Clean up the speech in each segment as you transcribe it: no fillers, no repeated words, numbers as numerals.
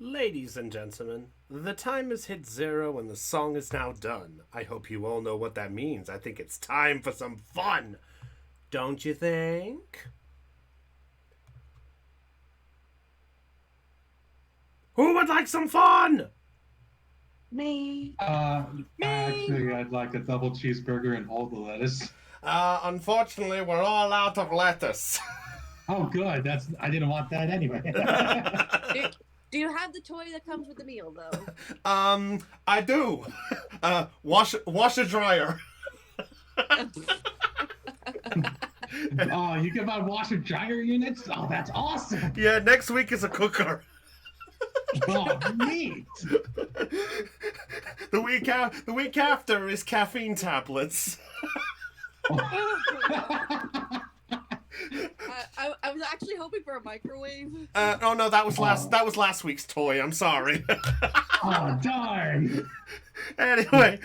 Ladies and gentlemen, the time has hit zero and the song is now done. I hope you all know what that means. I think it's time for some fun. Don't you think? Who would like some fun? Me. Me! Actually, I'd like a double cheeseburger and all the lettuce. Unfortunately, we're all out of lettuce. Oh, good. I didn't want that anyway. Do you have the toy that comes with the meal, though? I do. Wash a dryer. Oh, you give out washer dryer units? Oh, that's awesome. Yeah, next week is a cooker. Oh, neat. The week after is caffeine tablets. I was actually hoping for a microwave. Oh no, that was last week's toy. I'm sorry. Oh, darn. Anyway,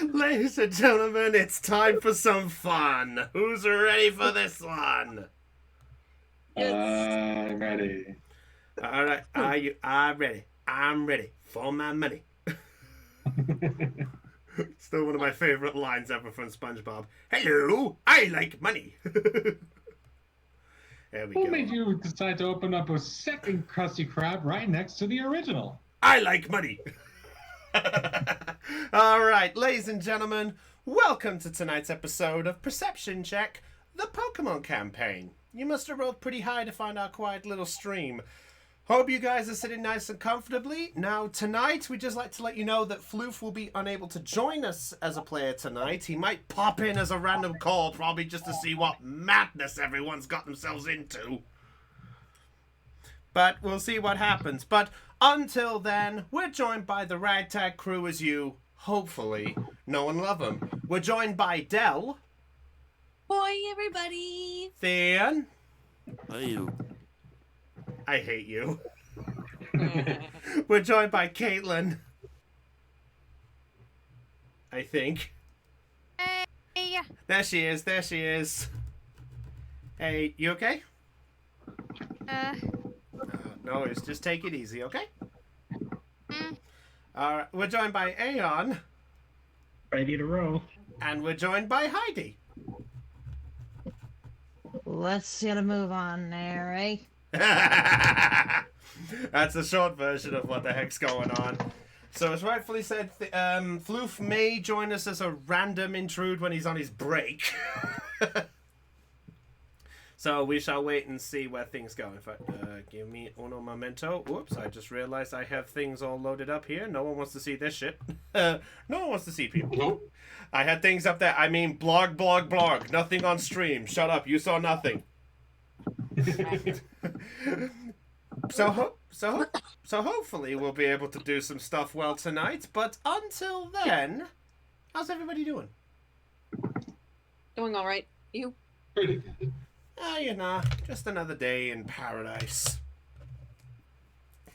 ladies and gentlemen, it's time for some fun. Who's ready for this one? Ready. All right, are you ready? I'm ready for my money. Still one of my favorite lines ever from SpongeBob. Hello, I like money. There we go. Who made you decide to open up a second Krusty Krab right next to the original? I like money. All right, ladies and gentlemen, welcome to tonight's episode of Perception Check, the Pokemon campaign. You must have rolled pretty high to find our quiet little stream. Hope you guys are sitting nice and comfortably. Now, tonight, we'd just like to let you know that Floof will be unable to join us as a player tonight. He might pop in as a random call, probably just to see what madness everyone's got themselves into. But we'll see what happens. But until then, we're joined by the ragtag crew as you, hopefully, know and love them. We're joined by Dell. Boy, everybody. Thean. Hey, you. I hate you. We're joined by Caitlin. I think. Hey. There she is. Hey, you okay? No, just take it easy, okay? Alright, we're joined by Aeon. Ready to roll. And we're joined by Heidi. Let's get a move on there, eh? That's a short version of what the heck's going on. So as rightfully said, Floof may join us as a random intrude when he's on his break. So we shall wait and see where things go. In fact, give me uno momento. Whoops, I just realized I have things all loaded up here. No one wants to see this shit. No one wants to see people. I had things up there. I mean, blog. Nothing on stream. Shut up. You saw nothing. So hopefully we'll be able to do some stuff well tonight. But until then, how's everybody doing? Doing all right. You? Pretty good. You know, just another day in paradise.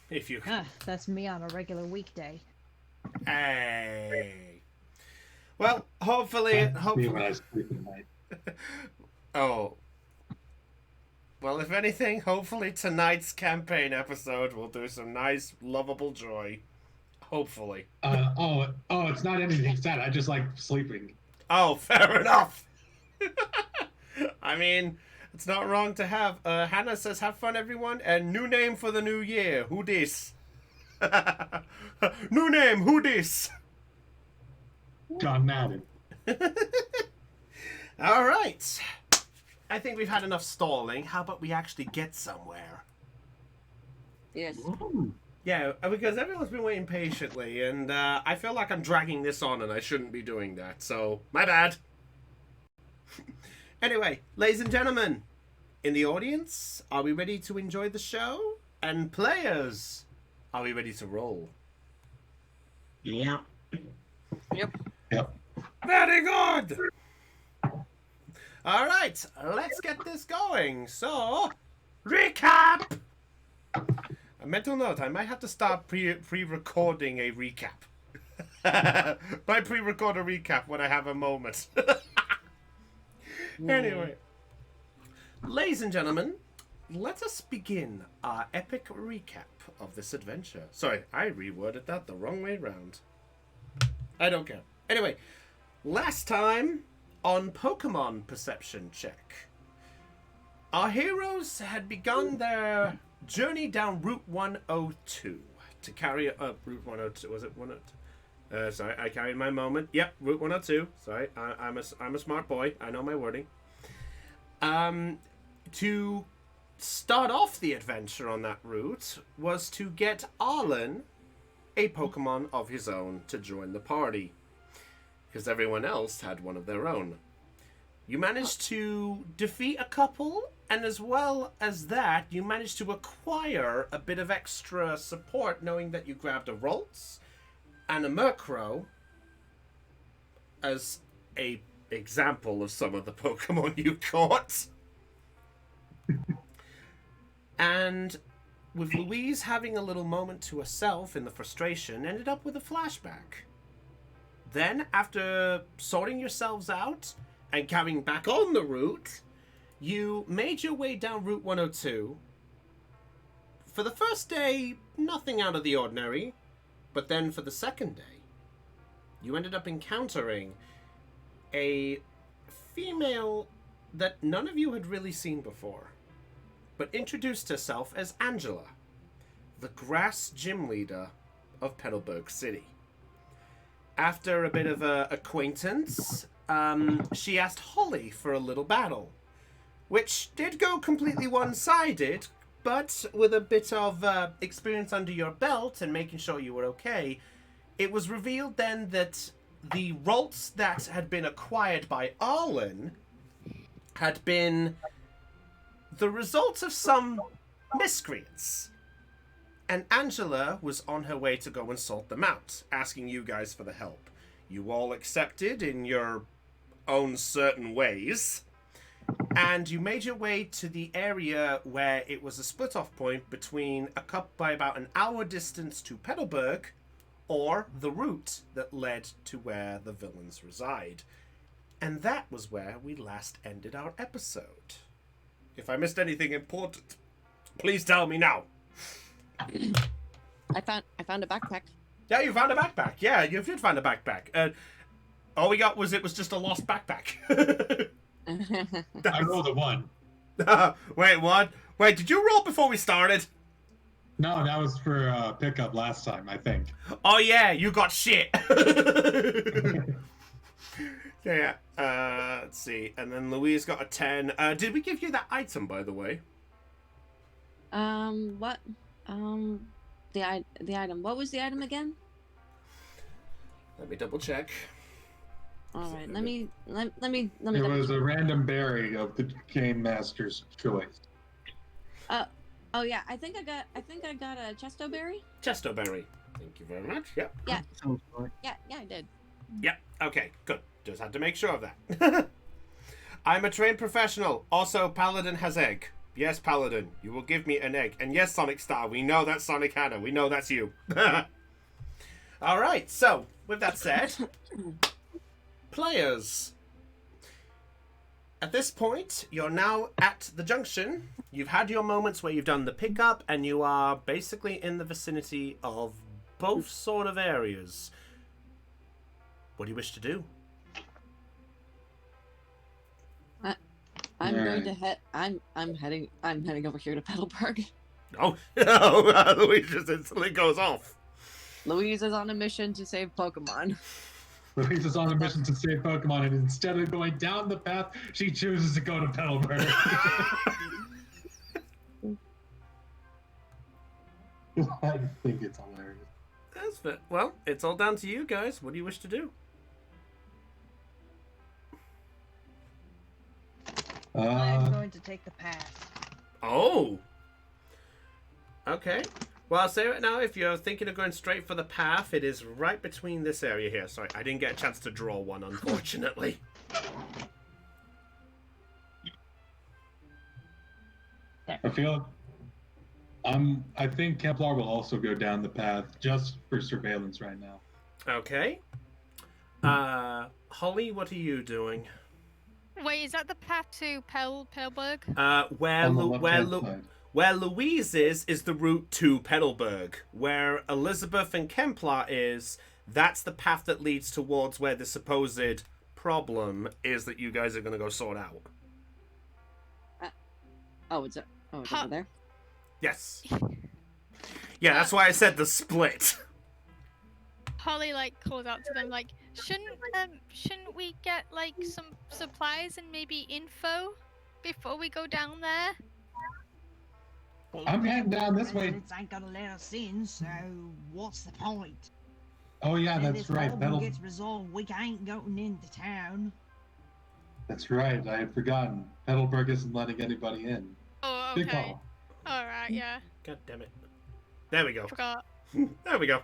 If you... That's me on a regular weekday. Hey. Well, hopefully... Me when I sleep at night. Oh. Well, if anything, hopefully tonight's campaign episode will do some nice, lovable joy. Hopefully. It's not anything sad. I just like sleeping. Oh, fair enough. I mean, it's not wrong to have. Hannah says, have fun, everyone. And new name for the new year. Who dis? New name, who dis? John Madden. All right. I think we've had enough stalling. How about we actually get somewhere? Yes. Ooh. Yeah, because everyone's been waiting patiently, and I feel like I'm dragging this on, and I shouldn't be doing that, so my bad. Anyway, ladies and gentlemen, in the audience, are we ready to enjoy the show? And players, are we ready to roll? Yeah. Yep. Very good! All right, let's get this going. So, recap! A mental note, I might have to start pre-recording a recap. By pre-record a recap when I have a moment. Anyway, ladies and gentlemen, let us begin our epic recap of this adventure. Sorry, I reworded that the wrong way round. I don't care. Anyway, last time on Pokemon Perception Check, our heroes had begun their journey down Route 102 to carry Route 102. Was it 102? Sorry, I carried my moment. Yep, Route 102. Sorry, I'm a smart boy. I know my wording. To start off the adventure on that route was to get Arlen a Pokemon of his own to join the party, because everyone else had one of their own. You managed to defeat a couple, and as well as that, you managed to acquire a bit of extra support, knowing that you grabbed a Ralts and a Murkrow as a example of some of the Pokemon you caught. And with Louise having a little moment to herself in the frustration, ended up with a flashback. Then, after sorting yourselves out and carrying back on the route, you made your way down Route 102. For the first day, nothing out of the ordinary. But then for the second day, you ended up encountering a female that none of you had really seen before, but introduced herself as Angela, the grass gym leader of Petalburg City. After a bit of a acquaintance, she asked Holly for a little battle, which did go completely one-sided, but with a bit of experience under your belt and making sure you were okay, it was revealed then that the Ralts that had been acquired by Arlen had been the result of some miscreants. And Angela was on her way to go and sort them out, asking you guys for the help. You all accepted in your own certain ways, and you made your way to the area where it was a split-off point between by about an hour distance to Petalburg, or the route that led to where the villains reside. And that was where we last ended our episode. If I missed anything important, please tell me now. I found a backpack. Yeah, you found a backpack. Yeah, you did find a backpack. All we got was it was just a lost backpack. I rolled a 1. Wait, what? Wait, did you roll before we started? No, that was for pickup last time, I think. Oh yeah, you got shit. Yeah. Let's see. And then Louise got a 10. Did we give you that item, by the way? What? The item. What was the item again? Let me double check. All right. Let me. It was a random berry of the game master's choice. Oh yeah. I think I got a Chesto berry. Chesto berry. Thank you very much. Yep. Yeah. Yeah, I did. Yep. Okay. Good. Just had to make sure of that. I'm a trained professional. Also, Paladin has egg. Yes, Paladin, you will give me an egg. And yes, Sonic Star, we know that's Sonic Hanna. We know that's you. All right, so, with that said, players. At this point, you're now at the junction. You've had your moments where you've done the pickup, and you are basically in the vicinity of both sort of areas. What do you wish to do? I'm going to head. I'm heading over here to Petalburg. Oh, Louise just instantly goes off. Louise is on a mission to save Pokemon. Louise is on a mission to save Pokemon, and instead of going down the path, she chooses to go to Petalburg. I think it's hilarious. That's fair. Well, it's all down to you guys. What do you wish to do? I'm going to take the path. Oh. Okay. Well, I'll say right now, if you're thinking of going straight for the path, it is right between this area here. Sorry, I didn't get a chance to draw one, unfortunately. I feel. I think Kevlar will also go down the path just for surveillance right now. Okay. Holly, what are you doing? Wait, is that the path to Pelberg? Where On the Lu- where left-hand Lu- side. where Louise is the route to Petalburg. Where Elizabeth and Kemplar is, that's the path that leads towards where the supposed problem is that you guys are going to go sort out. It's over there. Yes. Yeah, that's why I said the split. Holly calls out to them shouldn't we get some supplies and maybe info before we go down there? I'm heading down this way. Residents ain't gonna let us in, so what's the point? Oh yeah, If that's this right. problem gets resolved, we ain't going into town. That's right. I had forgotten. Petalburg isn't letting anybody in. Oh, Good okay. call. Alright, yeah. God damn it. There we go. Forgot. There we go.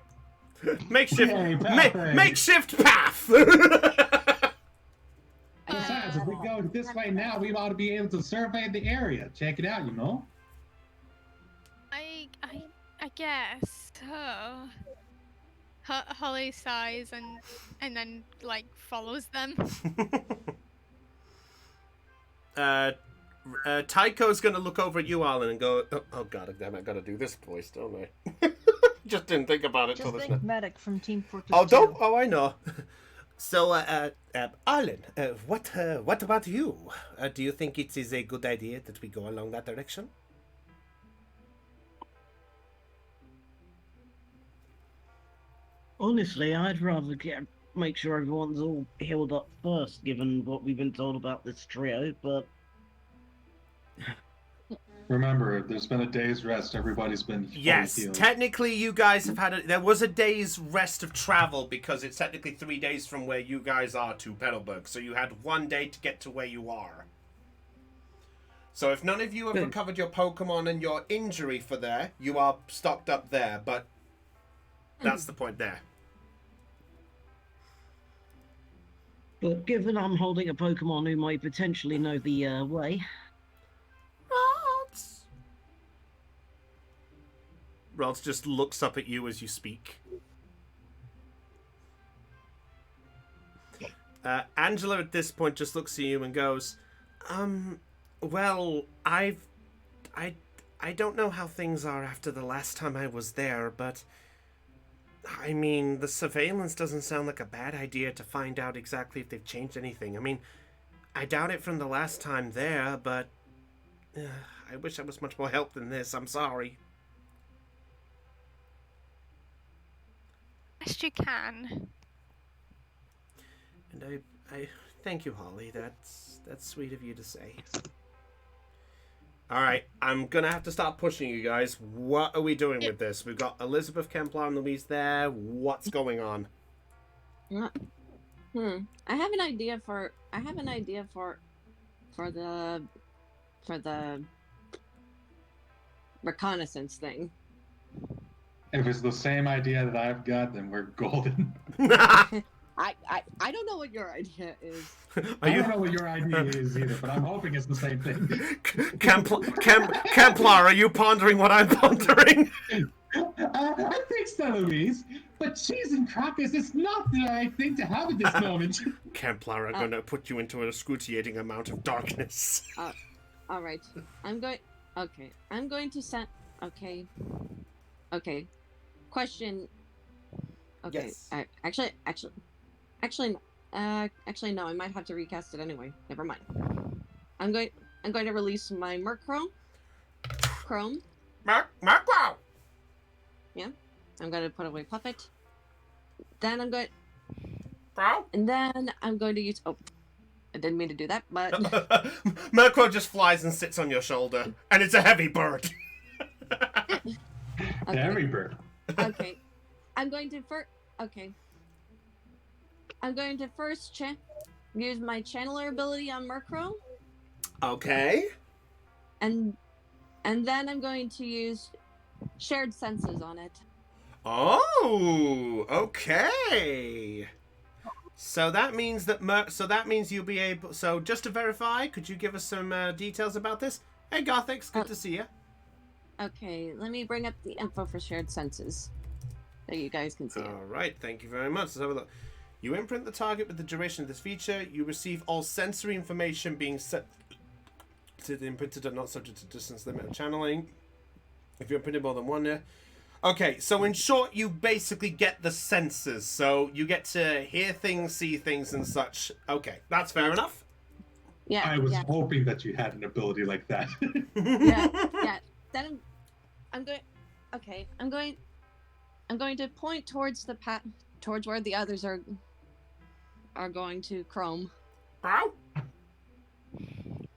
Makeshift Yay, pathway. makeshift path. Besides, if we go this way now, we ought to be able to survey the area. Check it out, you know? I guess. Holly sighs and then follows them. Tycho's gonna look over at you, Alan, and go, oh god damn it, I gotta do this voice, don't I? Just didn't think about it till Just this think now. medic from Team Fortress Oh, 2. don't. Oh, I know. So, Alan, what about you? Do you think it is a good idea that we go along that direction? Honestly, I'd rather make sure everyone's all healed up first, given what we've been told about this trio, but Remember, there's been a day's rest. Everybody's been fully Yes, healed. technically you guys have had there was a day's rest of travel because it's technically 3 days from where you guys are to Petalburg. So you had 1 day to get to where you are. So if none of you have Good. recovered your Pokemon and your injury for there, you are stocked up there, but that's the point there. But given I'm holding a Pokemon who might potentially know the way, Rods just looks up at you as you speak. Angela at this point just looks at you and goes, well, I don't know how things are after the last time I was there, but I mean, the surveillance doesn't sound like a bad idea to find out exactly if they've changed anything. I mean, I doubt it from the last time there, but I wish I was much more help than this. I'm sorry. Best you can. And I thank you, Holly. That's sweet of you to say. All right, I'm gonna have to start pushing you guys. What are we doing with this? We've got Elizabeth, Kemplar, and Louise there. What's going on? I have an idea for the reconnaissance thing. If it's the same idea that I've got, then we're golden. I don't know what your idea is. I don't know what your idea is either, but I'm hoping it's the same thing. Kemplar, are you pondering what I'm pondering? I think so, Louise. But cheese and crackers is not the right thing to have at this moment. Kemplar, I'm going to put you into an excruciating amount of darkness. All right. I'm going to send. Okay. Question. Okay. Yes. Actually, no. I might have to recast it anyway. Never mind. I'm going to release my Murkrow. Chrome. Murkrow! Yeah. I'm going to put away Puppet. Then I'm going. Bro? And then I'm going to use. Oh, I didn't mean to do that, but. Murkrow just flies and sits on your shoulder, and it's a heavy bird. Okay. Every bird. Okay. I'm going to first use my channeler ability on Murkrow, Okay. and then I'm going to use shared senses on it. Oh, okay. So that means that you'll be able. So just to verify, could you give us some details about this? Hey, Gothics, good to see you. Okay, let me bring up the info for shared senses, so you guys can see it. All right, thank you very much. Let's have a look. You imprint the target with the duration of this feature. You receive all sensory information being set to the imprinted are not subject to distance limit of channeling. If you're imprinted more than one. Okay, so in short, you basically get the senses. So you get to hear things, see things, and such. Okay, that's fair enough. Yeah. I was hoping that you had an ability like that. Yeah. Then I'm going. Okay, I'm going to point towards the towards where the others are going to chrome. Ow!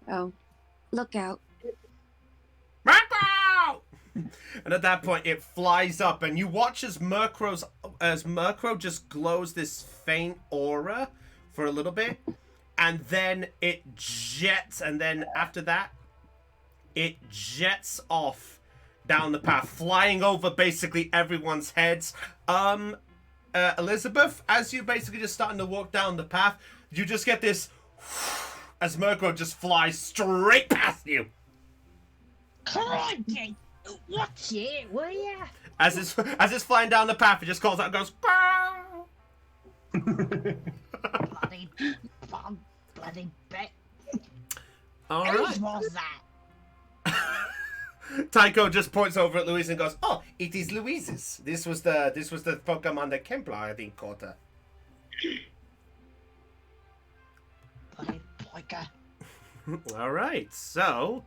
Oh, look out! Murkrow! And at that point, it flies up, and you watch as Murkrow just glows this faint aura for a little bit, and then it jets, and then after that, it jets off down the path, flying over basically everyone's heads. Elizabeth, as you're basically just starting to walk down the path, you just get this as Murkrow just flies straight past you. Crikey! Watch it, will ya? As it's flying down the path, it just calls out and goes, "Bow!" bloody bet. All Whose right. was that? Tycho just points over at Louise and goes, "Oh, it is Louise's. This was the Pokemon that Kempler, I think, caught her." Bloody poiker. All right, so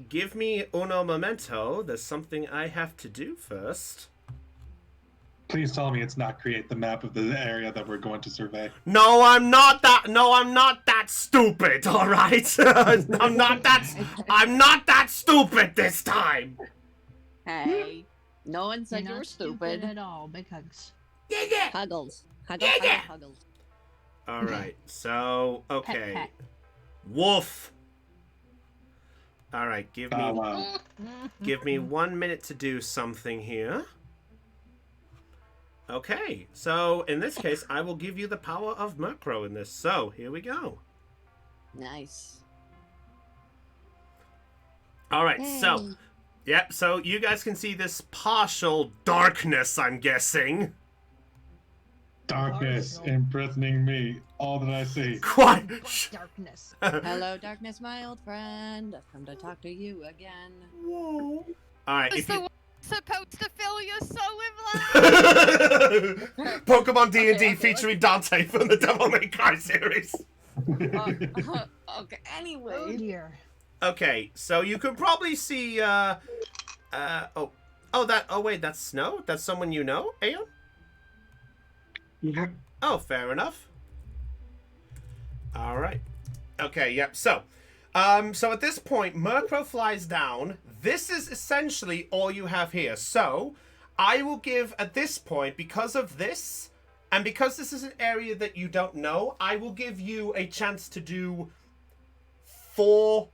give me uno momento. There's something I have to do first. Please tell me it's not create the map of the area that we're going to survey. No, I'm not that stupid. All right, I'm not that stupid this time. Hey, no one said You're you were not stupid. at all, because Yeah. Huggles. Yeah. Huggles. All right, so okay, Pet. Wolf. All right, give me Wow. Give me 1 minute to do something here. Okay, so in this case, I will give you the power of Murkrow in this. So, here we go. Nice. Alright, so, yep, so you guys can see this partial darkness, I'm guessing. Darkness imprisoning me. All that I see. Quite. darkness. Hello, darkness, my old friend. I've come to talk to you again. Whoa. Alright, Was if the you... one supposed to fill your soul with light? Pokemon D&D Okay, featuring Dante from the Devil May Cry series. Okay, Oh anyway. dear. Okay, so you could probably see, oh wait, that's Snow? That's someone you know, Aeon? Yeah. Oh, fair enough. All right. Okay, yep. So at this point, Murkrow flies down. This is essentially all you have here. So I will give, at this point, because of this, and because this is an area that you don't know, I will give you a chance to do 4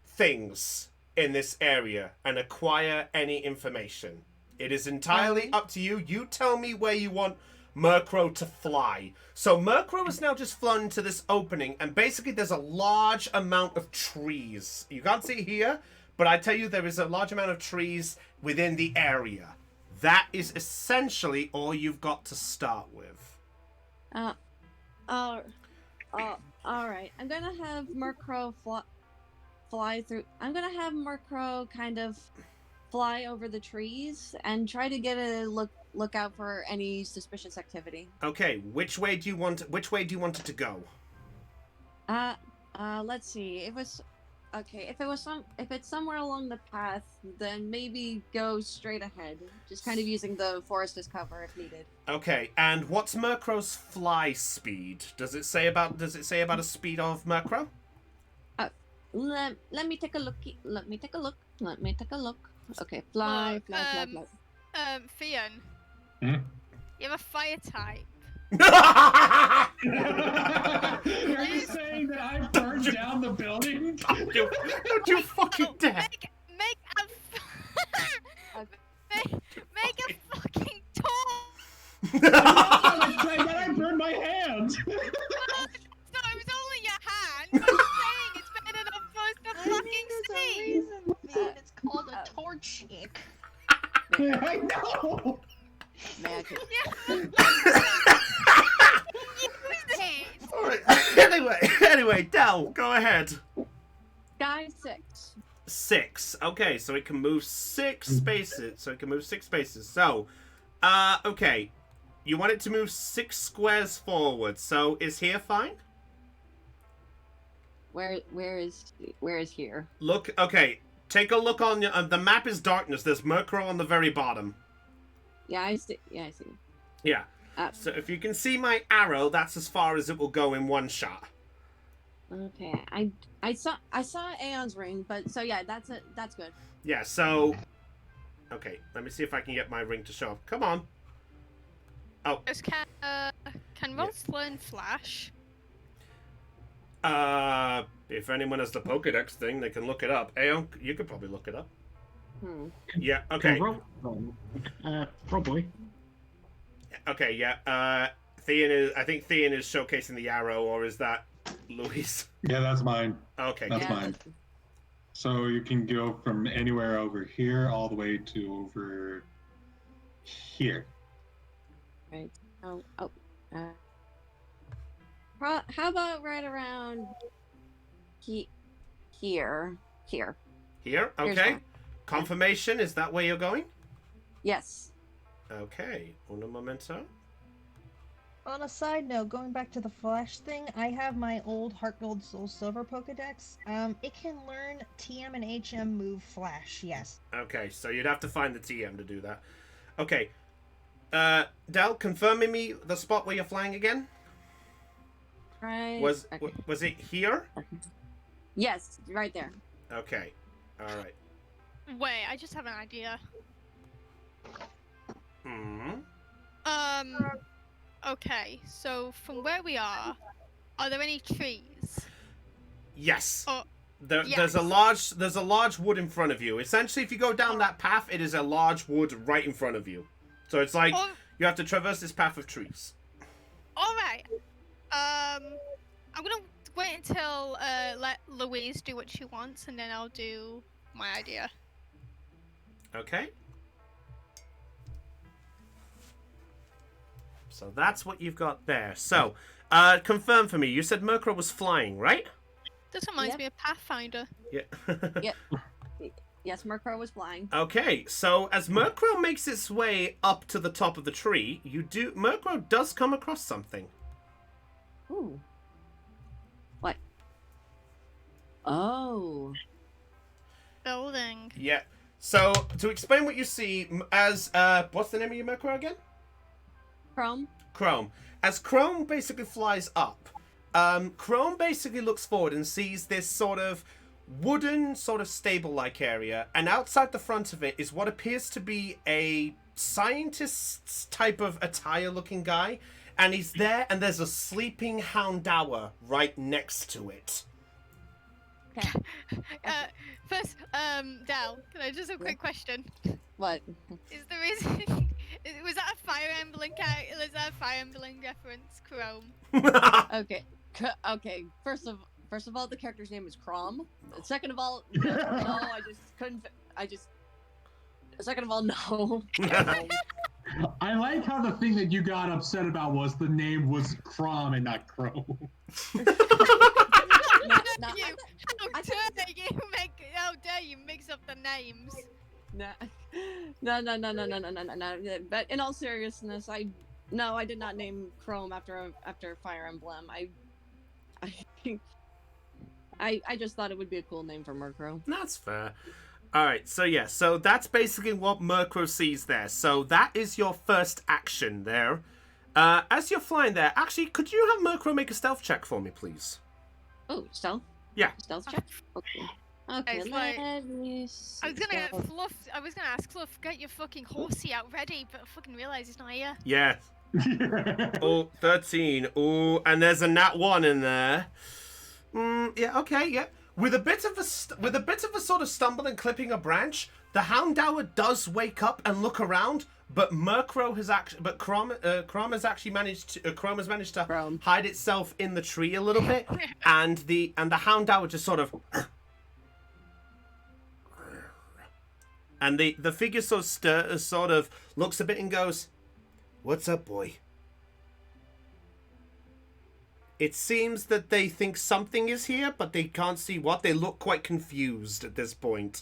things in this area and acquire any information. It is entirely up to you. You tell me where you want Murkrow to fly. So Murkrow is now just flown into this opening, and basically there's a large amount of trees. You can't see it here, but I tell you there is a large amount of trees within the area. That is essentially all you've got to start with. All right. I'm gonna have Murkrow fly through. I'm gonna have Murkrow kind of fly over the trees and try to get a look out for any suspicious activity. Okay, which way do you want it to go? Let's see. If it's somewhere along the path, then maybe go straight ahead. Just kind of using the forest as cover if needed. Okay, and what's Murkrow's fly speed? Does it say about a speed of Murkrow? Let me take a look. Let me take a look. Okay, fly. Fion. Hmm? You have a fire type. Are you saying that I burned down the building? Don't you fucking dare! Make a fucking torch. Then I burned my hand. So it was only your hand. But I'm saying it's better than first to fucking see. It's called a torch stick. I know. Magic. Yeah. Okay, Del, go ahead. Sky 6. 6. Okay, so it can move 6 spaces. So, okay. You want it to move 6 squares forward. So, is here fine? Where is here? Look, okay. Take a look on your... the map is darkness. There's Murkrow on the very bottom. Yeah, I see. Yeah. So if you can see my arrow, that's as far as it will go in one shot. Okay, I saw Aeon's ring, but so yeah, that's it. That's good. Yeah, so... Okay, let me see if I can get my ring to show up. Come on. Oh. Can Ross learn Flash? If anyone has the Pokedex thing, they can look it up. Aeon, you could probably look it up. Yeah, okay. Probably. Okay, yeah. I think Thean is showcasing the arrow, or is that Luis? Yeah, that's mine. Okay. That's mine. So you can go from anywhere over here all the way to over here. Right. How about right around here? Here. Here? Here's Okay. fine. Confirmation, is that where you're going? Yes. Okay. Un momento. On a side note, going back to the Flash thing, I have my old Heart Gold Soul Silver Pokedex. It can learn TM and HM move Flash, yes. Okay, so you'd have to find the TM to do that. Okay. Del, confirming me the spot where you're flying again? Right. Was it here? Yes, right there. Okay. All right. Wait, I just have an idea. Hmm. Okay, so from where we are there any trees? Yes. Oh, There's a large wood in front of you. Essentially, if you go down that path, it is a large wood right in front of you. So it's like you have to traverse this path of trees. All right. I'm gonna wait until let Louise do what she wants, and then I'll do my idea. Okay. So that's what you've got there. So, confirm for me. You said Murkrow was flying, right? This reminds me of Pathfinder. Yeah. Yep. Yes, Murkrow was flying. Okay, so as Murkrow makes its way up to the top of the tree, Murkrow does come across something. Ooh. What? Oh. Building. Yeah. So, to explain what you see, as, what's the name of your Murkrow again? Chrome. Chrome. As Chrome basically flies up, Chrome basically looks forward and sees this sort of wooden, sort of stable-like area, and outside the front of it is what appears to be a scientist's type of attire-looking guy, and he's there, and there's a sleeping Houndour right next to it. Okay. First, Dal, can I just have a quick question? What? Is the reason was that a Fire Emblem character? Is that a Fire Emblem reference, Chrome? Okay. Okay. First of all, the character's name is Crom. Second of all, no, I just couldn't. Second of all, no. I like how the thing that you got upset about was the name was Crom and not Crow. How dare you mix up the names? No. But in all seriousness, I did not name Chrome after Fire Emblem. I just thought it would be a cool name for Murkrow. That's fair. Alright, so yeah, so that's basically what Murkrow sees there. So that is your first action there. As you're flying there, actually, could you have Murkrow make a stealth check for me, please? Oh, stealth? Yeah. Stealth check? Okay. Okay, It's like- let me I was gonna stealth. ask Fluff, get your fucking horsey out ready, but I fucking realised he's not here. Yeah. Oh, 13. Oh, and there's a nat 1 in there. Yeah, okay, yeah. With a bit of a sort of stumble and clipping a branch, the Houndour does wake up and look around, but Chrome has actually managed to Chrome. hide itself in the tree a little bit, and the Houndour just sort of, and the figure sort of looks a bit and goes, "What's up, boy? It seems that they think something is here, but they can't see what. They look quite confused at this point.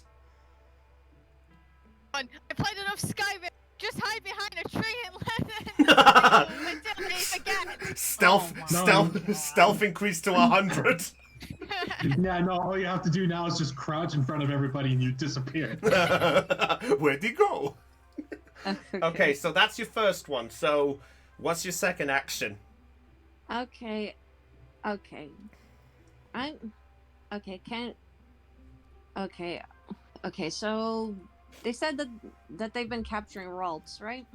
I played enough Skyrim. Just hide behind a tree and let them until they forget. Stealth increased to 100. Yeah, no, all you have to do now is just crouch in front of everybody and you disappear. Where'd he go? Okay, so that's your first one. So, what's your second action? Okay. Okay. Okay, so they said that they've been capturing Ralts, right?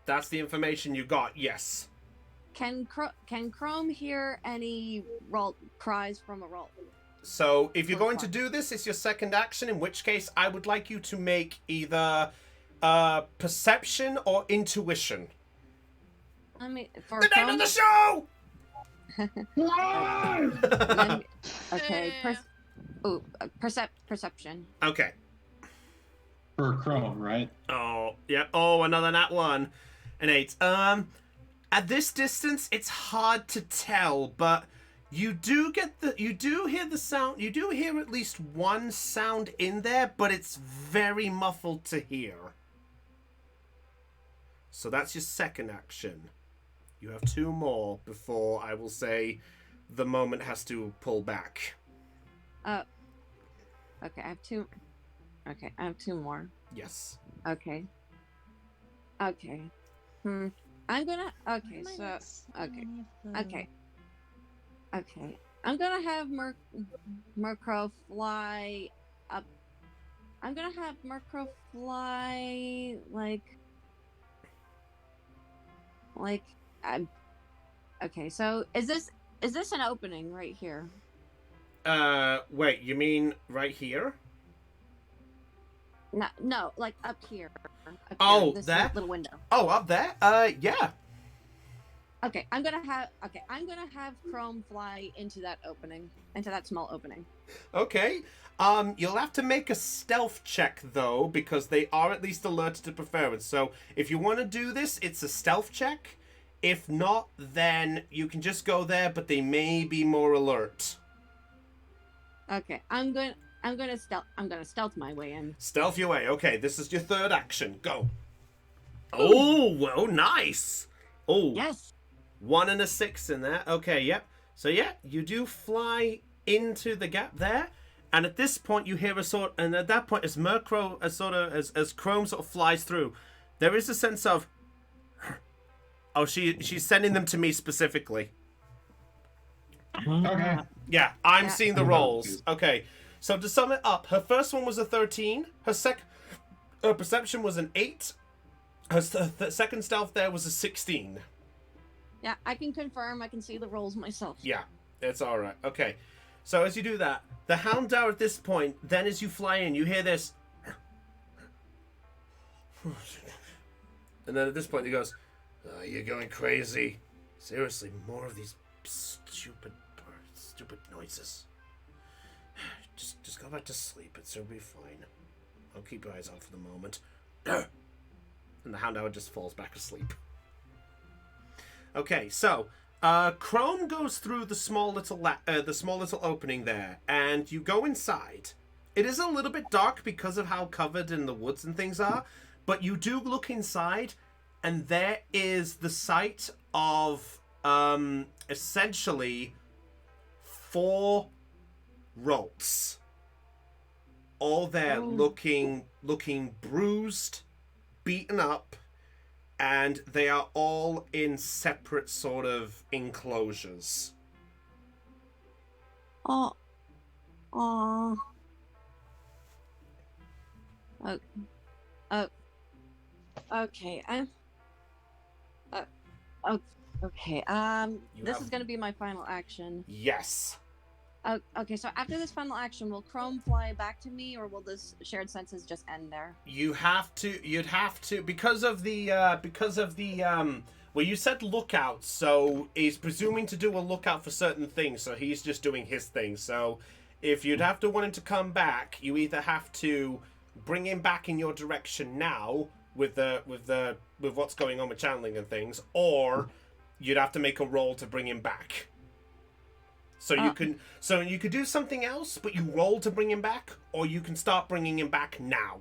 That's the information you got, yes. Can Chrome hear any Ralt cries from a Ralt? So, if you're going to do this, it's your second action, in which case I would like you to make either perception or intuition. I mean, for The name of the show! Okay, perception. Okay. For Chrome, right? Oh, yeah. Oh, another nat 1. An 8. At this distance, it's hard to tell, but you do hear the sound. You do hear at least one sound in there, but it's very muffled to hear. So that's your second action. You have 2 more before I will say the moment has to pull back. Okay, I have 2. Okay, I have 2 more. Yes. Okay. I'm gonna. Okay, so. Okay. I'm gonna have Murkrow fly up. I'm gonna have Murkrow fly okay, so is this an opening right here? Wait, you mean right here? No, like up here. Oh, this there? little window. Oh, up there? Yeah. Okay, I'm gonna have Chrome fly into that opening, into that small opening. Okay. You'll have to make a stealth check though, because they are at least alerted to preference. So if you want to do this, it's a stealth check. If not, then you can just go there, but they may be more alert. Okay, I'm gonna stealth my way in. Stealth your way. Okay, this is your third action. Go. Oh, well, nice. Oh, Yes. 1 and a 6 in there. Okay, yep. So yeah, you do fly into the gap there, and at this point you hear and at that point as Murkrow, as Chrome sort of flies through, there is a sense of, oh, she's sending them to me specifically. Okay. Yeah, I'm seeing the rolls. Okay, so to sum it up, her first one was a 13. Her perception was an 8. Her second stealth there was a 16. Yeah, I can confirm. I can see the rolls myself. Yeah, it's all right. Okay, so as you do that, the Houndour at this point, then as you fly in, you hear this, and then at this point he goes, oh, "You're going crazy. Seriously, more of these stupid noises. Just go back to sleep. It'll be fine. I'll keep your eyes out for the moment." And the Houndour just falls back asleep. Okay, so Chrome goes through the small little opening there, and you go inside. It is a little bit dark because of how covered in the woods and things are, but you do look inside, and there is the sight of essentially 4 Ralts, all there looking bruised, beaten up. And they are all in separate sort of enclosures. Oh. Okay. Okay. This is gonna be my final action. Yes. Okay. So after this final action, will Chrome fly back to me, or will this shared senses just end there? You'd have to because of the well, you said lookout, so he's presuming to do a lookout for certain things, so he's just doing his thing. So if you'd have to want him to come back, you either have to bring him back in your direction now with what's going on with channeling and things, or you'd have to make a roll to bring him back. So you could do something else, but you roll to bring him back, or you can start bringing him back now.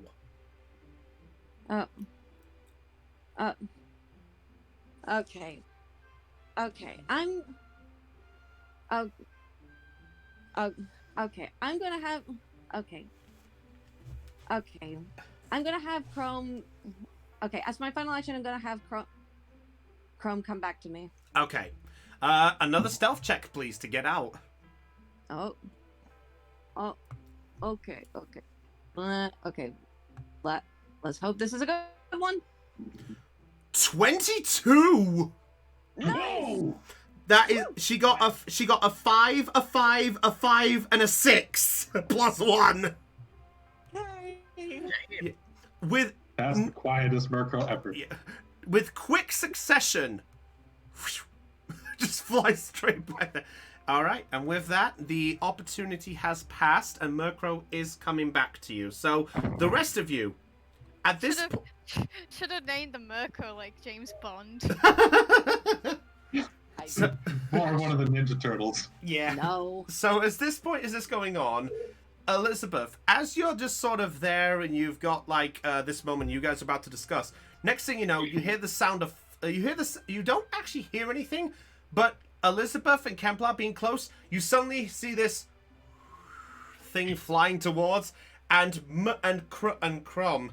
Okay. Okay. Okay. I'm gonna have. Okay. Okay. I'm gonna have Chrome. Okay. As my final action, I'm gonna have Chrome come back to me. Okay. Another stealth check, please, to get out. Oh. Okay. Okay. Okay. Let's hope this is a good one. 22. Nice. That is. She got a 5, a 5, a 5, and a 6 plus 1. With That's the quietest Murkrow ever. yeah, with quick succession, just fly straight by there. All right, and with that, the opportunity has passed, and Murkrow is coming back to you. So the rest of you, at this point, Should have named the Murkrow like James Bond. Or one of the Ninja Turtles. yeah. No. So as this point is this going on, Elizabeth, as you're just sort of there and you've got like this moment you guys are about to discuss, next thing you know, you hear the sound of you don't actually hear anything, but Elizabeth and Kemplar being close, you suddenly see this thing flying towards, and Chrome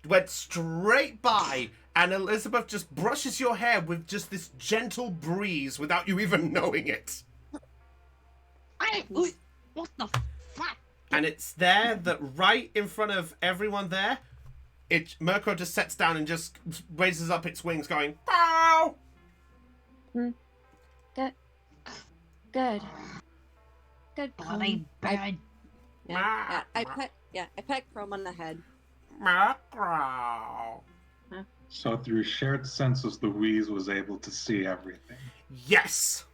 went straight by, and Elizabeth just brushes your hair with just this gentle breeze without you even knowing it. What the fuck? And it's there that right in front of everyone there, Murkrow just sets down and just raises up its wings going, "Bow!" Good. Bloody bad. Yeah, I pet Chrome on the head. Murkrow. So through shared senses, Louise was able to see everything. Yes.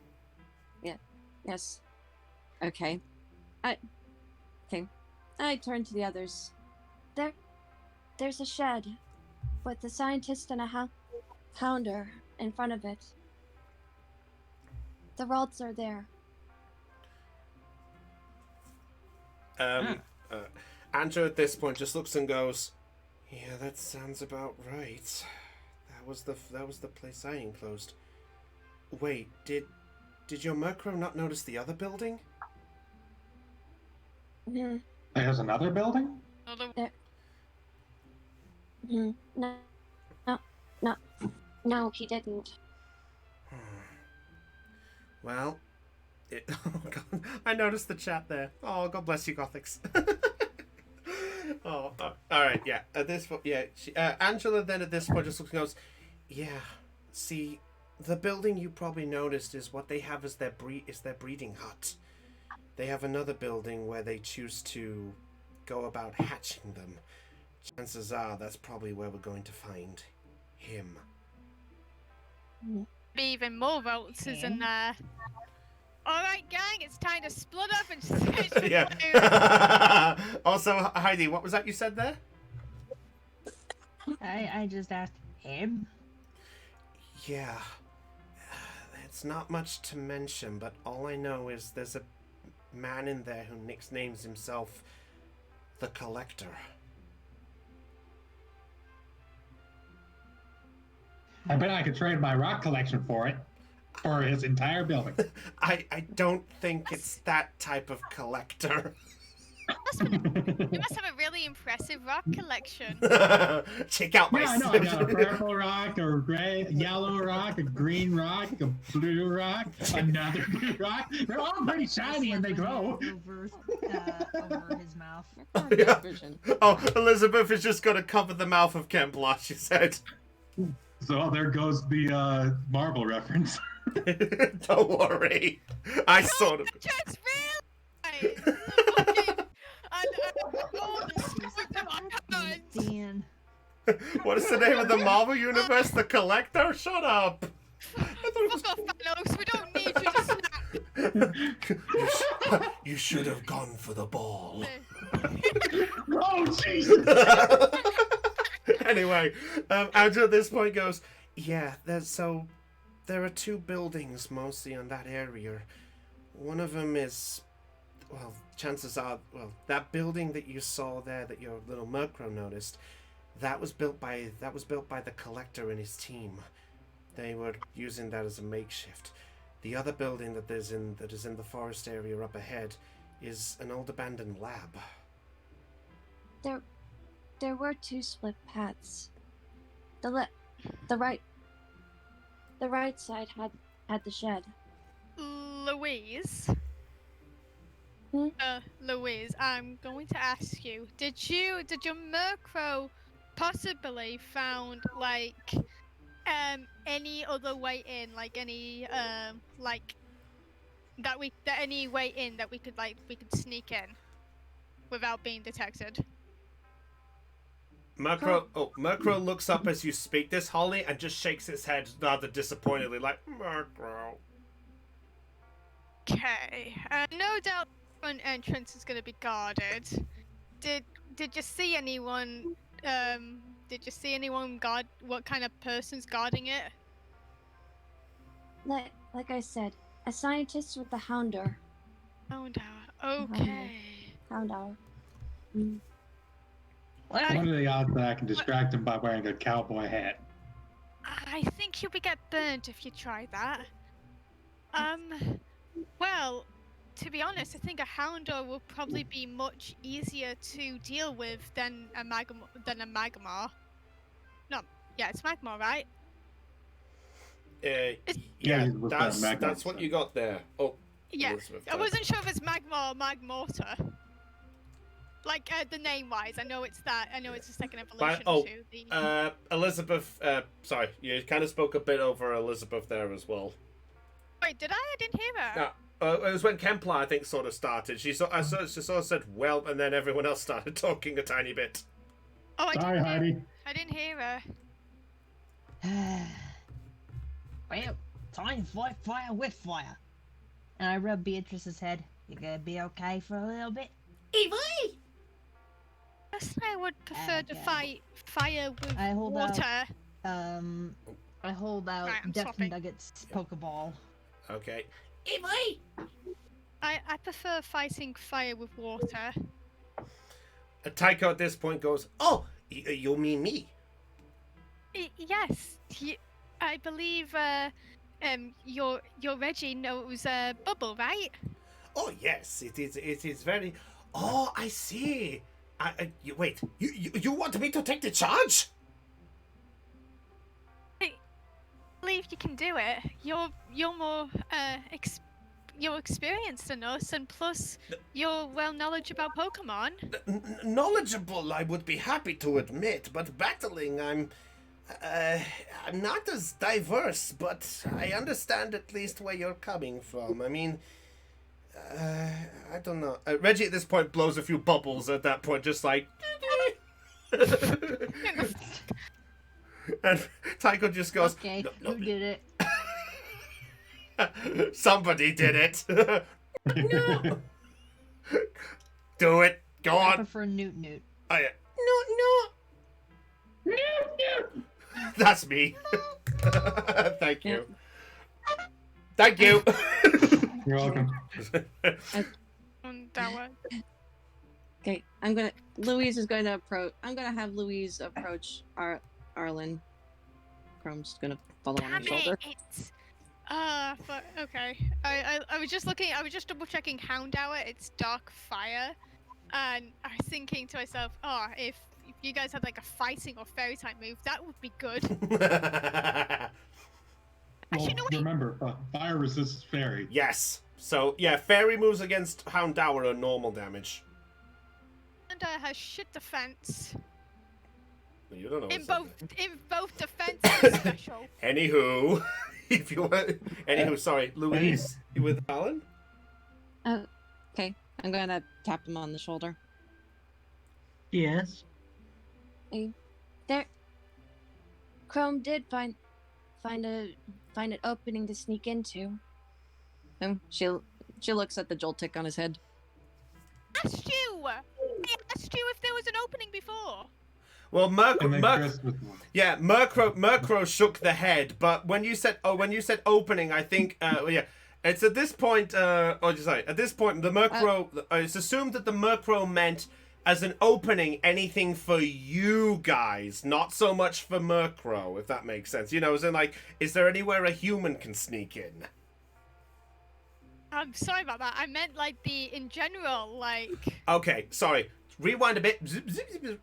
Yes. Okay. I turn to the others. There's a shed with a scientist and a founder in front of it. The rods are there. Andrew at this point just looks and goes, "Yeah, that sounds about right. That was the place I enclosed. Wait, did your Murkrow not notice the other building?" Mm-hmm. There's another building? No, he didn't. Well, oh God, I noticed the chat there. Oh, God bless you, Gothics. All right, yeah. At this point, yeah. Angela then at this point just looks and goes, "Yeah. See, the building you probably noticed is what they have as their breeding hut. They have another building where they choose to go about hatching them. Chances are that's probably where we're going to find him." Be even more vultures in there. Alright, gang, it's time to split up and switch. Yeah. Also, Heidi, what was that you said there? I just asked him. Yeah. It's not much to mention, but all I know is there's a man in there who nicknames himself the Collector. I bet I could trade my rock collection for it. For his entire building. I don't think it's that type of collector. You must have a really impressive rock collection. Check out my Yeah, I know. I got a purple rock, a gray, yellow rock, a green rock, a blue rock, another blue rock. They're all pretty shiny and they glow. Over his mouth. Yeah. Oh, Elizabeth is just going to cover the mouth of Kemplar, she said. So there goes the Marvel reference. Don't worry. I sort of... Just realized! Dan. What is the name of the Marvel Universe? The Collector? Shut up! Fuck off, Thanos, we don't need you to snap! You should have gone for the ball. Oh, Jesus! Anyway, Andrew at this point goes, "Yeah, there are two buildings mostly in that area. One of them is, well, chances are, well, that building that you saw there that your little Murkrow noticed, that was built by the collector and his team. They were using that as a makeshift. The other building that is in the forest area up ahead is an old abandoned lab. There were two split paths. The right side had the shed. Louise. Hmm? Louise, I'm going to ask you: Did your Murkrow possibly found like any other way in, like any like any way in that we could sneak in without being detected? Murkrow looks up as you speak this, Holly, and just shakes its head rather disappointedly, like, Murkrow. Okay. No doubt front entrance is going to be guarded. Did you see anyone? Did you see anyone guard? What kind of person's guarding it? Like I said, a scientist with the Houndour. Houndour. Okay. Houndour. Mm. What are the odds that I can distract him by wearing a cowboy hat? I think you'll get burnt if you try that. Well, to be honest, I think a Houndour will probably be much easier to deal with than a Magmar. No, yeah, it's Magmar, right? Yeah, that's what you got there. Oh, yeah. Elizabeth, I wasn't sure if it's Magmar or Magmortar. Like the name-wise, I know it's that. I know it's the second evolution to the. Elizabeth. Sorry, you kind of spoke a bit over Elizabeth there as well. Wait, did I? I didn't hear her. No, it was when Kempla, I think, sort of started. She sort of said, "Well," and then everyone else started talking a tiny bit. Oh, Sorry, Heidi. I didn't hear her. Well, time to fight fire with fire. And I rub Beatrice's head. You gonna be okay for a little bit? Evie! Personally, I would prefer to Okay. fight fire with I hold water. I hold out Right, I'm Depth swapping. Nuggets Pokeball. Okay. Evie! I prefer fighting fire with water. Tycho at this point goes, "Oh, you mean me?" Yes, I believe your Reggie knows Bubble, right? Oh yes, it is very. Oh, I see. Wait. You want me to take the charge? I believe you can do it. You're more you're experienced than us, and plus you're well knowledgeable about Pokemon. Knowledgeable, I would be happy to admit, but battling, I'm not as diverse, but I understand at least where you're coming from. I mean, I don't know. Reggie at this point blows a few bubbles at that point, just like. And Tycho just goes, Okay, "No, who did it? Somebody did it. No. Do it. Go I on. prefer Newt Newt. Oh, yeah. No. That's me. Thank you. Thank you. You're welcome. And that one. Okay, Louise is going to approach. I'm gonna have Louise approach Arlen. Chrome's gonna follow on Damn his shoulder. it! But okay. I was just looking. I was just double checking Houndour. It's Dark Fire, and I was thinking to myself, oh, if you guys had like a fighting or fairy type move, that would be good. Well, Actually, no, wait. remember, fire resists fairy. Yes. So, yeah, fairy moves against Houndour are normal damage. Houndour has shit defense You don't know. in what's both defense and special. Anywho, if you want. Anywho, sorry, Louise, you with Alan? Okay, I'm gonna tap him on the shoulder. Yes. There, Chrome did find an opening to sneak into. She looks at the jolt tick on his head. I asked you if there was an opening before. Well, And then Chris Murkrow, with one. yeah, Murkrow shook the head, but when you said opening, I think, It's at this point, at this point, the Murkrow, it's assumed that the Murkrow meant as an opening anything for you guys, not so much for Murkrow, if that makes sense. You know, as in, like, is there anywhere a human can sneak in? I'm sorry about that. I meant like in general, like. Okay, sorry. Rewind a bit. Zip, zip, zip.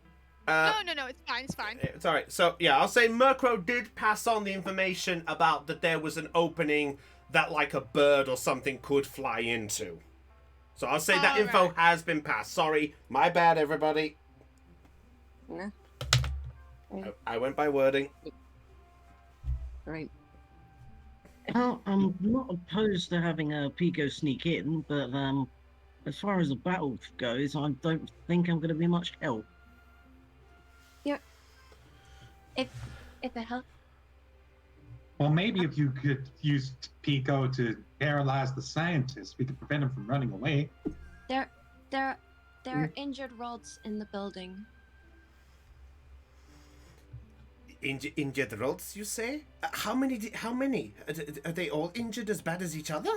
No, it's fine, it's fine. It's alright. So, yeah, I'll say Murkrow did pass on the information about that there was an opening that, like, a bird or something could fly into. So I'll say that info has been passed. Sorry. My bad, everybody. Yeah. I went by wording. Right. I'm not opposed to having a Pico sneak in, but as far as the battle goes, I don't think I'm going to be much help. If it helps. Well, maybe if you could use Pico to paralyze the scientist, we could prevent him from running away. There are injured rods in the building. Injured rods, you say? How many? How many? Are they all injured as bad as each other?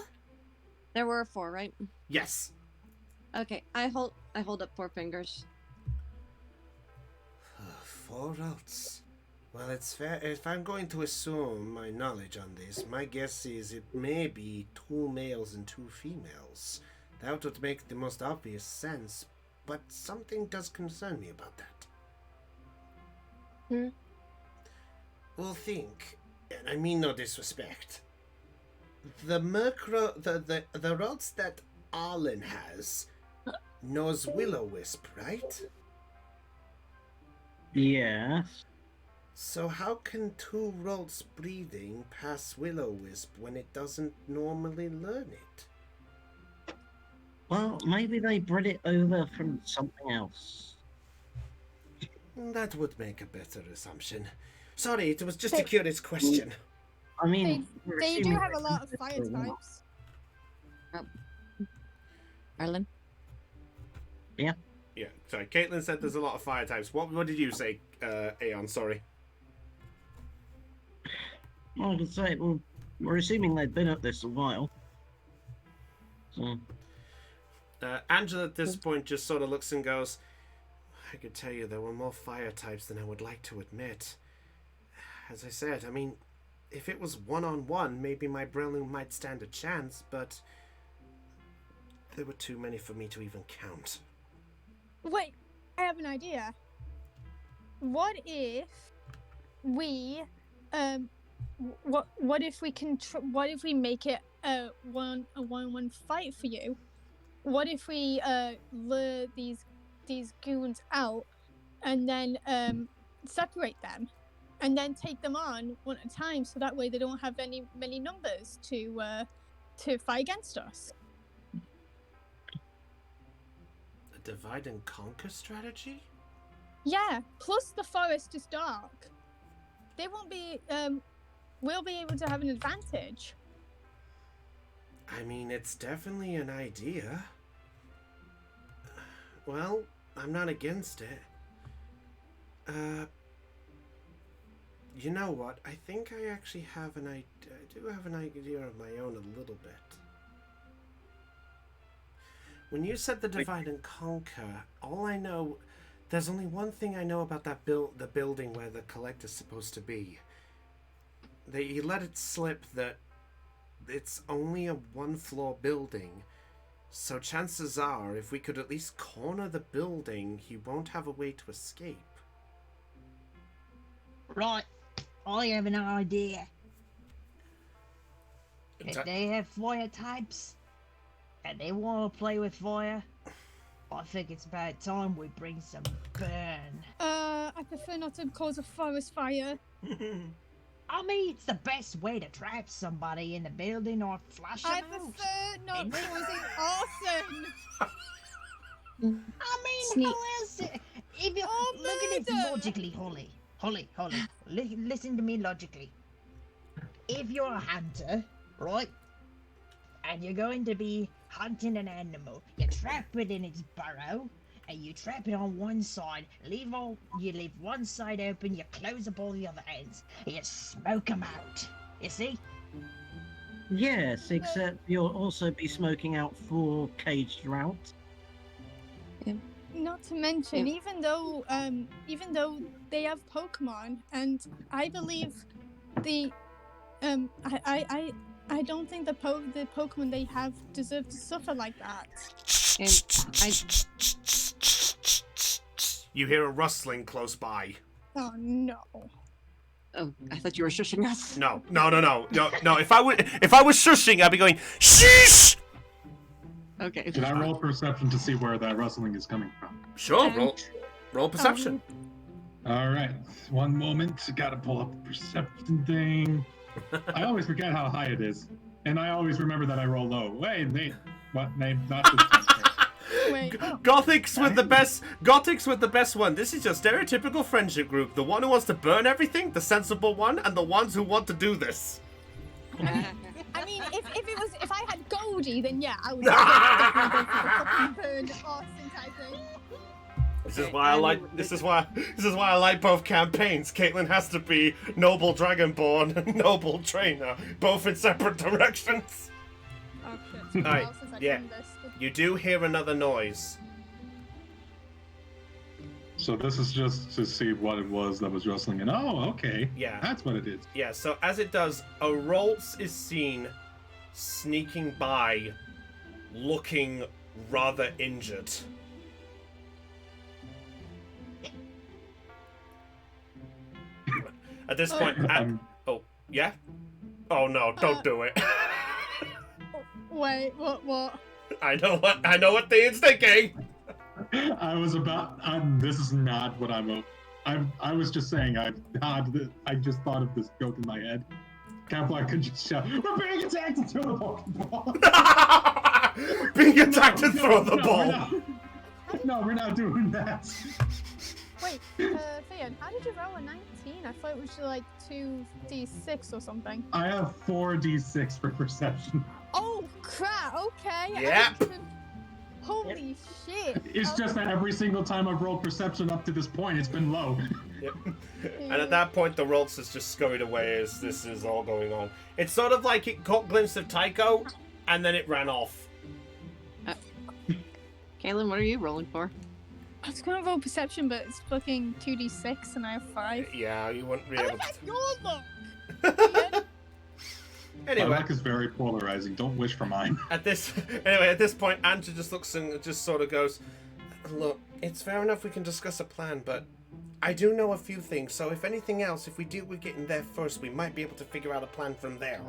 There were 4, right? Yes. Okay, I hold up 4 fingers. 4 rods. Well, it's fair. If I'm going to assume my knowledge on this, my guess is it may be 2 males and 2 females. That would make the most obvious sense, but something does concern me about that. Well, think, and I mean no disrespect. The Murkrow, the rods that Arlen has, knows Will-O-Wisp, right? Yes. So how can 2 rods breathing pass Will-O-Wisp when it doesn't normally learn it? Well, maybe they bred it over from something else. That would make a better assumption. Sorry, it was just a curious question. I mean, They do have a lot of fire types. Arlen? Yeah, sorry. Caitlin said there's a lot of fire types. What did you say, Aeon? Sorry. Well, I could say, well, we're assuming they've been at this a while. So. Angela at this point just sort of looks and goes, I could tell you there were more fire types than I would like to admit. As I said, I mean, if it was one-on-one, maybe my Breloom might stand a chance, but there were too many for me to even count. Wait, I have an idea. What if we, what if we can, what if we make it a one-on-one fight for you? What if we lure these goons out and then separate them and then take them on one at a time, so that way they don't have many numbers to fight against us? A divide and conquer strategy? Yeah. Plus the forest is dark. They won't be. We'll be able to have an advantage. I mean, it's definitely an idea. Well, I'm not against it. You know what? I think I actually have an idea. I do have an idea of my own a little bit. When you said the divide and conquer, all I know, there's only one thing I know about that the building where the collector's supposed to be. He let it slip that it's only a 1-floor building, so chances are, if we could at least corner the building, he won't have a way to escape. Right, I have an idea. If they have fire types, and they want to play with fire, I think it's about time we bring some burn. I prefer not to cause a forest fire. I mean, it's the best way to trap somebody in the building or flush them I out. prefer not Ain't it? causing arson. I mean, Sneak. how else? If you Oh, look at it murder! logically, Holly, listen to me logically. If you're a hunter, right, and you're going to be hunting an animal, you trap it in its burrow, and you trap it on one side. You leave one side open. You close up all the other ends. And you smoke them out. You see? Yes, except you'll also be smoking out 4 caged routes. Not to mention, even though they have Pokemon, and I believe the I don't think the Pokemon they have deserve to suffer like that. You hear a rustling close by. Oh no. Oh, I thought you were shushing us. No. If I was shushing, I'd be going sheesh. Okay. Can I roll perception to see where that rustling is coming from? Sure, roll perception. All right, one moment. Gotta pull up the perception thing. I always forget how high it is, and I always remember that I roll low. Wait, what name? Not this time. Wait. Gothics with the best one. This is your stereotypical friendship group. The one who wants to burn everything, the sensible one, and the ones who want to do this. I mean, if I had Goldie, then yeah, I would definitely go for the fucking burned arson type thing. This is why I like both campaigns. Caitlin has to be noble dragonborn and noble trainer, both in separate directions. Oh shit! It's been a Alright, while since I've yeah. done this. You do hear another noise. So this is just to see what it was that was rustling. And oh, okay. Yeah. That's what it is. Yeah, so as it does, a Roltz is seen sneaking by, looking rather injured. At this point, oh, yeah? Oh no, don't do it. Wait, what? I know what Thean's thinking. I was about. This is not what I was just saying. I just thought of this joke in my head. Caplock could just shout, "We're being attacked and throw the Pokeball!" Being attacked and throw the ball. No, we're not doing that. Wait, Theon, how did you roll a 19? I thought it was like 2d6 or something. I have 4d6 for perception. Oh crap! Okay. Yep. Holy shit! It's just that every single time I've rolled perception up to this point, it's been low. Yep. And at that point, the Roltz has just scurried away as this is all going on. It's sort of like it caught a glimpse of Tycho, and then it ran off. Kaylin, what are you rolling for? I was gonna roll perception, but it's fucking 2d6 and I have 5. Yeah, you wouldn't be I able think that's to. your luck! My Anyway, luck is very polarizing. Don't wish for mine. at this point, Andrew just looks and just sort of goes, "Look, it's fair enough we can discuss a plan, but I do know a few things. So if anything else, if we deal with getting there first, we might be able to figure out a plan from there."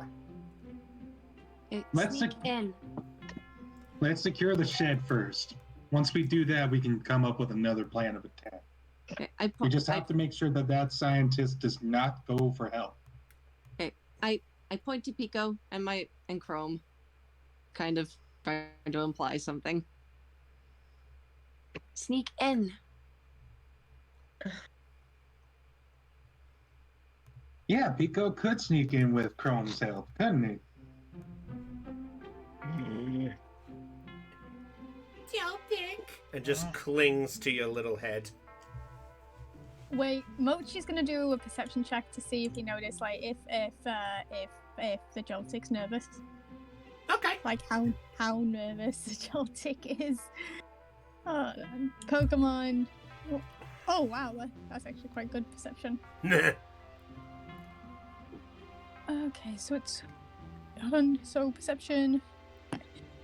Let's Sneak in. Let's secure the shed first. Once we do that, we can come up with another plan of attack. Okay, We just have to make sure that that scientist does not go for help. I point to Pico and Chrome, kind of trying to imply something. Sneak in. Yeah, Pico could sneak in with Chrome's help, couldn't he? And just clings to your little head. Wait, Mochi's gonna do a perception check to see if he noticed, like, if the Joltik's nervous. Okay. Like how nervous the Joltik is. Pokemon. Oh wow, that's actually quite good perception. Okay, so it's done. So perception.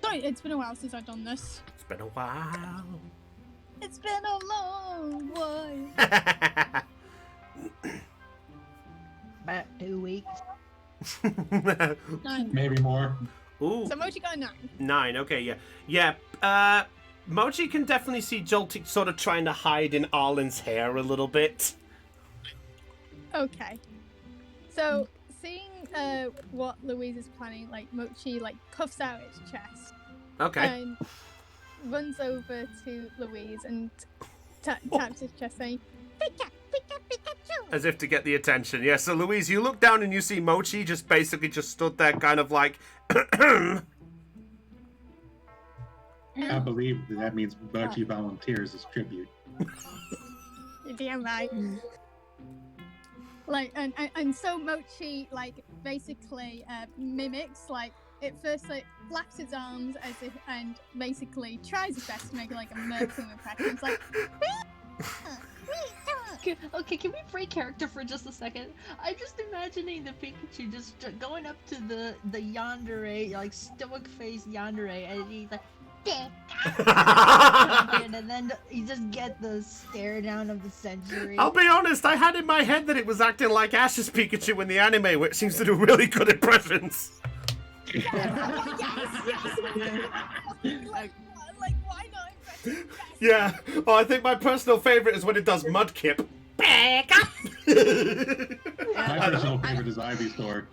Sorry, it's been a while since I've done this. It's been a while. It's been a long while. About 2 weeks. 9. Maybe more. Ooh. So Mochi got a 9. 9, okay, yeah. Yeah, Mochi can definitely see Joltik sort of trying to hide in Arlen's hair a little bit. Okay. So, seeing what Louise is planning, like, Mochi, like, puffs out its chest. Okay. And runs over to Louise and taps his chest saying, Pika, Pika, Pikachu! As if to get the attention. Yeah, so Louise, you look down and you see Mochi just basically just stood there kind of like... I believe that means Mochi volunteers as tribute. You're damn right. And so Mochi like basically mimics like it first like flaps its arms as if and basically tries its best to make like a Murkrow impression. It's like Okay, can we break character for just a second? I'm just imagining the Pikachu just going up to the yandere, like stoic face yandere, and he's like, and then you just get the stare down of the century. I'll be honest, I had in my head that it was acting like Ash's Pikachu in the anime, which seems to do really good impressions. like why not? Yeah. Oh, I think my personal favorite is when it does Mudkip. My personal favorite is Ivysaur.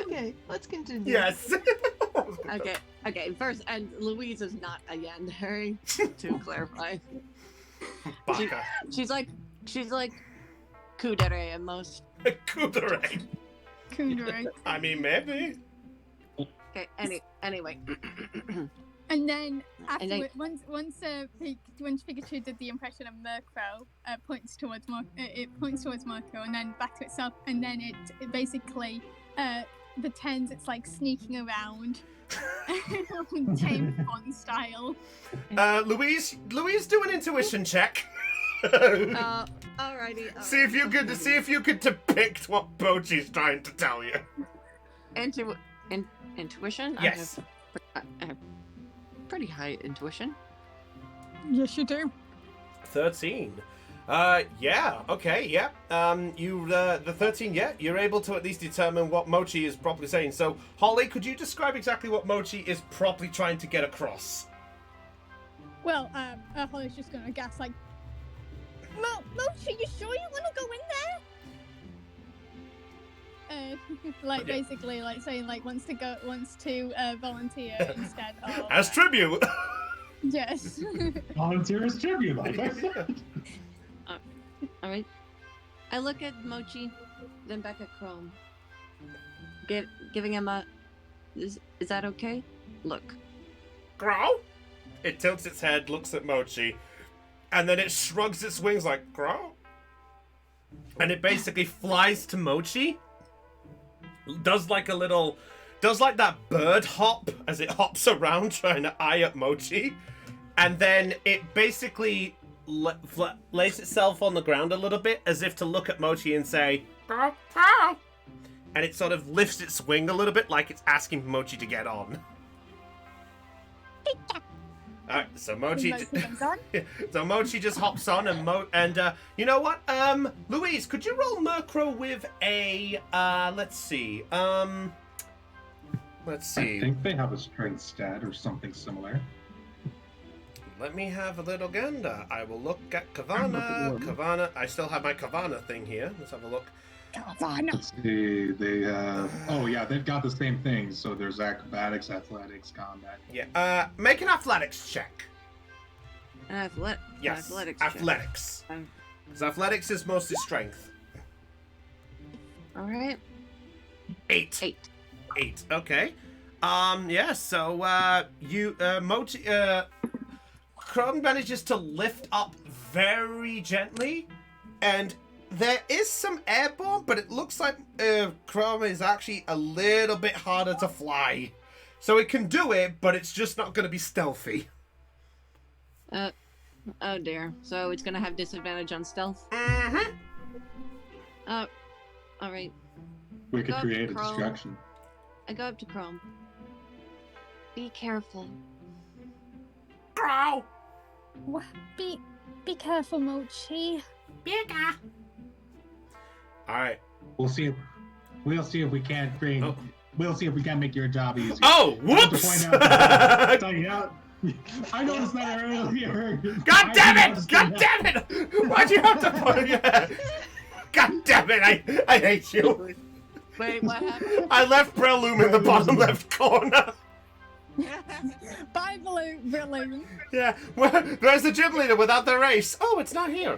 Okay, let's continue. Yes. Okay. First, and Louise is not a yandere, to clarify. Baka. She's like kudere at most. Kudere. Kundere. I mean, maybe. Okay. Anyway. And then And then- afterward, once Pikachu did the impression of Murkrow, points towards Murkrow, and then back to itself, and then it basically pretends it's like sneaking around, James Bond style. Louise, do an intuition check. Alrighty. See if you could depict what Mochi's trying to tell you. Intuition. Yes. I have pretty high intuition. Yes, you do. 13. Yeah, okay, yeah. The 13, yeah, you're able to at least determine what Mochi is properly saying. So, Holly, could you describe exactly what Mochi is properly trying to get across? Well, Holly's just gonna guess like, Mochi, you sure you want to go in there? Like Yeah. basically, like saying like wants to volunteer instead of As tribute. yes. Volunteer as tribute, like I said. Alright. I look at Mochi, then back at Chrome. Giving him a... Is that okay? Look. Grow? It tilts its head, looks at Mochi, and then it shrugs its wings like, grow? And it basically flies to Mochi. Does like that bird hop as it hops around trying to eye up Mochi. And then it basically lays itself on the ground a little bit as if to look at Mochi and say, grow, grow. And it sort of lifts its wing a little bit like it's asking Mochi to get on. Alright, so Mochi just hops on and you know what? Louise, could you roll Murkrow with a let's see. I think they have a strength stat or something similar. Let me have a little gander. I will look at Kavana. I still have my Kavana thing here. Let's have a look. Let's see, they have... Oh yeah, they've got the same things. So there's acrobatics, athletics, combat. Yeah. Make an athletics check. Yes. Athletics. Because athletics is mostly strength. Alright. 8. 8. Okay. Yeah. So Mochi Chrome manages to lift up very gently, and there is some airborne, but it looks like Chrome is actually a little bit harder to fly. So it can do it, but it's just not going to be stealthy. Oh dear. So it's gonna have disadvantage on stealth? Mm-hmm. Alright. We could Go create a Chrome. distraction. I go up to Chrome. Be careful. Grow! Be careful, Mochi. Bigger! Alright. We'll see if we can't bring. Oh. We'll see if we can make your job easier. Oh, I have to whoops! point out, I noticed that earlier. God damn it! God damn it! Why'd you have to put it? God damn it! I hate you. Wait, what happened? I left Breloom in the bottom left corner. Bye, Balloon. Yeah, well, there's the gym leader without the race. Oh, it's not here.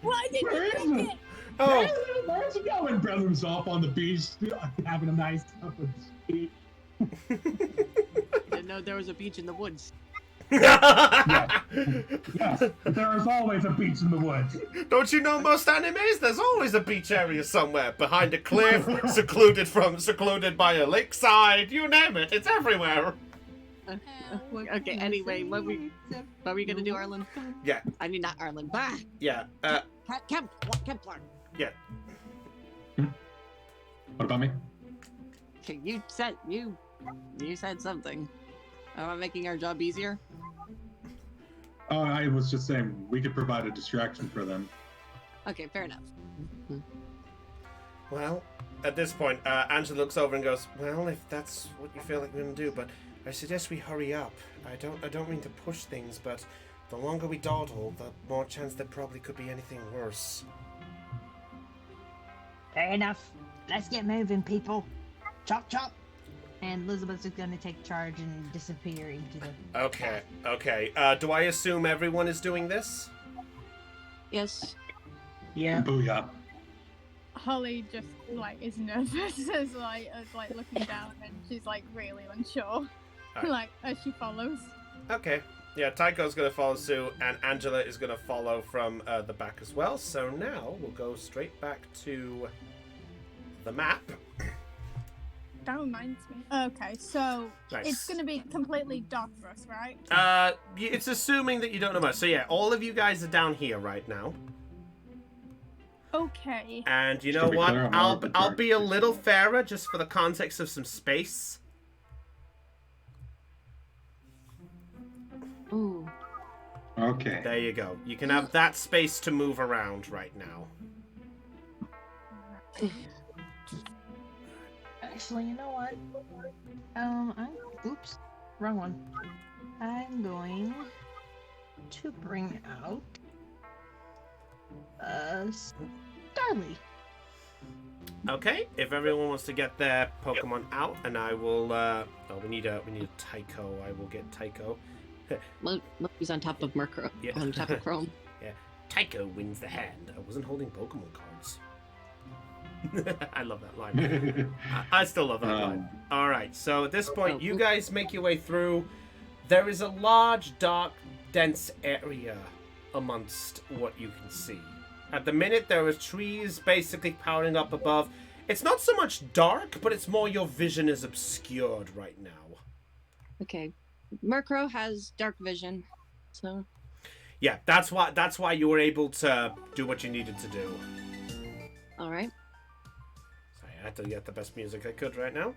Why did Where you is pick it? it? Oh, Where's he going? Breloom's off on the beach, having a nice cup of tea. Didn't know there was a beach in the woods. Yes, but there is always a beach in the woods. Don't you know most animes? There's always a beach area somewhere, behind a cliff, secluded by a lakeside. You name it, it's everywhere. Okay, anyway, what were we gonna do, Arlen? Yeah. I mean, not Arlen. Bah! Yeah. Kemplar. Yeah. What about me? Okay, you said something. Am I making our job easier? Oh, I was just saying we could provide a distraction for them. Okay, fair enough. Well, at this point, Angela looks over and goes, "Well, if that's what you feel like we're gonna do, but I suggest we hurry up. I don't mean to push things, but the longer we dawdle, the more chance there probably could be anything worse." Fair enough. Let's get moving, people. Chop, chop. And Elizabeth's just gonna take charge and disappear into the... Okay. Do I assume everyone is doing this? Yes. Yeah. Booyah. Holly just like is nervous as like looking down, and she's like really unsure. Alright. Like as she follows. Okay. Yeah, Tycho's gonna follow suit, and Angela is gonna follow from the back as well. So now we'll go straight back to the map. That reminds me. Okay, so Nice. it's gonna be completely dark for us, right? It's assuming that you don't know much. So yeah, all of you guys are down here right now. Okay. And you Should know be what? clear, I'm I'll more I'll be a prepared. little fairer just for the context of some space. Ooh. Okay. There you go. You can have that space to move around right now. Actually, you know what? Oops, wrong one. I'm going to bring out Starly. Okay, if everyone wants to get their Pokemon out, and I will. We need a Tycho. I will get Tycho. He's on top of Murkrow. Yeah. On top of Chrome. Yeah, Tycho wins the hand. I wasn't holding Pokemon cards. I love that line. I still love that line. All right, so at this point, you guys make your way through. There is a large, dark, dense area amongst what you can see. At the minute, there are trees basically powering up above. It's not so much dark, but it's more your vision is obscured right now. Okay. Murkrow has dark vision, so... Yeah, that's why you were able to do what you needed to do. Alright. Sorry, I had to get the best music I could right now.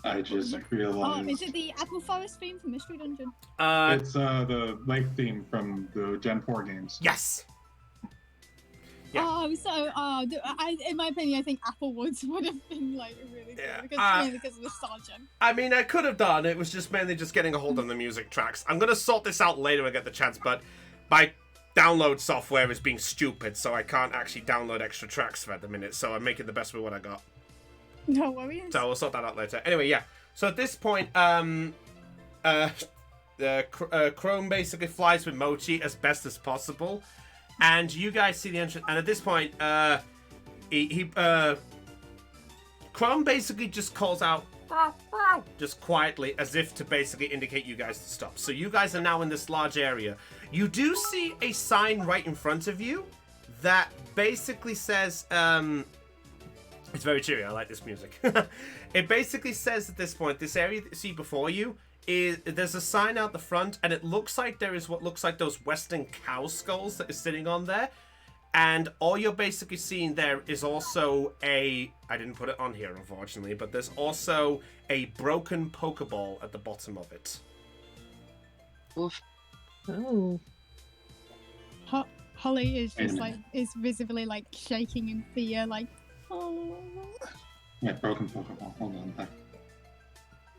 I just Oh, realized is it the Apple Forest theme from Mystery Dungeon? it's the lake theme from the Gen 4 games. Yes! Yeah. In my opinion, I think Applewoods would have been like really good Yeah, because of nostalgia. I mean, I could have done. It was just mainly just getting a hold on the music tracks. I'm gonna sort this out later when I get the chance, but my download software is being stupid, so I can't actually download extra tracks for at the minute. So I'm making the best with what I got. No worries. So we'll sort that out later. Anyway, yeah. So at this point, Chrome basically flies with Mochi as best as possible, and you guys see the entrance. And at this point, Chrome basically just calls out, just quietly, as if to basically indicate you guys to stop. So you guys are now in this large area. You do see a sign right in front of you that basically says, it's very cheery, I like this music. It basically says at this point, this area that you see before you, there's a sign out the front, and it looks like there is what looks like those Western cow skulls that is sitting on there. And all you're basically seeing there is also I didn't put it on here, unfortunately, but there's also a broken Pokeball at the bottom of it. Oof. Oh. Holly is Wait a just minute. is visibly like shaking in fear, like, oh. Yeah, broken Pokeball. Hold on.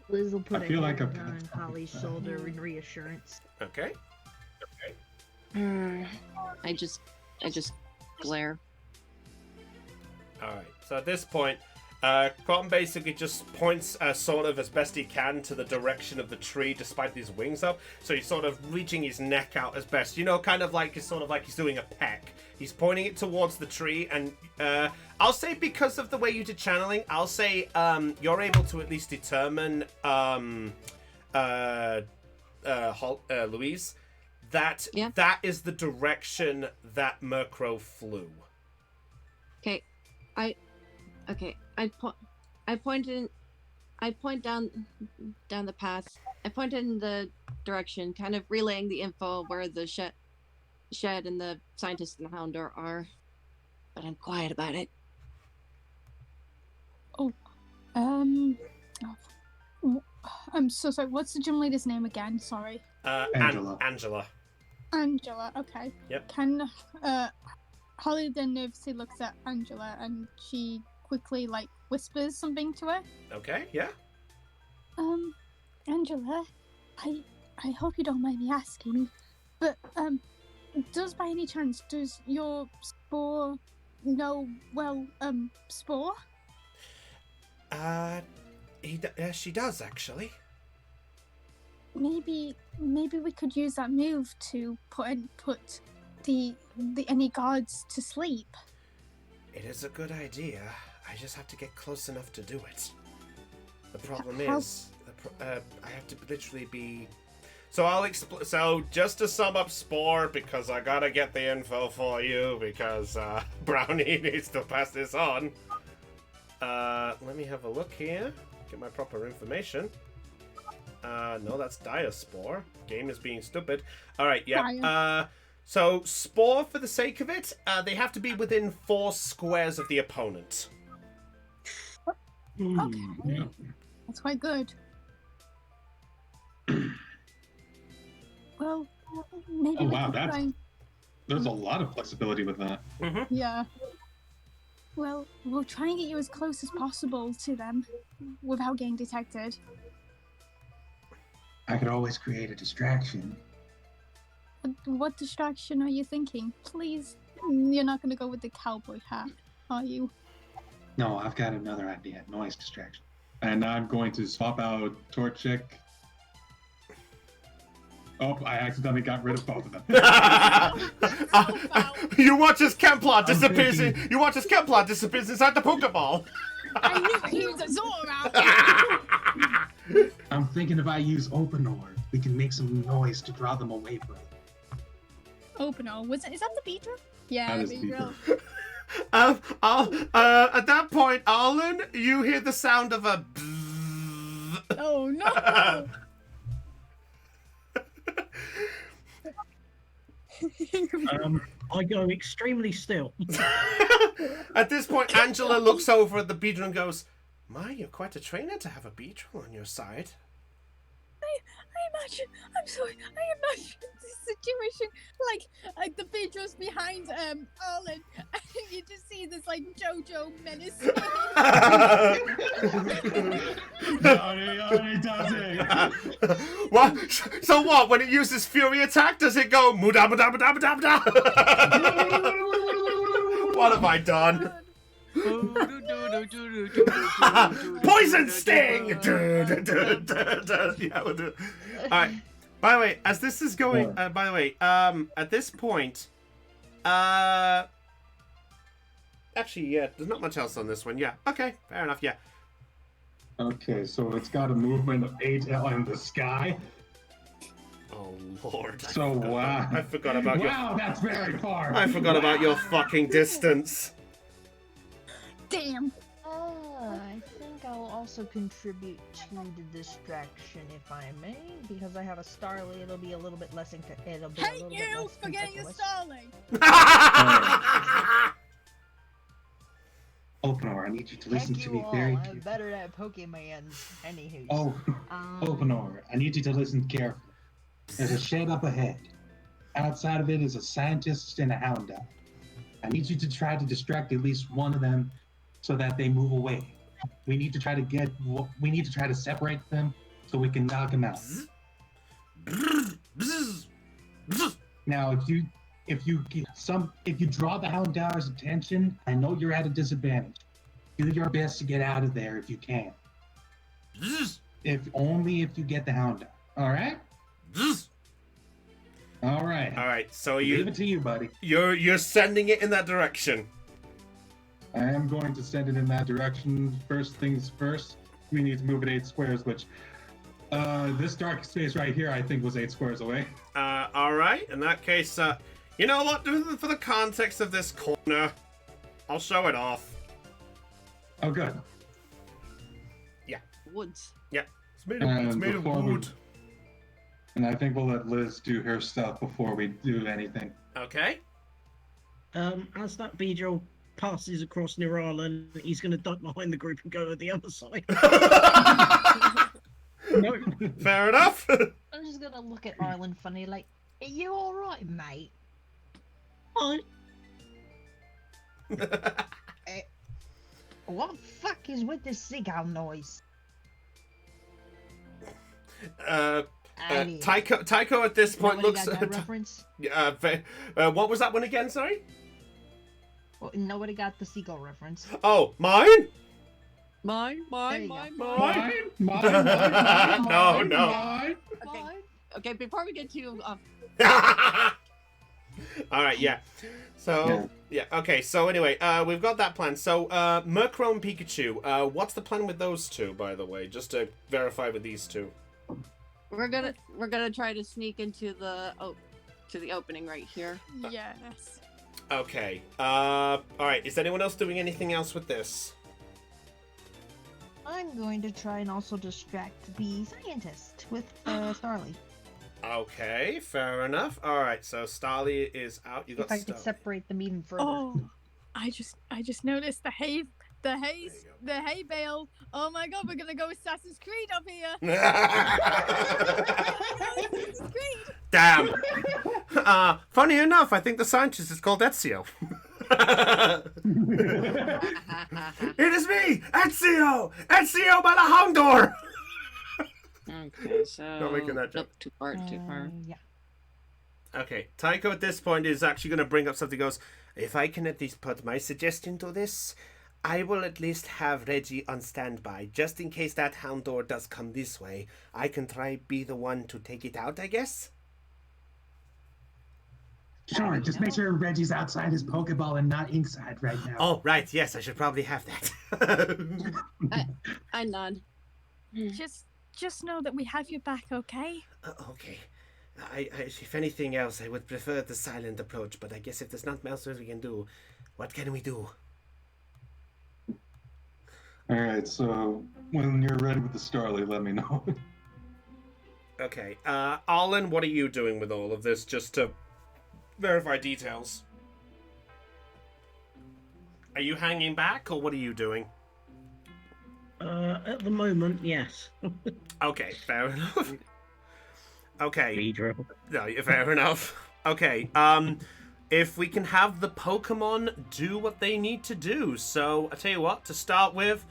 Liz will put I a feel like hand I've- on Holly's shoulder in reassurance. Okay? I just glare. Alright, so at this point, Cotton basically just points sort of as best he can to the direction of the tree despite these wings up. So he's sort of reaching his neck out as best. You know, kind of like he's doing a peck. He's pointing it towards the tree, and I'll say because of the way you did channeling, I'll say you're able to at least determine Louise, that Yeah. that is the direction that Murkrow flew. Okay, I point down the path. I point in the direction, kind of relaying the info where the shed and the scientist and the Houndor are, but I'm quiet about it. I'm so sorry. What's the gym leader's name again? Sorry. Angela. Angela. Angela. Okay. Yep. Can Holly then nervously looks at Angela and she quickly whispers something to her. Okay, yeah. Angela, I hope you don't mind me asking, but does by any chance your Spore know Spore? She does actually. Maybe we could use that move to put the any guards to sleep. It is a good idea. I just have to get close enough to do it. The problem How- is, I have to literally be. So I'll explain. So just to sum up Spore, because I gotta get the info for you, because Brownie needs to pass this on. Let me have a look here. Get my proper information. No, that's Diaspore. Game is being stupid. All right, yeah. So Spore, for the sake of it, they have to be within 4 squares of the opponent. Okay, Yeah. that's quite good. Well, maybe Oh, we wow, could that's- try and- There's a lot of flexibility with that. yeah. Well, we'll try and get you as close as possible to them without getting detected. I could always create a distraction. What distraction are you thinking? Please, you're not going to go with the cowboy hat, are you? No, I've got another idea. Noise distraction. And I'm going to swap out Torchic. Oh, I accidentally got rid of both of them. You watch as Kemplar disappears. thinking- You watch as Kemplar disappears inside the Pokeball. I knew he was a Zora! I'm thinking if I use Openor, we can make some noise to draw them away from it. Opener, is that the Beedrill? Yeah, That is Beedrill. At that point, Arlen, you hear the sound of a. Oh no! I go extremely still. At this point, Angela looks over at the Beedrill and goes, "My, you're quite a trainer to have a Beedrill on your side." I imagine. I'm sorry. I imagine this situation like the Beedrill's behind Arlen, and you just see this JoJo menace. Yoni does it. What? So what? When it uses Fury Attack, does it go muda muda muda muda muda? What have I done? Poison Sting! Yeah, we'll do it. Alright. By the way, as this is going, at this point, actually, yeah, there's not much else on this one. Yeah, okay, fair enough, yeah. Okay, so it's got a movement of 8 in the sky. Oh, Lord. So, wow. I forgot about your... Wow, that's very far. I forgot about your fucking distance. Damn. I think I'll also contribute to the distraction, if I may, because I have a Starly. It'll be a little bit less. It'll be a Hate little bit you less for getting a conspicuous. Starling. Openor, I need you to listen Heck to you me all, very I'm carefully. better at Pokemans. Anywho. Oh, Openor, I need you to listen carefully. There's a shed up ahead. Outside of it is a scientist and a Houndour. I need you to try to distract at least one of them so that they move away. We need to try to separate them so we can knock them out. Now, if you draw the Houndour's attention, I know you're at a disadvantage. Do your best to get out of there if you can. If you get the Houndour. All right? All right. All right, so Leave it to you, buddy. you're sending it in that direction. I am going to send it in that direction. First things first, we need to move it 8 squares, which This dark space right here, I think, was 8 squares away. All right. In that case, you know what? For the context of this corner, I'll show it off. Oh, good. Woods. Yeah. It's made of wood. And I think we'll let Liz do her stuff before we do anything. Okay. As that Beedrill passes across near Arlen, he's going to duck behind the group and go to the other side. No. Fair enough. I'm just gonna look at Arlen funny, like, are you alright, mate? Hi. What the fuck is with this seagull noise? Tycho at this point Nobody looks got that reference? what was that one again, sorry? Well, nobody got the seagull reference. Oh, mine? Mine. There you Mine. No. Okay, before we get too off. All right, yeah. So, yeah, okay. So anyway, we've got that plan. So, Murkrow and Pikachu, what's the plan with those two, by the way? Just to verify with these two. We're gonna try to sneak into the opening right here. Yes. Okay. All right. Is anyone else doing anything else with this? I'm going to try and also distract the scientist with Starly. Okay, fair enough. All right, so Starly is out. You got If I could Starly. separate them even further. Oh, I just noticed the hay bale. Oh my god, we're gonna go Assassin's Creed up here. Assassin's Creed. Damn. Funny enough, I think the scientist is called Ezio. It is me, Ezio! Ezio by the Houndor! Okay, so Not making that joke. nope, too far. Yeah. Okay, Tycho at this point is actually going to bring up something. He goes, if I can at least put my suggestion to this, I will at least have Reggie on standby, just in case that Houndor does come this way. I can try be the one to take it out, I guess? Sure, just make sure Reggie's outside his Pokeball and not inside right now. Oh, right, yes, I should probably have that. I nod. Just know that we have your back, okay? Okay. I, if anything else, I would prefer the silent approach, but I guess if there's not else we can do, what can we do? Alright, so when you're ready with the Starly, let me know. Okay, Arlen, what are you doing with all of this, just to verify details? Are you hanging back, or what are you doing? At the moment, yes. Okay, fair enough. Okay. Beedrill. No, fair enough. Okay, if we can have the Pokemon do what they need to do. So, I tell you what, to start with,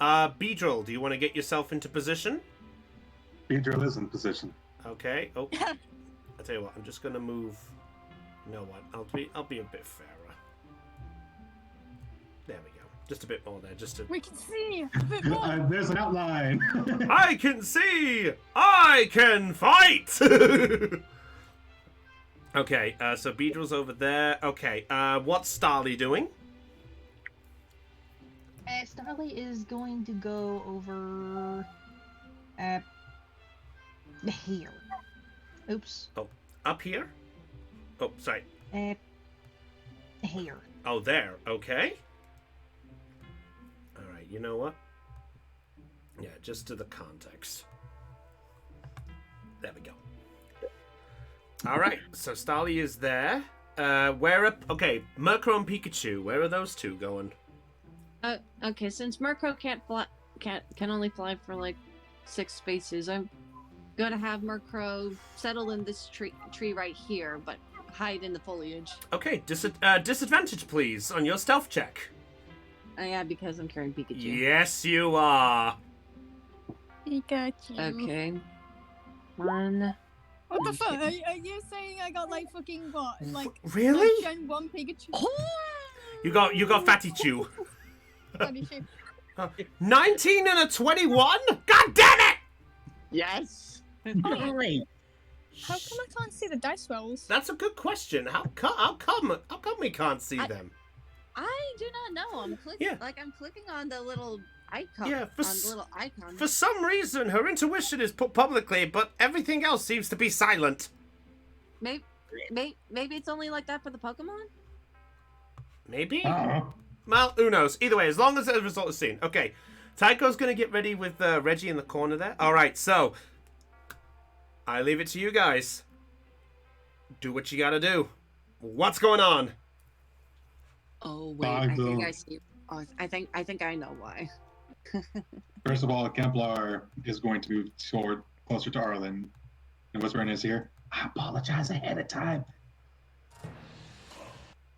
Beedrill, do you want to get yourself into position? Beedrill is in position. Okay. Oh, I tell you what, I'm just gonna move. You know what? I'll be a bit fairer. There we go. Just a bit more there. Just to. We can see a bit more. There's an outline. I can see. I can fight. Okay. So Beedrill's over there. Okay. What's Starly doing? Starly is going to go over here. Oops. Oh, up here? Oh, sorry. Here. Oh, there. Okay. All right. You know what? Yeah, just to the context. There we go. All right. So Starly is there. Where up? Okay, Murkrow and Pikachu. Where are those two going? Okay, since Murkrow can only fly for like 6 spaces, I'm gonna have Murkrow settle in this tree right here, but hide in the foliage. Okay, disadvantage, please, on your stealth check. Yeah, because I'm carrying Pikachu. Yes, you are. Pikachu. Okay. 1. What the fuck? Are you saying I got like fucking what? Like Really? Like Gen 1 Pikachu? You got Fatty Chew. Funny shit. 19 and a 21? God damn it! Yes. Sorry. How come I can't see the dice rolls? That's a good question. How come we can't see them? I do not know. I'm clicking Yeah. I'm clicking on the little icon. Yeah, on the little icon. For some reason, her intuition is put publicly, but everything else seems to be silent. Maybe it's only like that for the Pokemon. Maybe? Oh. Well, who knows? Either way, as long as the result is seen. Okay, Tycho's going to get ready with Reggie in the corner there. All right, so I leave it to you guys. Do what you got to do. What's going on? Oh wait, I think I see. Oh, I think I know why. First of all, Kemplar is going to move closer to Arlen and whisper in his ear, I apologize ahead of time.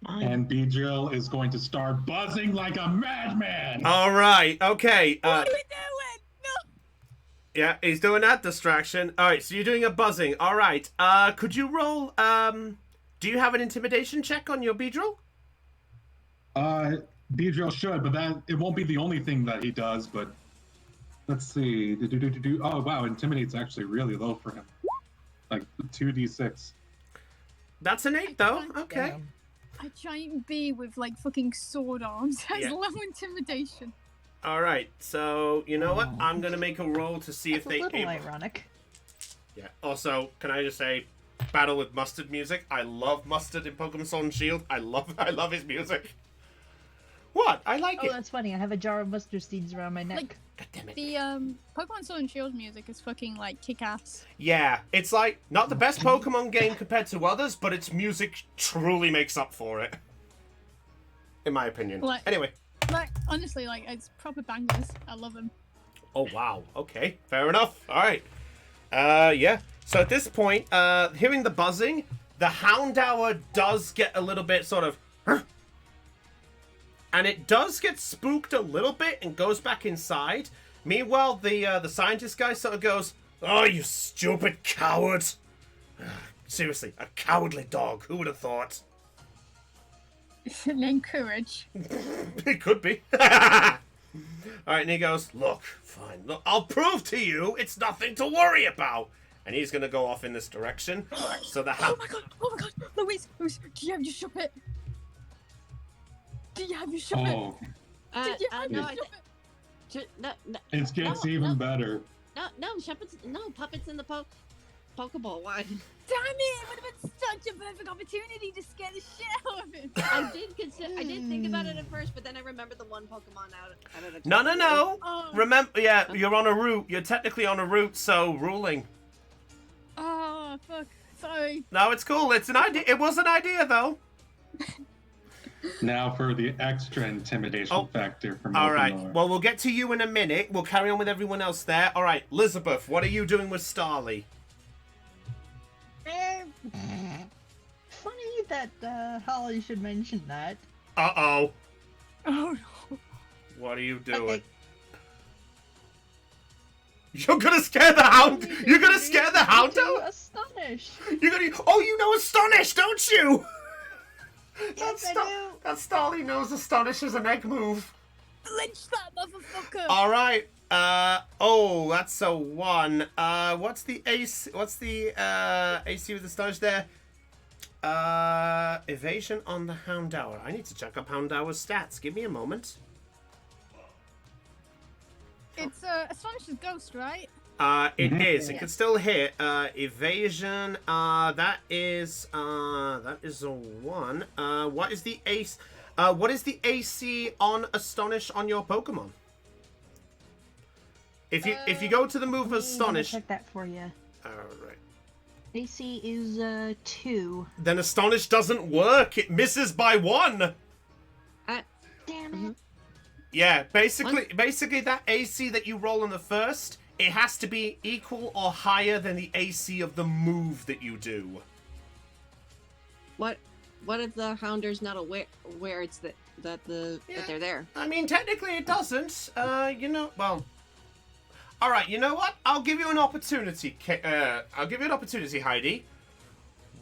And Beedrill is going to start buzzing like a madman. All right, okay. What are we doing? No. Yeah, he's doing that distraction. All right, so you're doing a buzzing. All right. Could you roll? Do you have an intimidation check on your Beedrill? Beedrill should, but it won't be the only thing that he does. But let's see. Oh wow, intimidate's actually really low for him. Like 2d6. That's an 8 though. Okay. Damn. A giant bee with like fucking sword arms has Yeah. low intimidation. All right. So you know what? I'm gonna make a roll to see That's if a they. little ironic. Yeah. Also, can I just say, battle with mustard music. I love mustard in Pokemon Sword and Shield. I love his music. What? I like Oh, it. that's funny. I have a jar of mustard seeds around my neck. Like- God damn it. The Pokemon Sword and Shield music is fucking like kick ass. Yeah, it's like not the best Pokemon game compared to others, but its music truly makes up for it. In my opinion. Like- Anyway. Like honestly, like it's proper bangers. I love them. Oh wow. Okay, fair enough. All right. Yeah. So at this point, hearing the buzzing, the Houndour does get a little bit sort of, huh? And it does get spooked a little bit and goes back inside. Meanwhile, the scientist guy sort of goes, "Oh, you stupid coward! Seriously, a cowardly dog. Who would have thought?" Name courage. It could be. Alright, and he goes, "Look, fine. Look, I'll prove to you it's nothing to worry about." And he's going to go off in this direction. So the Oh my god! Louise, do you have your shop it? Do you have your shop it? Oh, Did you have no, your I shop th- no, no, it gets No, even no. better. puppets in the Pokeball. Why? Damn it! It would have been such a perfect opportunity to scare the shit out of him. I did think about it at first, but then I remembered the one Pokemon out of the. No. Oh, Remember, yeah, you're on a route. You're technically on a route, so ruling. oh fuck. Sorry. No, it's cool. It's an idea. It was an idea, though. Now for the extra intimidation Oh. factor from All right. Elfinor. Well, we'll get to you in a minute. We'll carry on with everyone else there. All right, Elizabeth, what are you doing with Starly? Funny that Holly should mention that. Uh-oh. Oh no. What are you doing? Okay. You're gonna scare the hound. You're gonna scare the hound To out. astonish. You're gonna. Oh, you know Astonish, don't you? Yes, I do. That Starly knows Astonish is an egg move. Lynch that motherfucker. All right. Oh, that's a 1. What's the AC? What's the AC with Astonish there? Evasion on the Houndour. I need to check up Houndour's stats. Give me a moment. It's Astonish's ghost, right? It is. It Yeah. can still hit. Evasion. That is a 1. What is the ace? What is the AC on Astonish on your Pokemon? If you go to the move Let me Astonish. check that for you. All right. AC is 2. Then Astonish doesn't work. It misses by 1. Damn it. Yeah, basically that AC that you roll on the first, it has to be equal or higher than the AC of the move that you do. What if the Hounder's not aware it's that they're there? I mean, technically it doesn't. Well. All right, you know what? I'll give you an opportunity. I'll give you an opportunity, Heidi.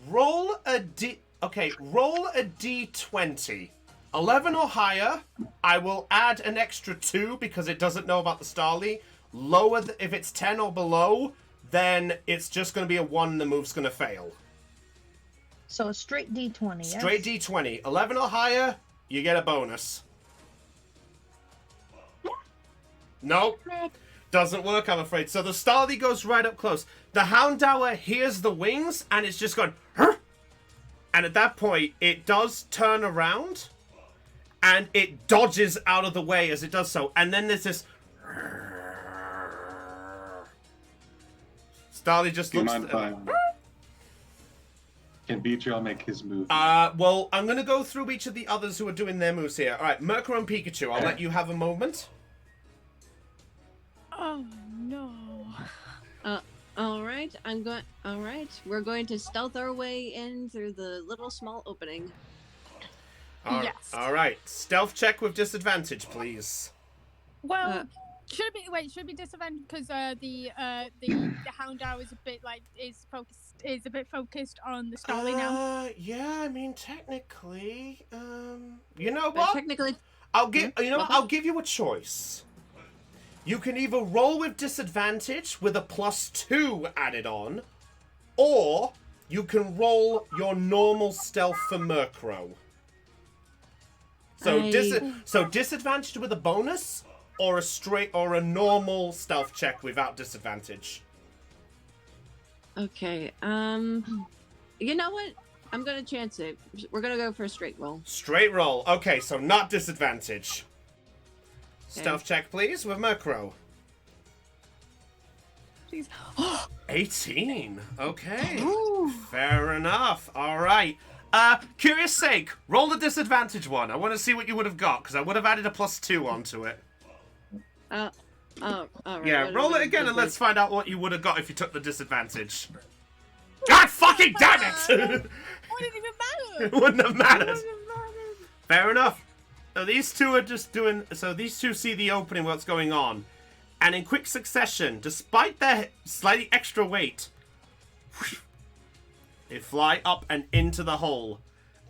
Roll a D20. 11 or higher, I will add an extra 2 because it doesn't know about the Starly. Lower, if it's 10 or below, then it's just going to be a 1 and the move's going to fail. So a straight D20, yes? Straight D20. 11 or higher, you get a bonus. Nope. Doesn't work, I'm afraid. So the Starly goes right up close. The Houndour hears the wings, and it's just going, huh? And at that point, it does turn around, and it dodges out of the way as it does so. And then there's this... Starly just Do you looks... mind if I... Can Beatriel make his move? Well, I'm going to go through each of the others who are doing their moves here. All right, Murkrow and Pikachu, I'll let you have a moment. Oh no. All right, we're going to stealth our way in through the little small opening. Yes. All right, stealth check with disadvantage, please. Well, should it be disadvantaged because the Houndour is a bit is a bit focused on the Starly now. Yeah, I mean technically, you know But what? technically, I'll give I'll give you a choice. You can either roll with disadvantage with a +2 added on, or you can roll your normal stealth for Murkrow. So disadvantage with a bonus, or a normal stealth check without disadvantage. okay. You know what? I'm gonna chance it. We're gonna go for a straight roll. Straight roll. Okay, so not disadvantage. Stealth check, please, with Murkrow. Please. 18. Okay. Fair enough. All right. Curious sake, roll the disadvantage one. I want to see what you would have got, because I would have added a +2 onto it. Oh, all right. Yeah, what- roll what- it again what- and let's find out what you would have got if you took the disadvantage. God fucking damn it! Wouldn't even matter. It wouldn't have mattered. Fair enough. So these two are just doing... So these two see the opening, what's going on. And in quick succession, despite their slightly extra weight, they fly up and into the hole.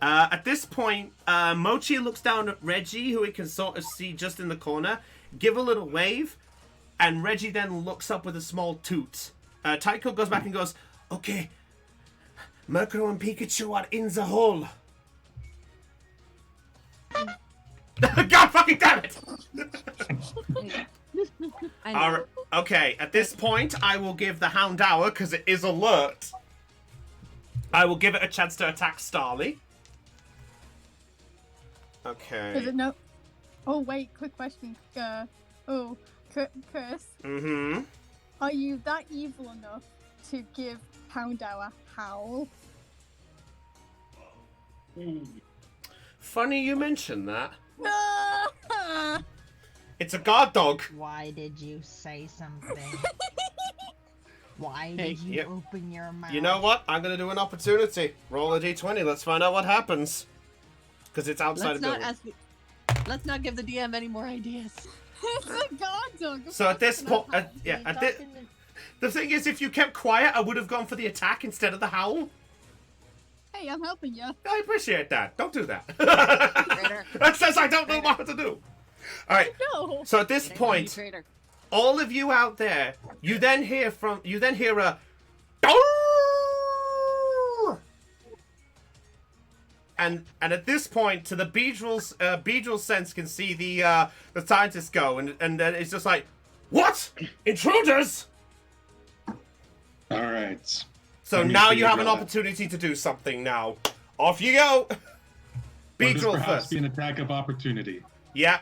At this point, Mochi looks down at Reggie, who he can sort of see just in the corner, give a little wave, and Reggie then looks up with a small toot. Tycho goes back and goes, okay, Murkrow and Pikachu are in the hole. God fucking damn it! I know. Alright, okay, at this point, I will give the Houndour, because it is alert, I will give it a chance to attack Starly. Okay. Is it no? Oh wait, quick question. Chris, Mm-hmm. are you that evil enough to give Houndour a howl? Funny you mention that. No! It's a guard dog. Why did you say something? Why Hey, did you yep. open your mouth? You know what? I'm going to do an opportunity. Roll a d20. Let's find out what happens. Because it's outside Let's of not building. let's not give the DM any more ideas. It's a guard dog. So at this point, You're at this, talking to- the thing is, if you kept quiet, I would have gone for the attack instead of the howl. Hey, I'm helping you. I appreciate that. Don't do that. Traitor. That says I don't know what to do. All right. No. So at this point, Traitor. all of you out there, you then hear a and at this point, to the Beedrill's sense can see the scientists go, and then it's just like, what? Intruders! All right. So Let me now see you have an Beedrill. opportunity to do something now. Off you go! Will this Beedrill perhaps first. be an attack of opportunity? Yeah.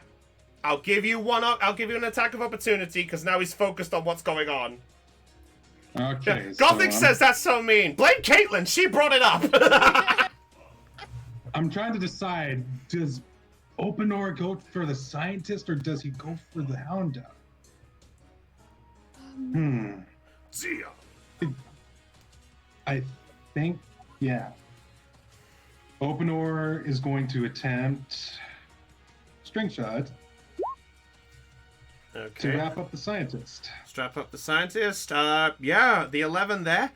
I'll give you an attack of opportunity, because now he's focused on what's going on. Okay. Gothic so says that's so mean. Blame Caitlin, she brought it up. I'm trying to decide, does Openor go for the scientist or does he go for the Houndour? Zia. I think, yeah. Openor is going to attempt String Shot to Okay. wrap up the scientist. Strap up the scientist. Yeah, the 11 there.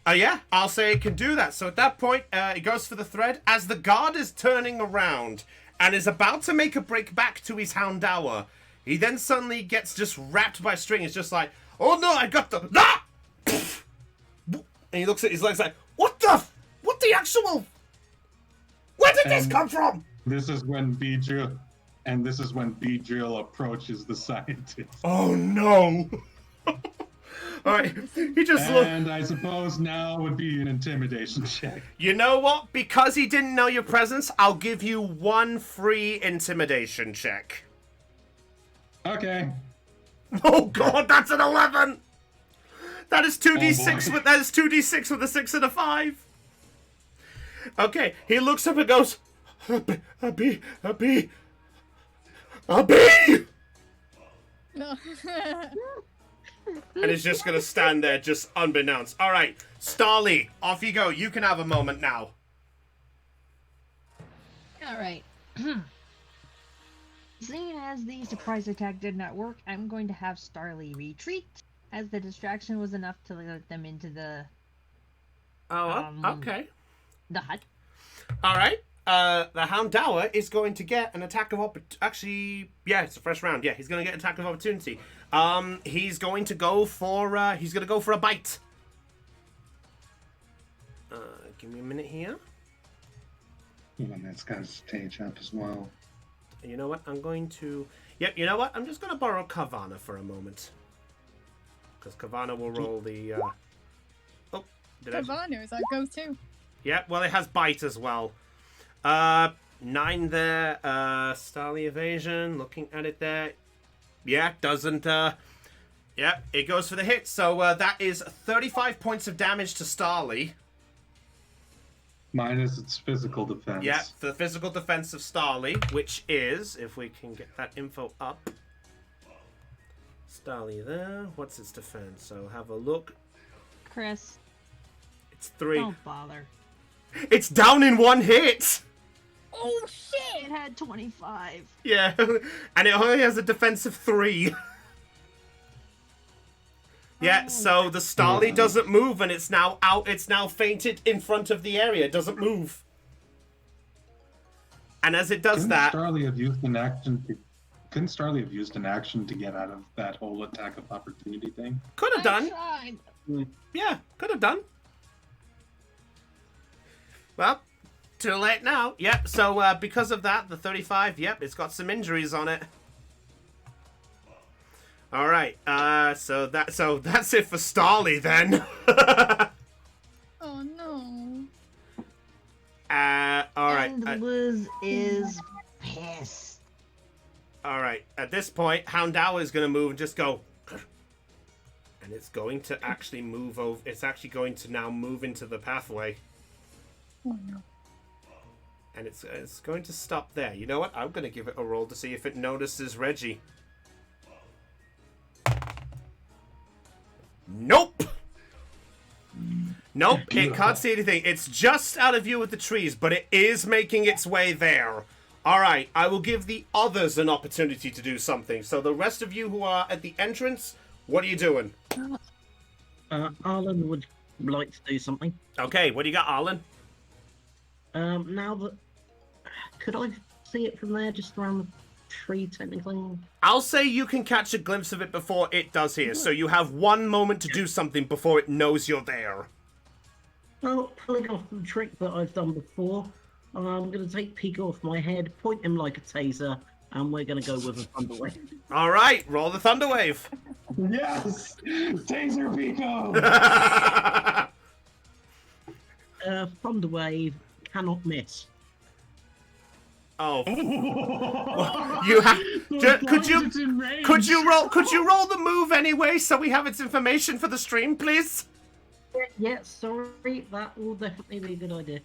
Yeah, I'll say it can do that. So at that point, it goes for the thread. As the guard is turning around and is about to make a break back to his Houndour, he then suddenly gets just wrapped by string. It's just like, oh no, I got the... Ah! And he looks at his legs like, what the actual... Where did this And- come from? This is when Beedrill And this is when Beedrill approaches the scientist. Oh no! Alright, he just looked. And I suppose now would be an intimidation check. You know what? Because he didn't know your presence, I'll give you 1 free intimidation check. Okay. Oh god, that's an 11! That is 2d6 boy. with that is 2d6 with a 6 and a 5. Okay, he looks up and goes, a bee. No. And he's just gonna stand there, just unbeknownst. All right, Starly, off you go. You can have a moment now. All right. Seeing as the surprise attack did not work, I'm going to have Starly retreat, as the distraction was enough to let them into the Okay. the hut. All right. The Houndour is going to get an attack of opportunity. Actually, yeah, it's a fresh round. Yeah, he's going to get an attack of opportunity. He's going to go for a bite. Give me a minute here. And that's got a stage up as well. You know what? I'm going to... Yep, you know what? I'm just going to borrow Carvana for a moment. Because Carvana will roll the... Oh, did I... Carvana is our go-to. Yeah, well, it has bite as well. 9 there. Starly evasion. Looking at it there. Yeah, doesn't... Yeah, it goes for the hit. So that is 35 points of damage to Starly. Minus its physical defense. Yeah, for the physical defense of Starly, which is, if we can get that info up. Starly there. What's its defense? So have a look. Chris, It's 3. don't bother. It's down in 1 hit! Oh shit! It had 25. Yeah, and it only has a defense of 3. Yeah, so the Starly doesn't move, and it's now out. It's now fainted in front of the area. It doesn't move. And as it does Couldn't that... Starly have used an action to get out of that whole attack of opportunity thing? Could have done. Tried. Yeah, could have done. Well, too late now. Yep, so because of that, the 35, yep, it's got some injuries on it. All right, so that's it for Starly then. Oh no. All right. And Liz is pissed. All right. At this point, Houndour is going to move and just go, and it's going to actually move over. It's actually going to now move into the pathway, Oh no. and it's going to stop there. You know what? I'm going to give it a roll to see if it notices Reggie. Nope. Nope, it can't see anything. It's just out of view with the trees, but it is making its way there. Alright, I will give the others an opportunity to do something. So the rest of you who are at the entrance, what are you doing? Arlen would like to do something. Okay, what do you got, Arlen? Now that... Could I see it from there, just around the tree, technically? I'll say you can catch a glimpse of it before it does here. So you have 1 moment to do something before it knows you're there. Well, pulling off the trick that I've done before, I'm going to take Pico off my head, point him like a taser, and we're going to go with a Thunder Wave. Alright, roll the Thunder Wave. Yes! Taser Pico! Thunder Wave cannot miss. Oh, you have. Could you roll the move anyway, so we have its information for the stream, please? Yeah, sorry, that will definitely be a good idea.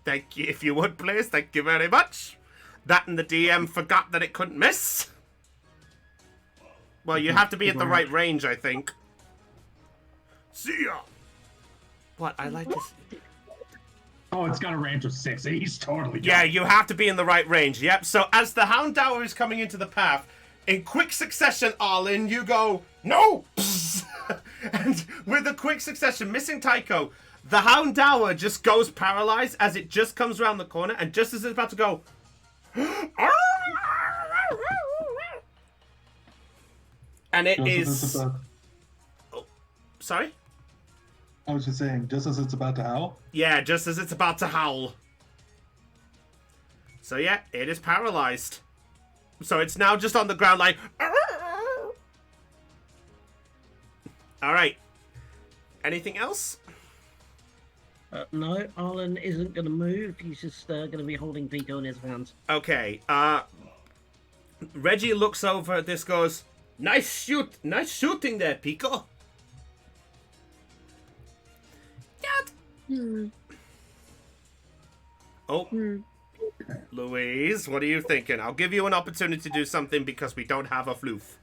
Thank you, if you would, please. Thank you very much. That and the DM forgot that it couldn't miss. Well, you have to be at the right range, I think. See ya. What? I like this. Oh, it's got a range of 6. He's totally Yeah, done. you have to be in the right range. Yep. So as the Houndour is coming into the path, in quick succession, Arlen, you go, no! And with a quick succession, missing Tycho, the Houndour just goes paralyzed as it just comes around the corner, and just as it's about to go, and it is... Oh, sorry? I was just saying, just as it's about to howl? Yeah, just as it's about to howl. So yeah, it is paralyzed. So it's now just on the ground like... Alright. Anything else? No, Arlen isn't going to move. He's just going to be holding Pico in his hands. Okay, Reggie looks over at this, goes, nice shooting there, Pico. Dad. Oh, Louise, what are you thinking? I'll give you an opportunity to do something because we don't have a floof.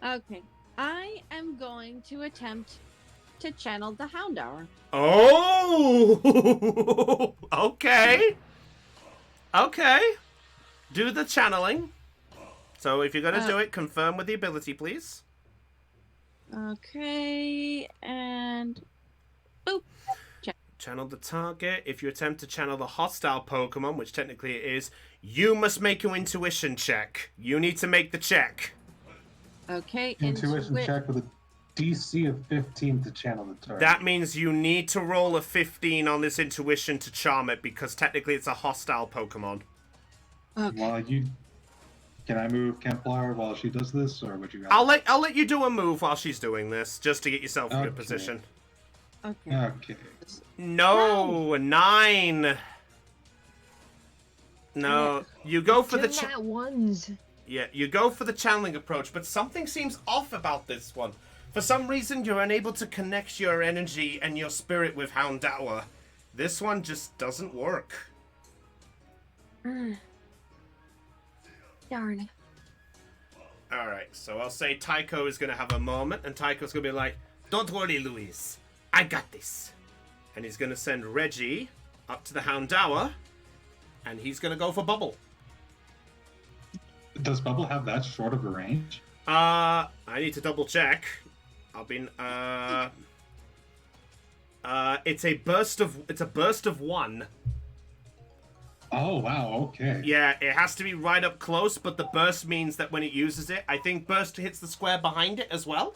Okay. I am going to attempt to channel the Hound Hour. Oh! Okay. Okay. Do the channeling. So if you're going to do it, confirm with the ability, please. Okay, and... Boop. Channel the target. If you attempt to channel the hostile Pokemon, which technically it is, you must make an intuition check. You need to make the check. Okay, Intuition check with a DC of 15 to channel the target. That means you need to roll a 15 on this intuition to charm it, because technically it's a hostile Pokemon. Okay. While you... Can I move Kemplar while she does this, or would you rather... I'll let you do a move while she's doing this, just to get yourself in a good position. Okay. Okay. No, 9. No, you go for the... ones. Yeah, you go for the channeling approach, but something seems off about this one. For some reason, you're unable to connect your energy and your spirit with Houndour. This one just doesn't work. Darn. Alright, so I'll say Tycho is going to have a moment, and Tycho's going to be like, don't worry, Louise. I got this. And he's going to send Reggie up to the Houndour, and he's going to go for Bubble. Does Bubble have that short of a range? I need to double check. It's a burst of 1. Oh, wow, okay. Yeah, it has to be right up close, but the burst means that when it uses it, I think burst hits the square behind it as well.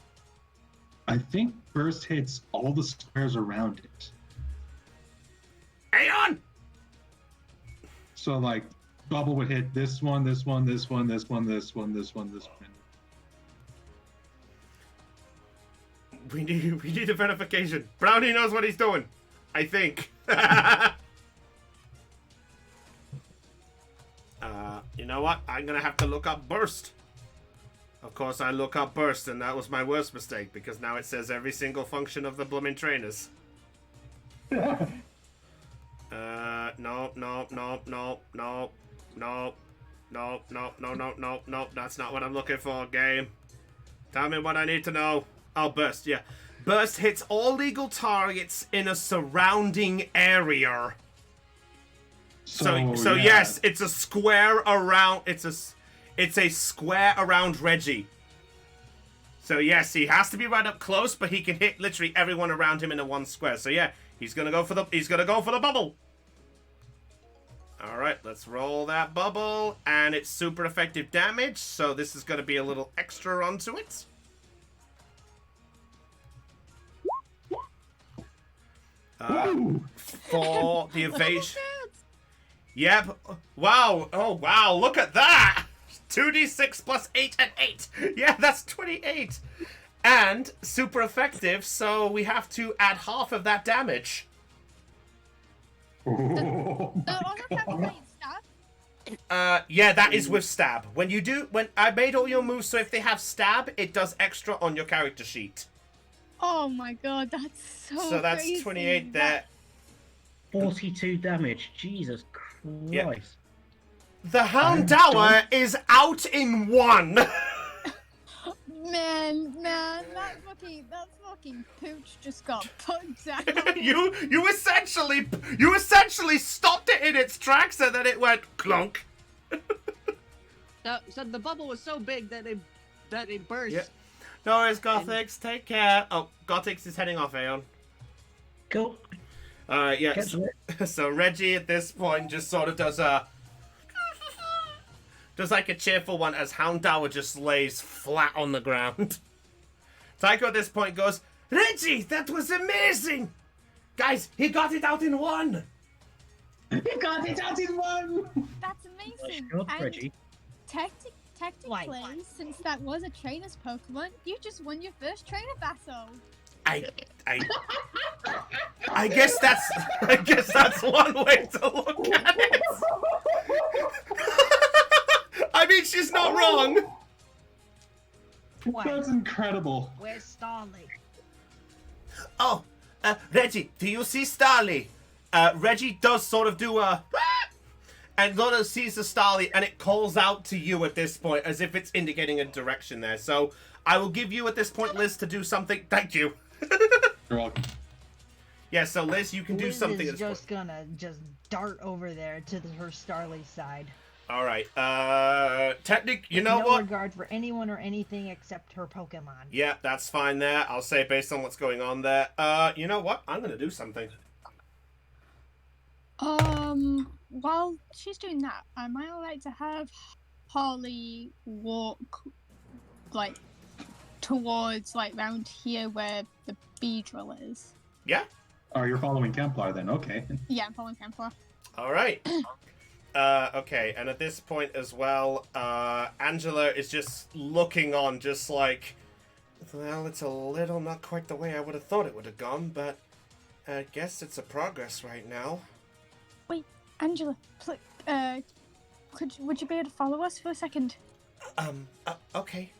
I think burst hits all the squares around it. Hang on! So, like, Bubble would hit this one, this one, this one, this one, this one, this one, this one. We need a verification. Brownie knows what he's doing. I think. You know what? I'm gonna have to look up burst. Of course, I look up burst, and that was my worst mistake, because now it says every single function of the blooming trainers. No, that's not what I'm looking for, game. Tell me what I need to know. Oh, burst, yeah. Burst hits all legal targets in a surrounding area. So yeah. Yes, it's a square around. It's a square around Reggie. So yes, he has to be right up close, but he can hit literally everyone around him in a one square. So yeah, he's gonna go for the bubble. All right, let's roll that bubble, and it's super effective damage. So this is gonna be a little extra onto it. For the evasion. Yep. Wow. Oh, wow. Look at that. 2d6 plus 8 and 8. Yeah, that's 28. And super effective, so we have to add half of that damage. Yeah, that is with stab. When I made all your moves, so if they have stab, it does extra on your character sheet. Oh my god, that's so that's crazy. 28 there. 42 damage. Jesus Christ. Yep. The Houndour is out in 1. Man, that fucking pooch just got put down. you essentially stopped it in its tracks, and then it went clunk. So the bubble was so big that it burst. Yep. No worries, Gothix. Take care. Oh, Gothix is heading off, Aeon. Cool. Yeah. So Reggie at this point just sort of does like a cheerful one as Houndour just lays flat on the ground. Tycho at this point goes, Reggie, that was amazing! Guys, he got it out in 1! You got it out in one! That's Nice amazing. job, And Reggie. technically, since that was a trainer's Pokemon, you just won your first trainer battle. I guess that's one way to look at it. I mean, she's not wrong. That's incredible. Where's Starly? Oh, Reggie, do you see Starly? Reggie does sort of do a and sort of sees the Starly, and it calls out to you at this point as if it's indicating a direction there. So I will give you at this point, Liz, to do something. Thank you. You're welcome. Yeah, so Liz, you can do Liz something. is At this just gonna just dart over there to her Starly side. All right. Technic, you know no what? regard for anyone or anything except her Pokemon. Yeah, that's fine there. I'll say based on what's going on there. You know what? I'm gonna do something. While she's doing that, am I alright to have Holly walk, like, towards, like, round here where the Beedrill is? Yeah. Oh, you're following Templar then? Okay. Yeah, I'm following Templar. All right. Okay, and at this point as well, Angela is just looking on, just like, well, it's a little not quite the way I would have thought it would have gone, but I guess it's a progress right now. Wait, Angela, would you be able to follow us for a second? Okay.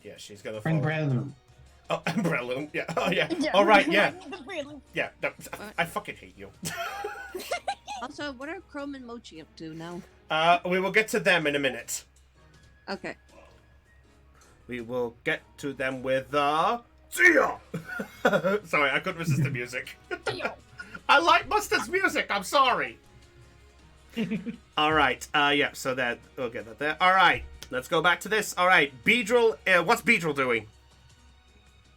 Yeah, she's gonna Bring follow. Breloom. Oh, Breloom. Yeah. Oh, yeah. All right. Yeah. Yeah. No, I fucking hate you. Also, what are Chrome and Mochi up to now? We will get to them in a minute. Okay. We will get to them with Tia! Sorry, I couldn't resist the music. I like Mustard's music, I'm sorry. Alright, yeah, so that we'll get that there. Alright, let's go back to this. Alright, Beedrill, what's Beedrill doing?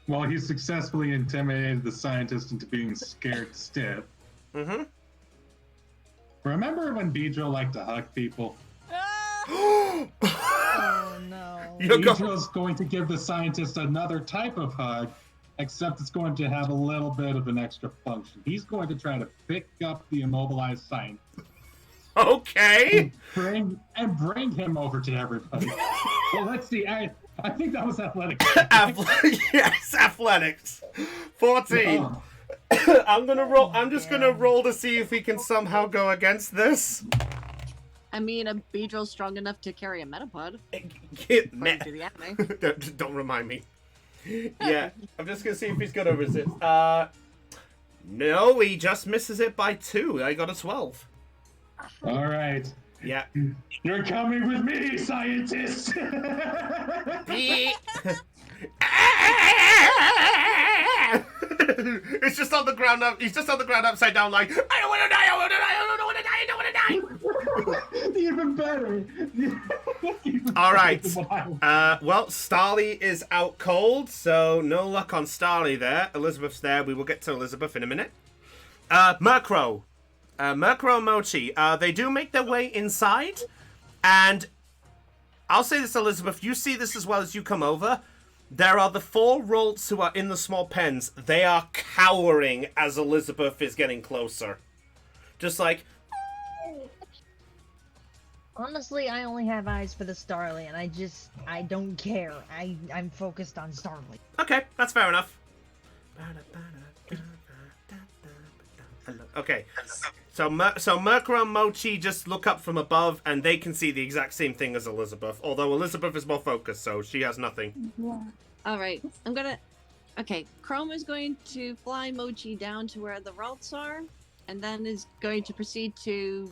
Well, he successfully intimidated the scientist into being scared stiff. Mm-hmm. Remember when Beedrill liked to hug people? Oh no. Beedrill's going to give the scientist another type of hug, except it's going to have a little bit of an extra function. He's going to try to pick up the immobilized scientist. Okay. And bring him over to everybody. Well, let's see. I think that was athletics. Yes, athletics. 14. Oh. I'm just gonna roll to see if he can somehow go against this. I mean, a Beedrill's strong enough to carry a Metapod. Man. To the anime. Don't remind me. Yeah, I'm just gonna see if he's gonna resist. No, he just misses it by 2. I got a 12. All right. Yeah. You're coming with me, scientist. It's just on the ground up. He's just on the ground upside down, like, I don't want to die. I don't want to die. I don't want to die. Even better. All right. Well, Starly is out cold, so no luck on Starly there. Elizabeth's there. We will get to Elizabeth in a minute. Murkrow. Murkrow and Mochi. They do make their way inside, and I'll say this, Elizabeth. You see this as well as you come over. There are the 4 Rolts who are in the small pens. They are cowering as Elizabeth is getting closer. Just like... Honestly, I only have eyes for the Starly, and I don't care. I'm focused on Starly. Okay, that's fair enough. Okay, so Murkrow and Mochi just look up from above, and they can see the exact same thing as Elizabeth. Although Elizabeth is more focused, so she has nothing. Yeah. All right, Okay, Chrome is going to fly Mochi down to where the Ralts are, and then is going to proceed to.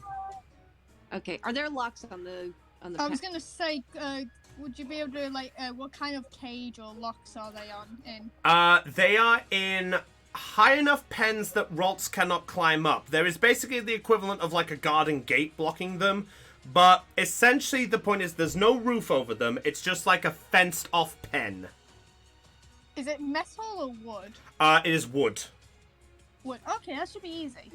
Okay, are there locks on the? I was gonna say, would you be able to what kind of cage or locks are they in? They are in high enough pens that Ralts cannot climb up. There is basically the equivalent of like a garden gate blocking them, but essentially the point is there's no roof over them. It's just like a fenced off pen. Is it metal or wood? It is wood. Wood. Okay, that should be easy.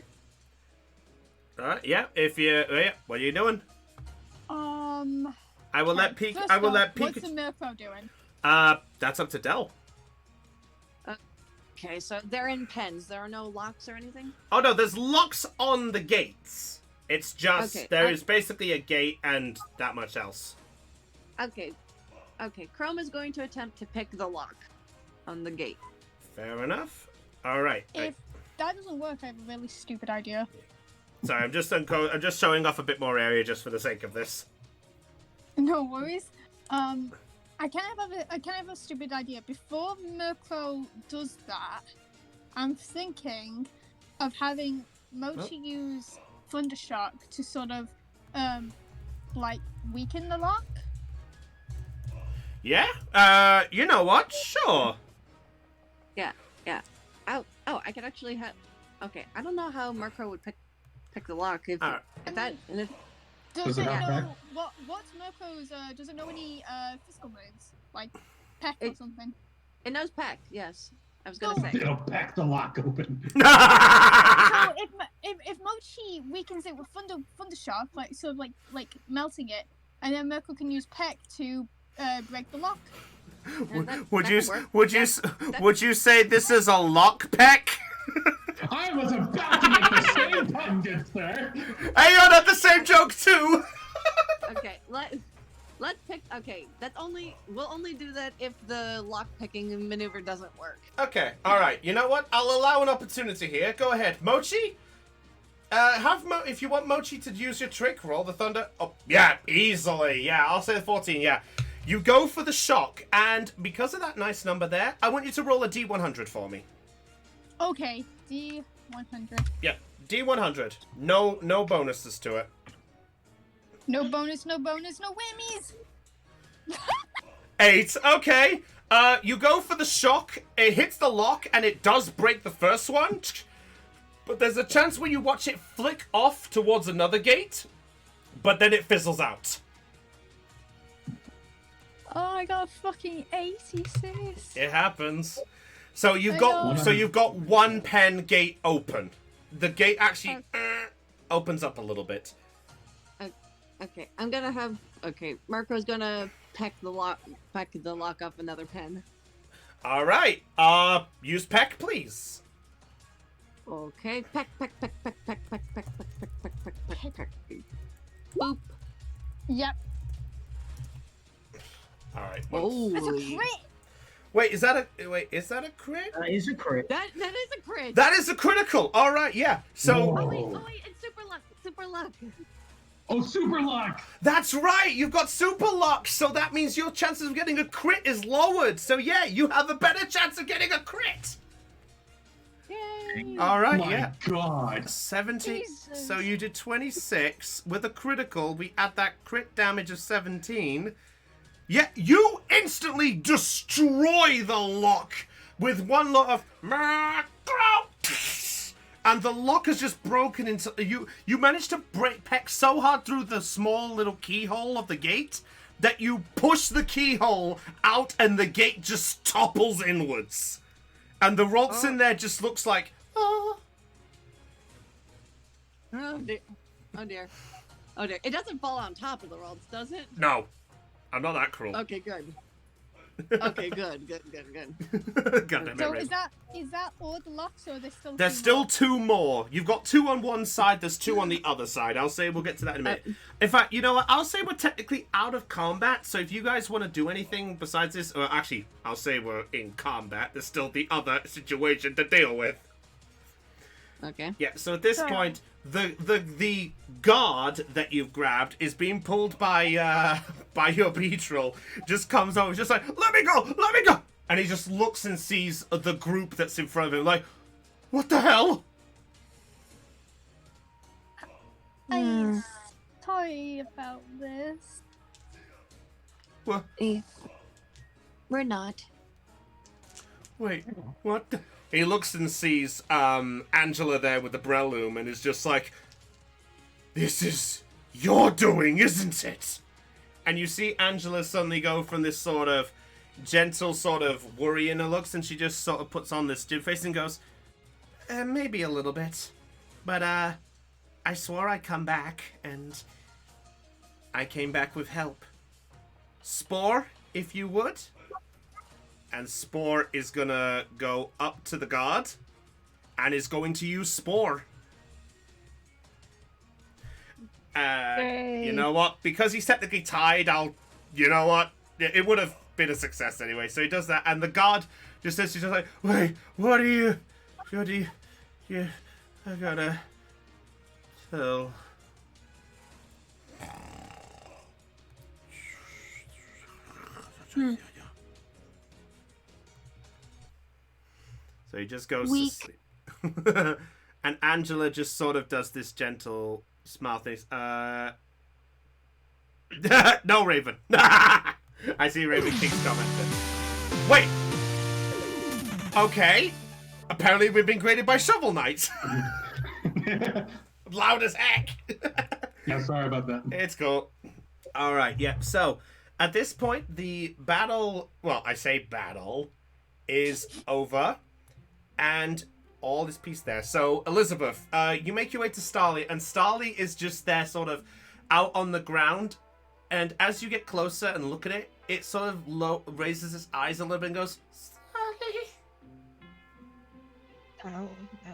Yeah. If you, what are you doing? I will let Pikachu. What's the Murkrow doing? That's up to Del. Okay, so they're in pens. There are no locks or anything? Oh no, there's locks on the gates. It's just Okay, there is basically a gate and that much else. Okay. Okay, Chrome is going to attempt to pick the lock on the gate. Fair enough. All right. If that doesn't work, I have a really stupid idea. Sorry, I'm just showing off a bit more area just for the sake of this. No worries. I kind of have a stupid idea. Before Murkrow does that, I'm thinking of having Mochi use Thundershock to sort of, like, weaken the lock. Yeah. You know what? Sure. Yeah. Oh, I could actually have. Okay, I don't know how Murkrow would pick the lock if that. And if, Does it it have know what's Murkrow's? Does it know any physical moves like peck or something? it knows Peck. Yes, I was gonna say. It'll pack the lock open. So if Mochi weakens it with Thundershock, like sort of like melting it, and then Murkrow can use Peck to break the lock. Would you say this is a lock peck? I was about to make the same pun, good sir. Hey, you had the same joke too. Okay, let's pick. Okay, we'll only do that if the lock picking maneuver doesn't work. Okay, all right. You know what? I'll allow an opportunity here. Go ahead, Mochi. If you want Mochi to use your trick, roll the thunder. Oh, yeah, easily. Yeah, I'll say 14. Yeah, you go for the shock, and because of that nice number there, I want you to roll a D100 for me. Okay, D100. Yeah, D100. No bonuses to it. No bonus, no whammies. 8. Okay. You go for the shock. It hits the lock, and it does break the first one. But there's a chance where you watch it flick off towards another gate, but then it fizzles out. Oh, I got a fucking 86. It happens. So you've got one pen gate open. The gate actually opens up a little bit. Okay, I'm gonna have. Okay, Marco's gonna peck the lock off another pen. All right. Use peck, please. Okay, peck. Boop. Yep. All right. That's a Holy. crit. Wait, is that a crit? That is a crit. That is a crit. That is a critical. All right, yeah. So. Oh wait, it's super luck. Oh, super luck! That's right. You've got super luck, so that means your chances of getting a crit is lowered. So yeah, you have a better chance of getting a crit. Yay. All right, My yeah. God. 70. Jesus. So you did 26 with a critical. We add that crit damage of 17. Yeah, you instantly destroy the lock with one lot of and the lock has just broken into you managed to break peck so hard through the small little keyhole of the gate that you push the keyhole out and the gate just topples inwards. And the Roltz in there just looks like, Oh dear. Oh dear. It doesn't fall on top of the rolls, does it? no, I'm not that cruel. Okay, good. Okay, good. God damn it, So Red. is that all the locks, or are there still? There's still 2 more. You've got 2 on one side, there's 2 on the other side. I'll say we'll get to that in a minute. In fact, you know what? I'll say we're technically out of combat, so if you guys want to do anything besides this, or actually, I'll say we're in combat. There's still the other situation to deal with. Okay. Yeah, so at this point, the guard that you've grabbed is being pulled by your beetle. Just comes over, just like, let me go! And he just looks and sees the group that's in front of him, like, what the hell? I'm sorry about this. What? We're not. Wait, what? He looks and sees Angela there with the Breloom and is just like, this is your doing, isn't it? And you see Angela suddenly go from this sort of gentle sort of worry in her looks, and she just sort of puts on this stupid face and goes, maybe a little bit. But, I swore I'd come back, and I came back with help. Spore, if you would. And Spore is gonna go up to the guard and is going to use Spore. You know what? Because he's technically tied, you know what? It would have been a success anyway. So he does that, and the guard just says, he's just like, wait, what are you? I gotta tell. So he just goes to sleep. And Angela just sort of does this gentle smile thing. No, Raven. I see Raven King's commenting. Wait. Okay. Apparently we've been created by Shovel Knight. Loud as heck. Yeah, sorry about that. It's cool. All right, yeah. So at this point, the battle, well, I say battle, is over. And all this piece there. So, Elizabeth, you make your way to Starly, and Starly is just there sort of out on the ground. And as you get closer and look at it, it sort of raises its eyes a little bit and goes, Starly.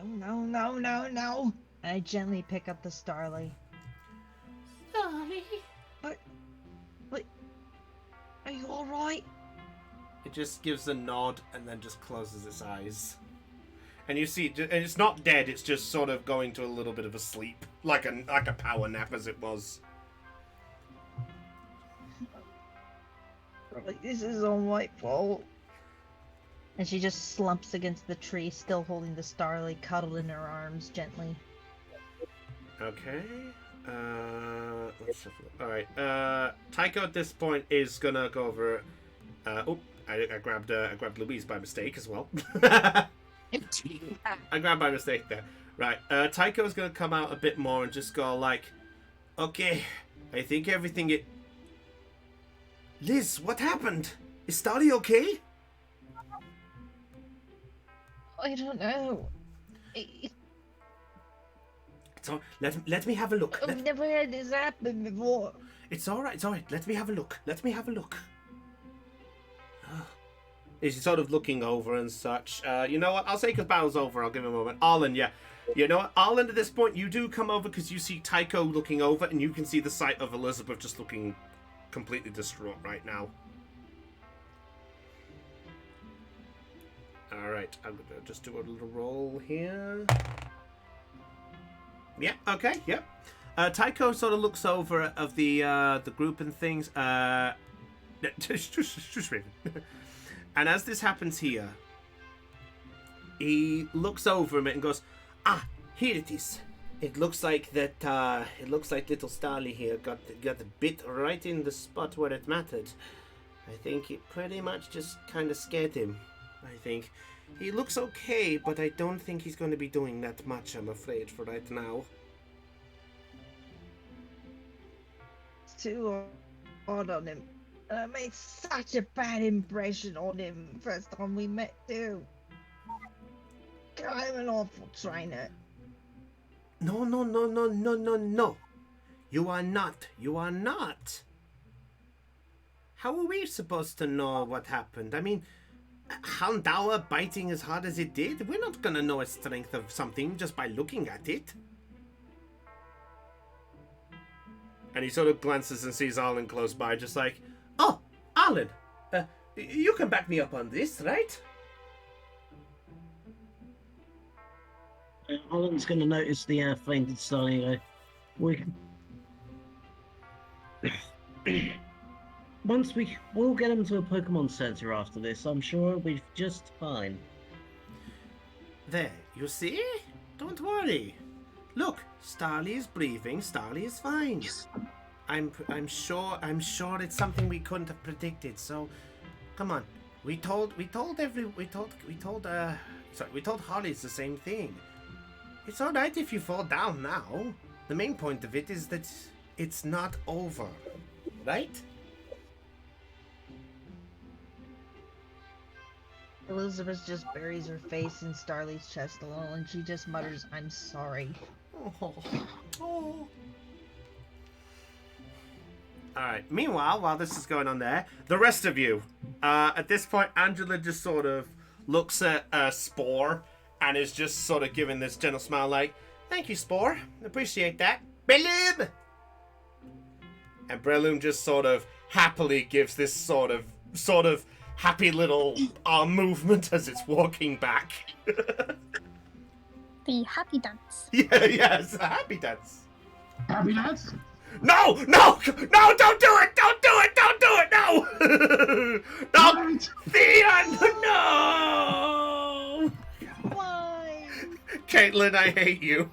No. I gently pick up the Starly. Starly. What? Are you alright? It just gives a nod and then just closes its eyes. And you see, and it's not dead, it's just sort of going to a little bit of a sleep. Like a power nap as it was. Like, this is all my fault. And she just slumps against the tree, still holding the Starly cuddled in her arms gently. Okay. Let's have a look. Alright. Tycho at this point is gonna go over. I grabbed Louise by mistake as well. I grabbed by mistake there. Right. Tycho's gonna come out a bit more and just go like, okay, I think everything Liz, what happened? Is Starly okay? I don't know. It's all, let me have a look. I've never had this happen before. It's alright, Let me have a look. He's sort of looking over and such. You know what? I'll say because battle's over. I'll give him a moment. Arlen, yeah. You know what? Arlen, at this point, you do come over because you see Tycho looking over and you can see the sight of Elizabeth just looking completely distraught right now. Alright, I'm going to just do a little roll here. Yeah, okay, yep. Tycho sort of looks over of the group and things. Just Raven. And as this happens here, he looks over him and goes, "Ah, here it is. It looks like that. It looks like little Starly here got a bit right in the spot where it mattered. I think it pretty much just kind of scared him. I think he looks okay, but I don't think he's going to be doing that much. I'm afraid for right now." It's too hard on him. I made such a bad impression on him first time we met too. I'm an awful trainer. No. You are not. How are we supposed to know what happened? I mean, Houndour biting as hard as it did, we're not gonna know its strength of something just by looking at it. And he sort of glances and sees Arlen close by, just like, "Oh, Arlen, you can back me up on this, right?" Arlen's going to notice the fainted Starly. We'll get him to a Pokemon Center after this. I'm sure it'll be just fine. There, you see? Don't worry. Look, Starly is breathing. Starly is fine. I'm sure it's something we couldn't have predicted. So, come on. We told Holly it's the same thing. It's all right if you fall down now. The main point of it is that it's not over, right? Elizabeth just buries her face in Starly's chest a little and she just mutters, "I'm sorry." Oh. Alright, meanwhile, while this is going on there, the rest of you, At this point, Angela just sort of looks at Spore and is just sort of giving this gentle smile like, thank you, Spore. Appreciate that. Breloom! And Breloom just sort of happily gives this sort of happy little arm movement as it's walking back. The happy dance. Yeah, it's a happy dance. Happy dance? No, don't do it! Don't do it! No! No! Right. Theon, no! Why? Caitlin, I hate you.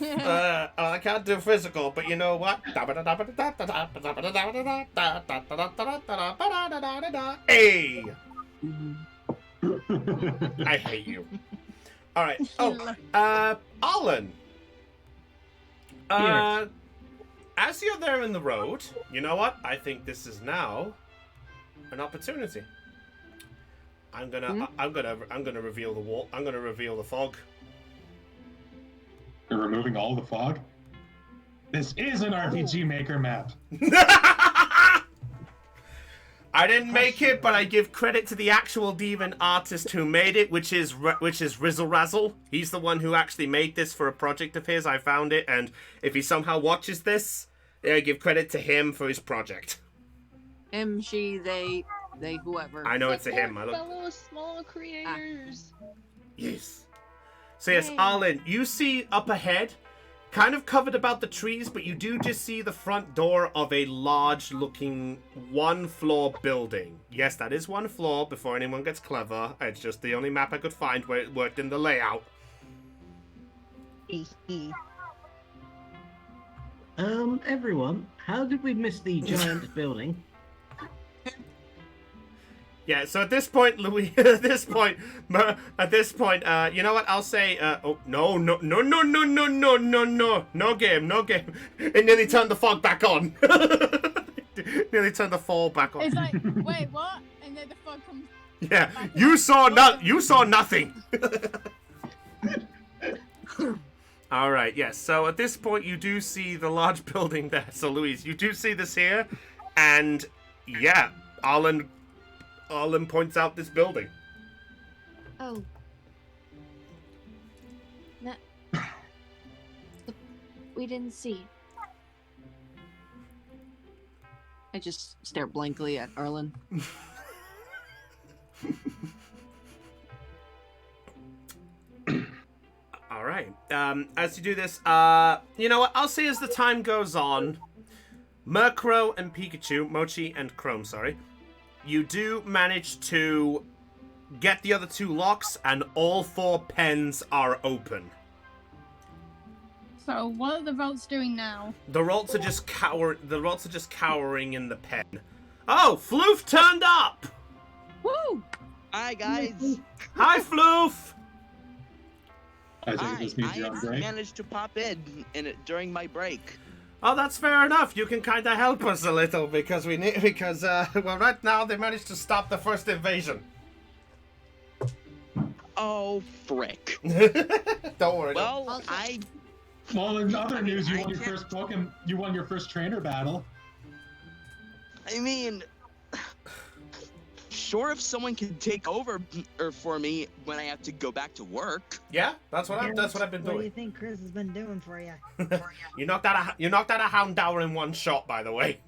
I can't do physical, but you know what? Hey! I hate you. All right. Oh, Alan. Yes. As you're there in the road, you know what? I think this is now an opportunity. I'm gonna reveal the wall. I'm gonna reveal the fog. You're removing all the fog? This is an RPG Maker map. I didn't make it, but I give credit to the actual demon artist who made it, which is Rizzle Razzle. He's the one who actually made this for a project of his. I found it, and if he somehow watches this, I give credit to him for his project. Him, she, they, whoever. I know it's a him. Fellow small creators. Yes. So yes, Yay. Arlen, you see up ahead, kind of covered about the trees, but you do just see the front door of a large-looking one-floor building. Yes, that is one floor before anyone gets clever. It's just the only map I could find where it worked in the layout. Everyone, how did we miss the giant building? Yeah, so at this point, Louis, you know what? I'll say, no game. It nearly turned the fog back on. Nearly turned the fall back on. It's like, wait, what? And then the fog comes. Yeah, you saw nothing. All right, yes. So at this point, you do see the large building there. So, Louise, you do see this here, and yeah, Arlen points out this building. Oh. No. We didn't see. I just stare blankly at Arlen. All right. As you do this, you know what? I'll say as the time goes on, Murkrow and Pikachu, Mochi and Chrome, sorry, you do manage to get the other two locks, and all 4 pens are open. So what are the Rolts doing now? The Rolts are just cowering in the pen. Oh, Floof turned up. Woo! Hi guys. Hi, Floof. I think this means you're on I break. managed to pop in it during my break. Oh, that's fair enough. You can kind of help us a little because well, right now they managed to stop the first invasion. Oh, frick. Don't worry. Well, Well, in other I mean, news, you I won your can't- first Pokemon. You won your first trainer battle. I mean, sure, if someone can take over for me when I have to go back to work. Yeah, that's what I've been What do you doing. think Chris has been doing for you? You knocked out a Houndour in one shot, by the way.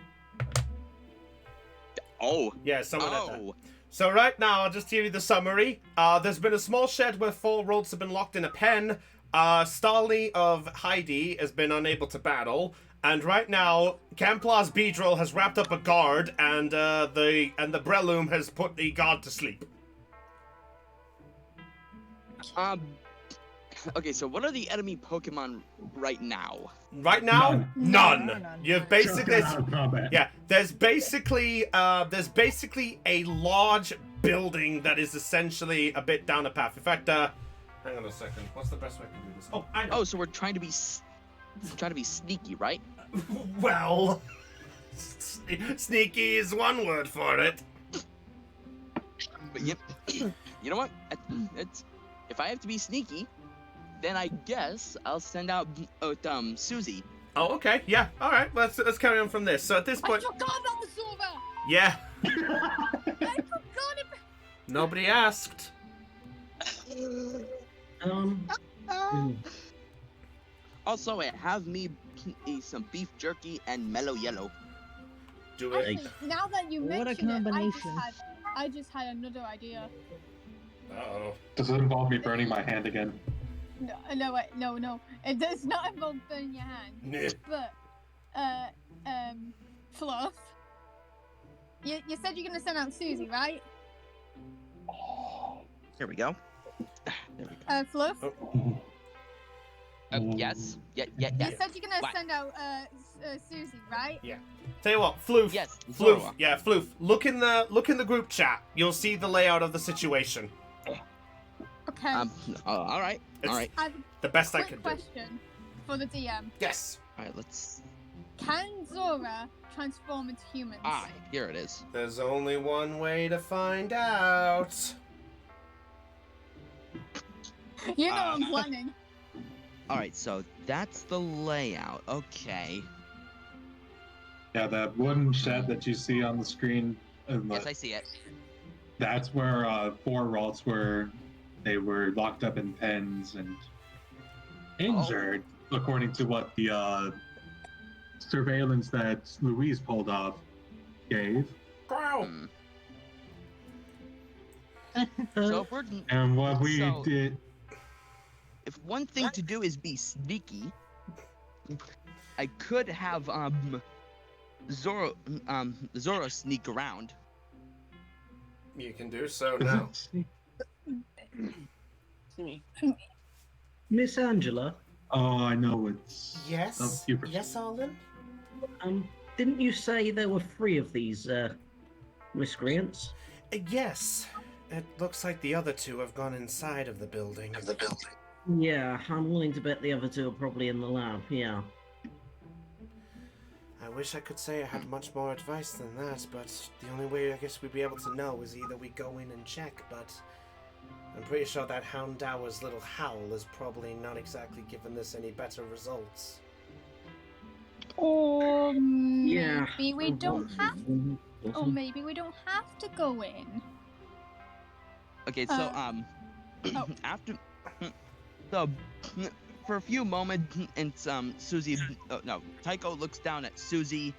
Oh. Yeah, someone did that. Oh. So right now, I'll just give you the summary. There's been a small shed where 4 Rolts have been locked in a pen. Starly of Heidi has been unable to battle. And right now, Camplar's Beedrill has wrapped up a guard, and the Breloom has put the guard to sleep. Okay, so what are the enemy Pokemon right now? Right now, none. None. You've basically, Shut down combat. yeah. There's basically a large building that is essentially a bit down a path. In fact, hang on a second. What's the best way to do this? Oh, I know. Oh, so we're trying to be sneaky, right? Well, sneaky is one word for it. But yep. You know what? If I have to be sneaky, then I guess I'll send out Susie. Oh, okay. Yeah. All right. Let's carry on from this. So at this I point, forgot about the silver! Yeah, I forgot about. nobody asked. Also, have me some beef jerky and mellow yellow. Do it. Actually, now that you What a mention it, combination. I just had another idea. Uh-oh. Does it involve me burning my hand again? No, wait, no. It does not involve burning your hand. Nah. But, Fluff, you said you're gonna send out Susie, right? Here we go. There we go. Fluff, Yes. Yeah. you said you're gonna send out Susie, right? Tell you what, Floof. Yes. Floof. Zorua. Yeah, Floof. Look in the group chat. You'll see the layout of the situation. Okay. All right. It's All right. I have the best a I quick can do. question for the DM. Yes. All right. Let's. Can Zora transform into humans? Here it is. There's only one way to find out. You know I'm planning. All right. So that's the layout. Okay. Yeah, that wooden shed that you see on the screen. Yes, I see it. That's where 4 Ralts were. They were locked up in pens and injured, according to what the surveillance that Louise pulled off gave. Growl. So if we're And what we So- did. if one thing to do is be sneaky, I could have Zora sneak around. You can do so now. Miss Angela, Oh, I know it's. Yes. Oh, you first. Yes, Alden. didn't you say there were 3 of these miscreants? Yes. It looks like the other 2 have gone inside of the building. Yeah, I'm willing to bet the other 2 are probably in the lab. Yeah. I wish I could say I had much more advice than that, but the only way I guess we'd be able to know is either we go in and check, but I'm pretty sure that Houndour's little howl is probably not exactly giving this any better results. Or Yeah. maybe we don't have. Or maybe we don't have to go in. Okay, so after so for a few moments, and Susie, no, Tycho looks down at Susie,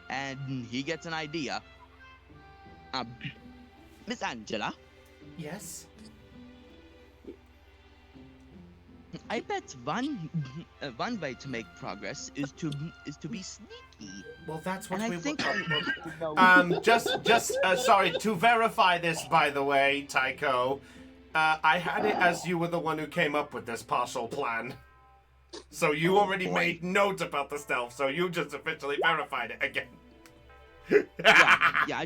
and he gets an idea. Miss Angela, Yes? I bet one way to make progress is to be sneaky. Well, that's what And I we think sorry, to verify this, by the way, Tycho, I had it as you were the one who came up with this partial plan. So you already made note about the stealth, so you just officially verified it again. yeah, I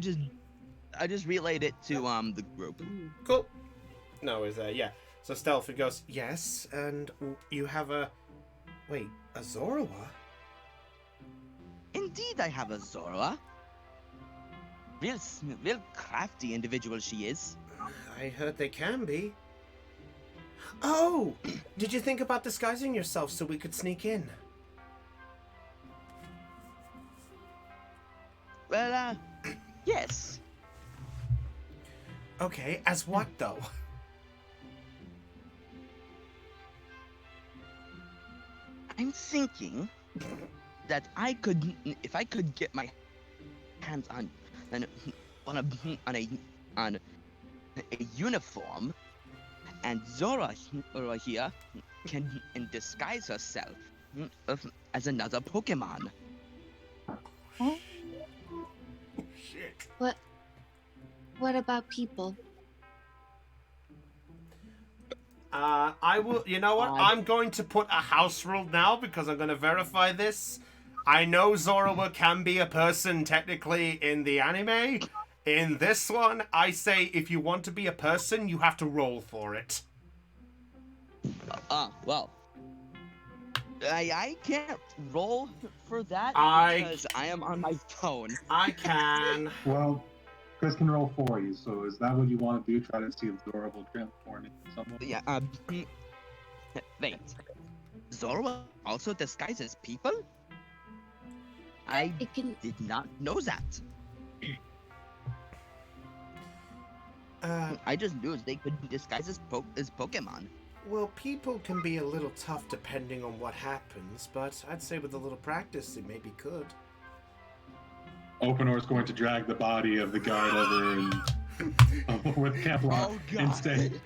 just relayed it to the group. Cool. No, is that, yeah. So stealth, he goes, yes, and you have a, wait, a Zorua? Indeed, I have a Zora. Real crafty individual she is. I heard they can be. Oh! Did you think about disguising yourself so we could sneak in? Well, yes. Okay, as what though? I'm thinking that if I could get my hands on a uniform, and Zora here can disguise herself as another Pokemon. Shit. What about people? I will, you know what? I'm going to put a house rule now because I'm going to verify this. I know Zorua can be a person technically in the anime. In this one, I say if you want to be a person, you have to roll for it. Well, I can't roll for that because I am on my phone. I can. Well, Chris can roll for you, so is that what you want to do? Try to see if Zora will transform into someone? Yeah, wait. Zorua also disguises people? I did not know that. I just knew they could disguise as Pokemon. Well, people can be a little tough depending on what happens, but I'd say with a little practice, it maybe could. Openor's going to drag the body of the guard over and with Kevlar instead.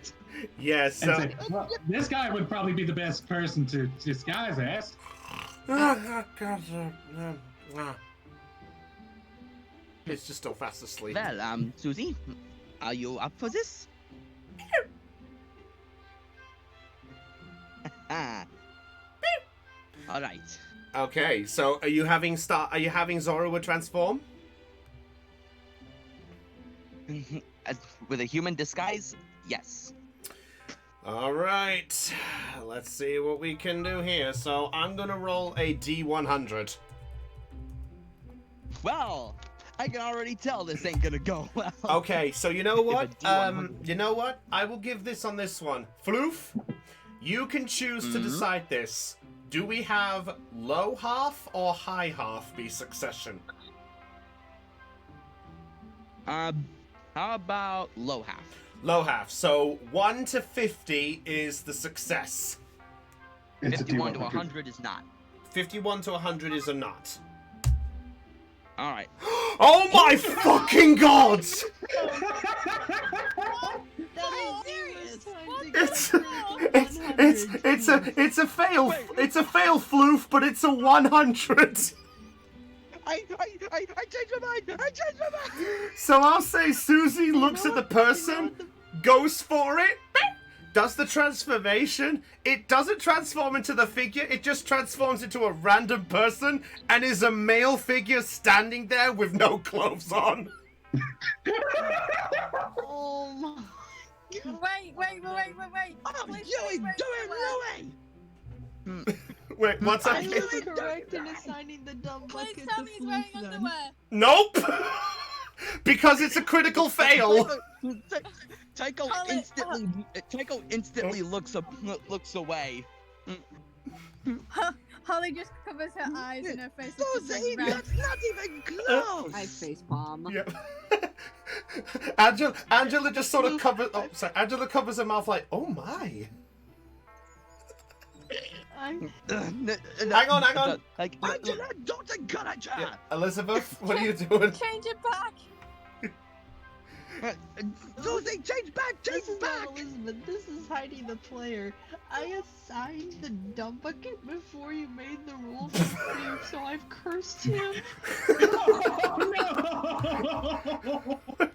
Yes. And say, well, this guy would probably be the best person to disguise as. It's just still fast asleep. Well, Susie, are you up for this? All right. Okay, so are you having Zorua transform? With a human disguise, yes. All right, let's see what we can do here. So I'm gonna roll a D100. Well, I can already tell this ain't gonna go well. Okay, so you know what? If a D100 You know what? I will give this on this one. Floof, you can choose to decide this. Do we have low half or high half be succession? How about low half? Low half. So 1 to 50 is the success. 51 to 100 is not. 51 to 100 is a not. All right. Oh my fucking god! It's a fail. It's a fail, Floof, but it's a 100. I changed my mind. I changed my mind. So I'll say Susie looks at the person, goes for it, does the transformation. It doesn't transform into the figure. It just transforms into a random person and is a male figure standing there with no clothes on. Oh my. Wait. Oh, Please, you wait, doing Louis! Wait, what's I up? was correct in assigning the dumb Please bucket tell to me he's wearing Floof then. underwear. Nope! Because it's a critical fail. Tycho instantly looks away. Holly just covers her eyes and her face is just like Susie, red. that's not even close. I face palm. Yep. Angela just sort of covers. Oh, sorry. Angela covers her mouth like, oh my. I'm Hang on. Like, Angela, don't encourage her. Yeah. Elizabeth, what are you doing? Change it back. Susie, change back, This change is back. not Elizabeth. This is Heidi the player. I assigned the dumb bucket before you made the rules clear, so I've cursed him.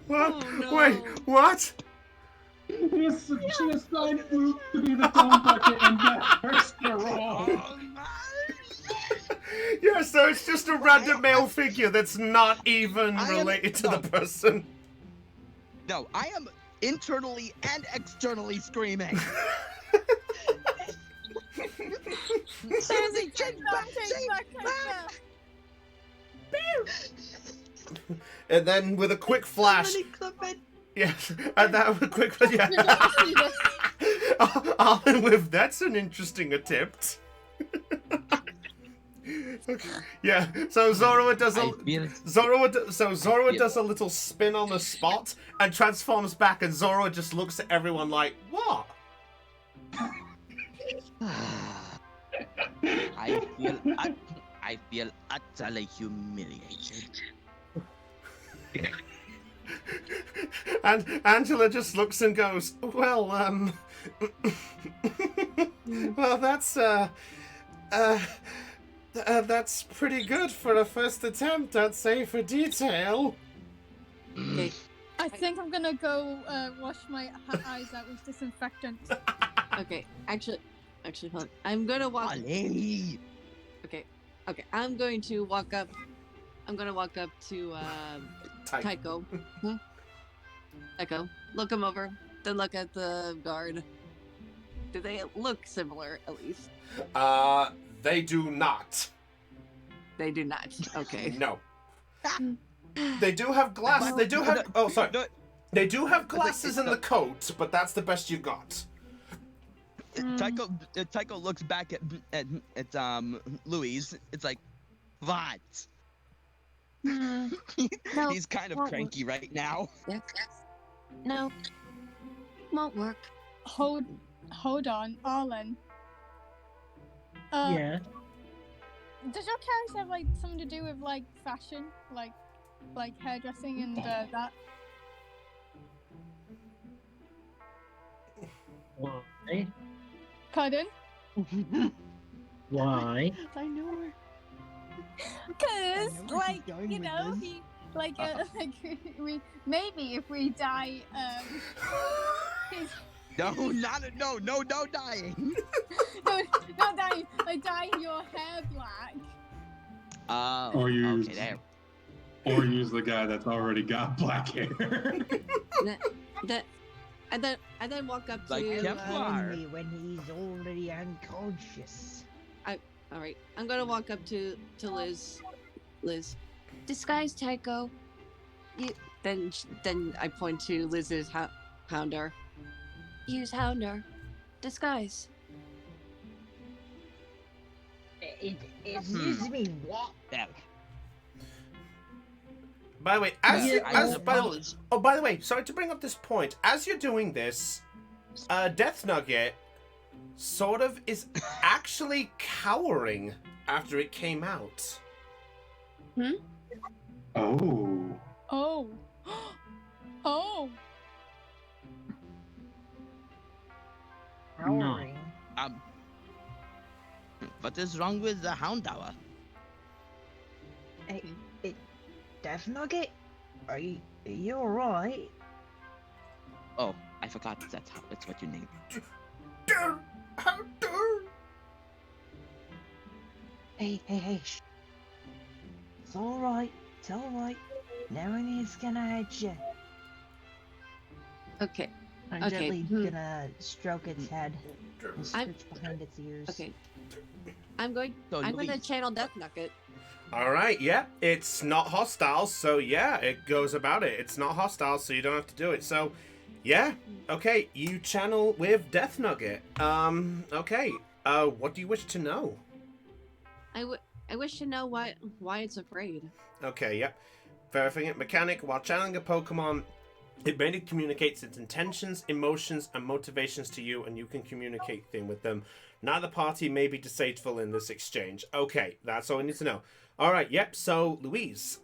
What? Oh, no. Wait, what? She assigned Floof to be the dumb bucket and got first to roll. Oh my. Yeah, so it's just a random male figure that's not even I am- related to no. the person. No, I am internally and externally screaming. Susie, change back, change back. And then with a quick flash. Somebody clip it. Yes, and that with a quick flash. You're gonna see this. Arlen with that's an interesting attempt. Okay. Yeah, so Zorua does a Zorua does a little spin on the spot and transforms back, and Zorua just looks at everyone like, "What?" I feel utterly humiliated. And Angela just looks and goes, "Well, well, that's pretty good for a first attempt, I'd say, for detail." Okay. I think I'm gonna go wash my eyes out with disinfectant. Okay. Actually, hold on. I'm gonna walk. Ollie. Okay. I'm going to walk up. I'm gonna walk up to Tycho. Huh? Tycho. Look him over. Then look at the guard. Do they look similar, at least? They do not. They do not. Okay. No. They do have glass. They do have. Oh, sorry. They do have glasses in the coat, but that's the best you got. Tycho looks back at Louise. It's like, what? He's kind of cranky right now. Yeah. No. Won't work. Hold on, Arlen. Yeah. Does your character have like something to do with like fashion, like hairdressing and that? Why? Pardon? Why? I know her. Cause I know where she's going with this. he like maybe if we die he's No, no dying. no, not dying, like dyeing your hair black. Or use, okay, there. or use the guy that's already got black hair. That and then walk up to Like Kevlar. Only when he's already unconscious. all right, I'm gonna walk up to Liz. Liz, disguise Tycho. Then I point to Liz's Hounder. Use Hounder. Disguise. Excuse me, what? There. By the way, by the way, sorry to bring up this point. As you're doing this, Death Nugget sort of is actually cowering after it came out. Oh. Oh. Oh. Cowering. What is wrong with the Hound Hour? Hey, Death Nugget? Are you alright? Oh, I forgot that's what you named. Hey, shh. It's alright, No one is gonna hurt you. Okay. I'm Okay, gently hmm. gonna stroke its head and scratch behind its ears. Okay. I'm So, gonna Louise. channel Death Nugget. All right, yeah, it's not hostile, so yeah, it goes about it. It's not hostile, so you don't have to do it. So, yeah, okay, you channel with Death Nugget. Okay, what do you wish to know? I wish to know why it's afraid. Okay, yep. Verifying it. Mechanic, while channeling a Pokemon, it mainly communicates its intentions, emotions, and motivations to you, and you can communicate them with them. Neither party may be deceitful in this exchange. Okay, that's all we need to know. All right, yep. So, Louise,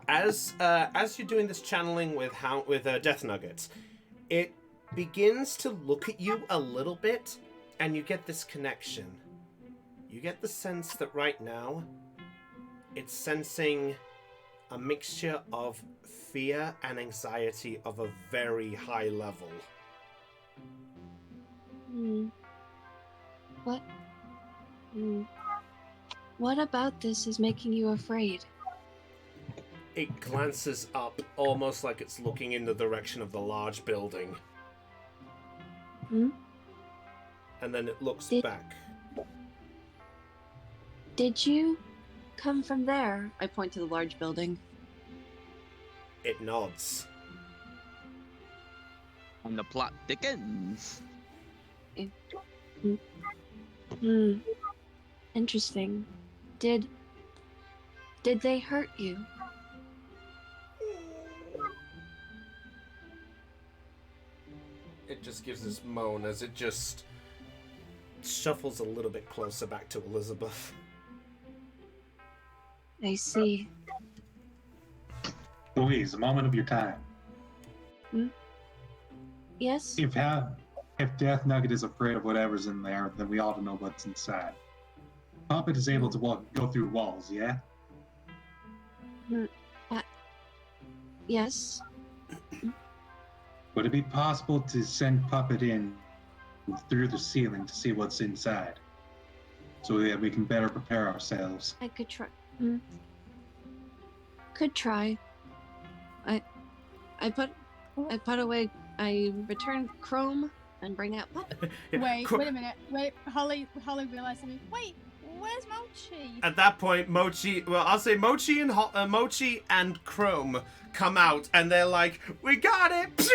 as you're doing this channeling with Death Nuggets, it begins to look at you a little bit, and you get this connection. You get the sense that right now, it's sensing a mixture of fear and anxiety of a very high level. What? What about this is making you afraid? It glances up, almost like it's looking in the direction of the large building. And then it looks back. Did you come from there? I point to the large building. It nods. And the plot thickens. Interesting. Did they hurt you? It just gives this moan as it just shuffles a little bit closer back to Elizabeth. I see. Louise, a moment of your time. Yes? If Death Nugget is afraid of whatever's in there, then we ought to know what's inside. Puppet is able to go through walls, yeah? Yes. Would it be possible to send Puppet in through the ceiling to see what's inside? So that we can better prepare ourselves. I could try. Could try. I put away. I return Chrome and bring out Puppet. Wait a minute. Wait, Holly realized something. Wait, where's Mochi? At that point, Mochi and Chrome come out, and they're like, "We got it!"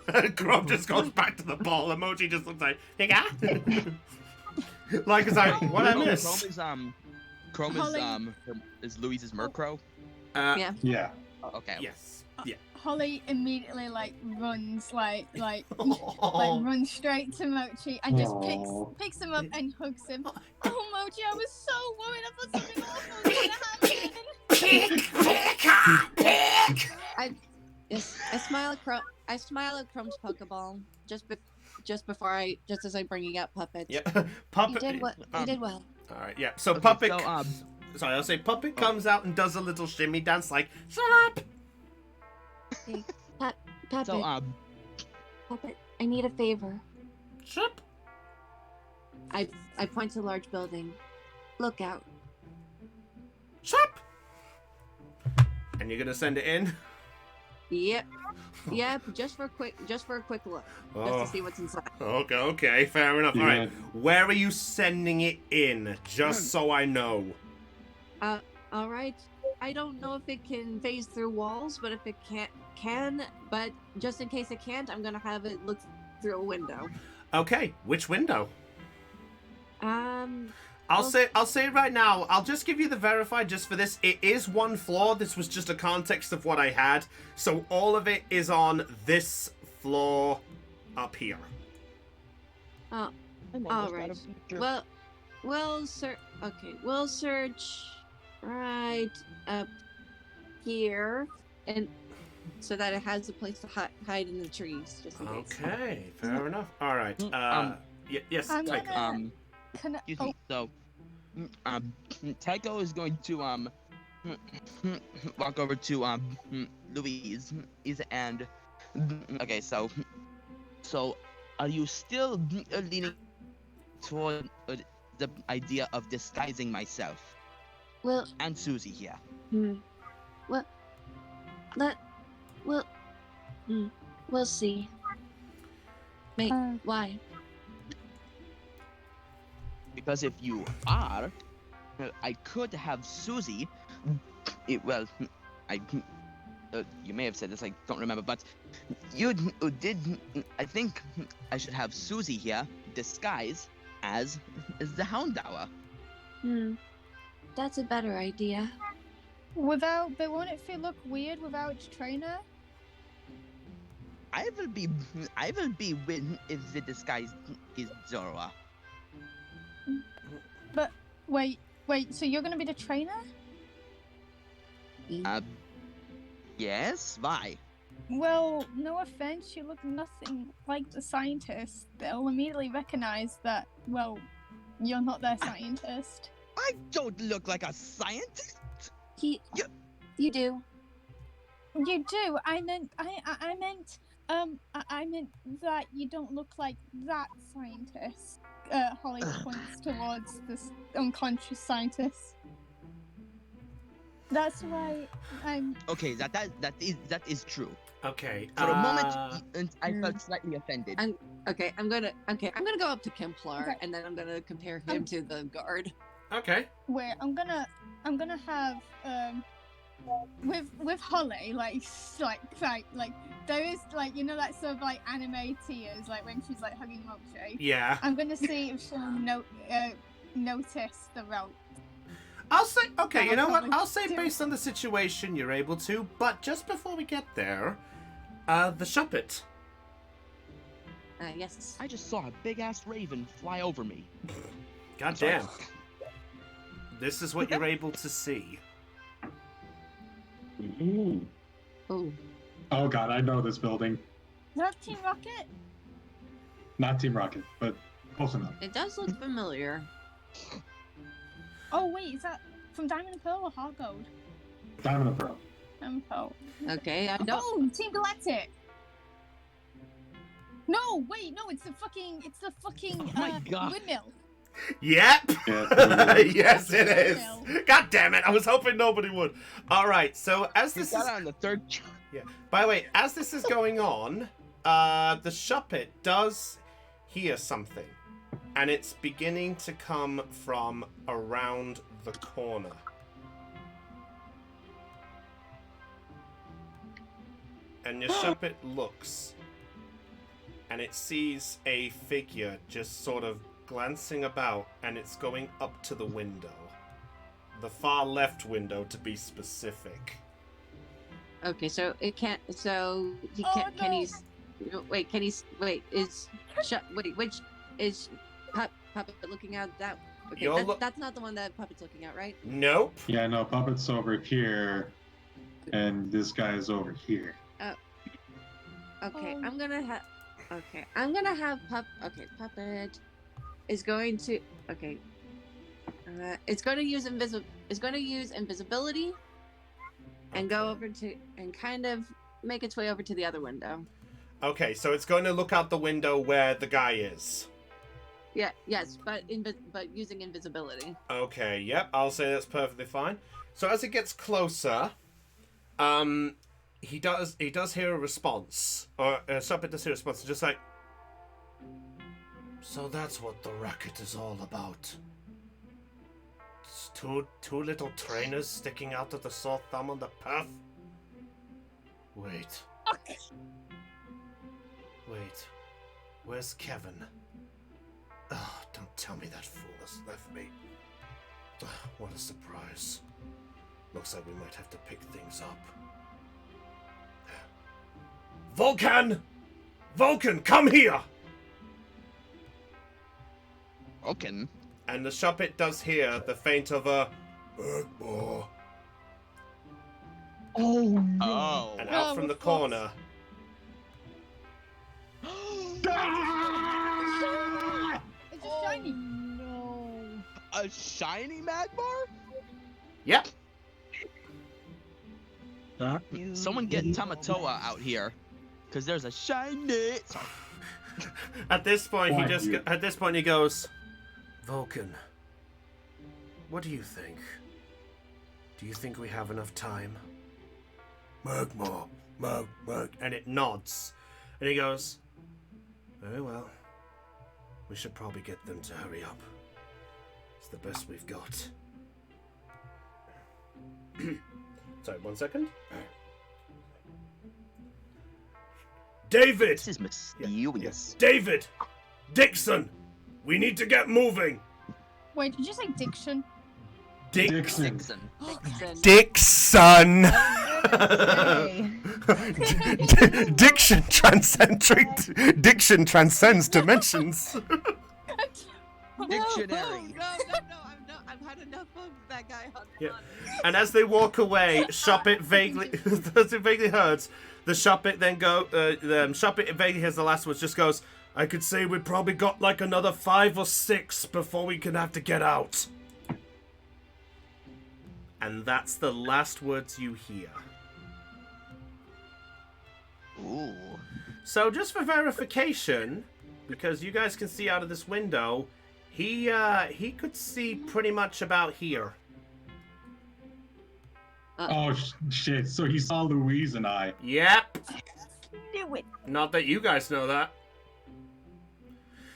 And Chrome just goes back to the ball, and Mochi just looks like, "You got it?" Like, it's like, what I missed? Chrome is Louise's Murkrow. Yeah. Yeah. Oh, okay. Yes. Yeah. Holly immediately runs runs straight to Mochi and just picks him up and hugs him. Oh, Mochi, I was so worried. I thought something awful was gonna happen. I smile at Crumb's Pokeball just as I'm bringing out Puppet. Yeah, Puppet. You did well. All right, yeah. So Okay, Puppet. so, Sorry, I'll say Puppet comes out and does a little shimmy dance like shut up. Hey, Puppet. So Puppet, I need a favor. Shut. I point to a large building. Look out. Shut. And you're gonna send it in. Yep. Just for a quick look, just to see what's inside. Okay, fair enough. Yeah. All right, where are you sending it in? Just so I know. All right. I don't know if it can phase through walls, but if it can. But just in case it can't, I'm gonna have it look through a window. Okay, which window? I'll well- say right now, I'll just give you the verified just for this. It is one floor. This was just a context of what I had. So all of it is on this floor up here. Oh, all right. We'll search right up here, and so that it has a place to hide in the trees, just in case. Okay, fair enough. All right. Yes, I'm Tycho. gonna- Can I, excuse me. So, Tycho is going to walk over to Louise, and okay, so are you still leaning toward the idea of disguising myself Well, and Susie here? We'll see. Wait, why? Because if you are, I could have Susie. You may have said this, I don't remember, but you did. I think I should have Susie here disguise as the Houndour. That's a better idea. but won't it look weird without its trainer? I will be with if the disguise is Zora. But wait, so you're gonna be the trainer? Yes. Why? Well, no offense, you look nothing like the scientist. They'll immediately recognize that, well, you're not their scientist. I don't look like a scientist. You do. You do. I meant that you don't look like that scientist. Holly points towards this unconscious scientist. That's why I'm. Okay, that is true. Okay. For a moment, I felt slightly offended. I'm gonna go up to Kemplar, and then I'm gonna compare him to the guard. Okay. Where I'm gonna have with Holly like there is that sort of anime tears when she's hugging Mochi. Yeah. I'm gonna see if she'll notice the rope. I'll say, okay, you know what? I'll say based on the situation you're able to, but just before we get there, the Shuppet. Yes. I just saw a big-ass raven fly over me. Goddamn. This is what you're able to see. Oh. Oh god, I know this building. Is that Team Rocket? Not Team Rocket, but close enough. It does look familiar. Oh wait, is that from Diamond and Pearl or Heart Gold? Diamond and Pearl. Diamond and Pearl. Okay, I don't. Oh, Team Galactic. No, wait, no, it's the fucking Oh my God. windmill. Yep. Yeah, Yes, it is. God damn it! I was hoping nobody would. All right. So as You this got is, on the third. yeah. By the way, as this is going on, the Shuppet does hear something, and it's beginning to come from around the corner. And your Shuppet looks, and it sees a figure just sort of glancing about, and it's going up to the window. The far left window, to be specific. Okay, so it can't. So he Oh, can't. Can no. he? Wait. Can he? Wait. Is wait. Which is puppet looking out that? Okay, that's not the one that puppet's looking at, right? Nope. Yeah, no, Puppet's over here, and this guy is over here. Okay, I'm gonna have. Okay, I'm gonna have puppet is going to. Okay. It's going to use invisibility, and go over to and kind of make its way over to the other window. Okay, so it's going to look out the window where the guy is. Yeah. Yes, but using invisibility. Okay. Yep. I'll say that's perfectly fine. So as it gets closer, he does hear a response, or Suppet does hear a response, just like. So that's what the racket is all about. It's two little trainers sticking out of the sore thumb on the path. Wait. Wait. Where's Kevin? Oh, don't tell me that fool has left me. What a surprise. Looks like we might have to pick things up. Vulcan! Vulcan, come here! Vulcan? And the Shuppet does hear the faint of a... More. Oh no! Oh. And out from the corner... It's a shiny. No. A shiny Magmar? Yep. Someone get Tamatoa out here, cause there's a shiny. Sorry. At this point, he goes, Vulcan, what do you think? Do you think we have enough time? Magmar, and it nods, and he goes, very well. We should probably get them to hurry up. It's the best we've got. Sorry, 1 second. David! This is mysterious. David! Dixon! We need to get moving! Wait, did you say Diction? Dixon. Dixon! Diction transcends dimensions. Dictionary. No, I've had enough of that guy on. Yeah. And as they walk away, Shuppet vaguely hurts. The Shuppet then Shuppet vaguely hears the last words, just goes, I could say we'd probably got like another 5 or 6 before we can have to get out. And that's the last words you hear. Ooh. So just for verification, because you guys can see out of this window, he could see pretty much about here. Oh shit! So he saw Louise and I. Yep. Knew it. Not that you guys know that.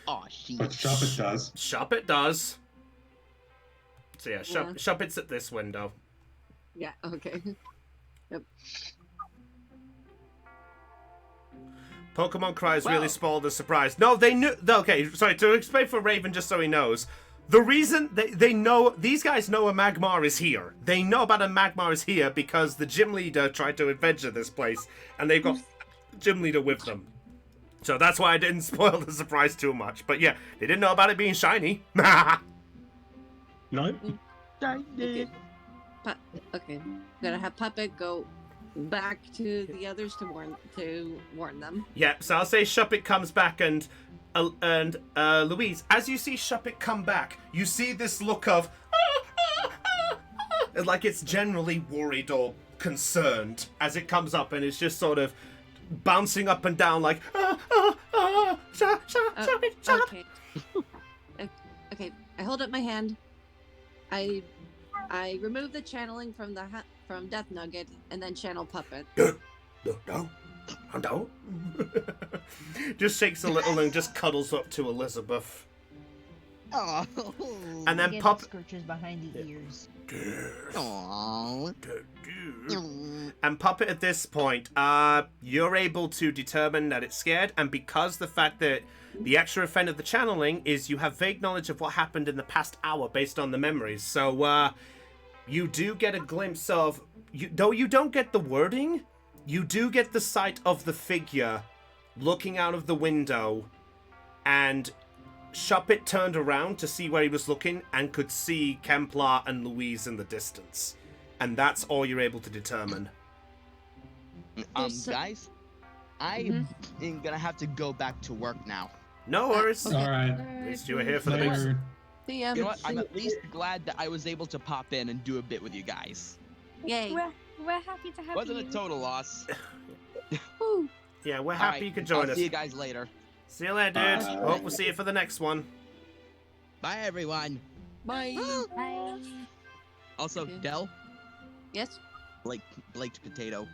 Oh shit. But Shuppet does. Shuppet does. So yeah, Yeah. Shuppet's at this window. Yeah. Okay. Yep. Pokemon Cries really Wow. spoiled the surprise. No, they knew. Okay, sorry, to explain for Raven, just so he knows. The reason they know, these guys know a Magmar is here. They know about a Magmar is here because the gym leader tried to adventure this place, and they've got gym leader with them. So that's why I didn't spoil the surprise too much. But yeah, they didn't know about it being shiny. No. Okay. Okay. Gonna have Puppet go back to the others to warn them. Yeah, so I'll say Shuppet comes back and Louise, as you see Shuppet come back, you see this look of like it's generally worried or concerned as it comes up, and it's just sort of bouncing up and down like Shuppet. Okay. Okay. I hold up my hand. I remove the channeling from from Death Nugget and then channel Puppet. No. Just shakes a little and just cuddles up to Elizabeth. Oh. And then Get Puppet. Scorches behind the ears. Aww. And Puppet, at this point, you're able to determine that it's scared, and because the fact that the extra effect of the channeling is you have vague knowledge of what happened in the past hour based on the memories. So, you do get a glimpse of, though you don't get the wording, You do get the sight of the figure looking out of the window, and Shuppet turned around to see where he was looking and could see Kemplar and Louise in the distance. And that's all you're able to determine. Guys, I am gonna have to go back to work now. No worries. All right. At least you were here for the big... Later. See ya. You know what? I'm at least glad that I was able to pop in and do a bit with you guys. Yay. We're happy to have Wasn't you. a total loss. Woo. Yeah, we're All happy right, you could join I'll us. see you guys later. See you later, dude. Bye. Hope we'll see you for the next one. Bye, everyone. Bye. Bye. Also, Okay. Dell, Yes. Blaked potato.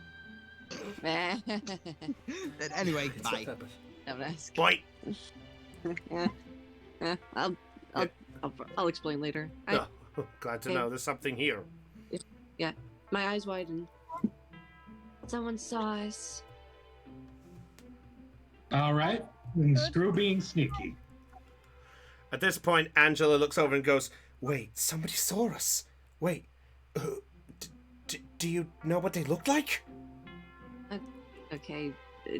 Nah. Anyway, bye. Don't ask. Boy. I'll explain later. Glad to Okay. know there's something here. My eyes widened. Someone saw us. All right. And screw being sneaky. At this point, Angela looks over and goes, "Wait, somebody saw us. Wait, do you know what they looked like?" Okay.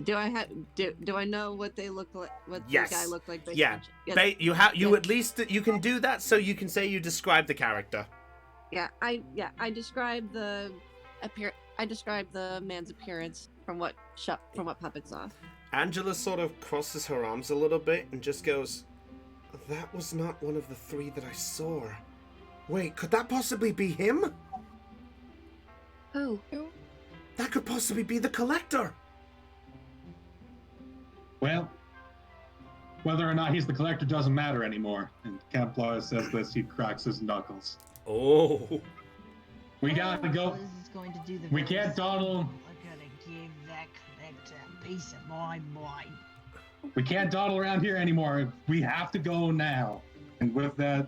Do I know what they look like? What Yes. the guy looked like? based Yeah. on- Yes. You Yeah. at least you can do that, so you can say you describe the character. I described the I described the man's appearance from what Puppet saw. Angela sort of crosses her arms a little bit and just goes, "That was not one of the three that I saw. Wait, could that possibly be him? Who? That could possibly be the collector." Well, whether or not he's the collector doesn't matter anymore. And Kemplar says this, he cracks his knuckles. Oh. We gotta go. This is going to do the We very can't dawdle. We're gonna give that collector a piece of my mind. We can't dawdle around here anymore. We have to go now. And with that,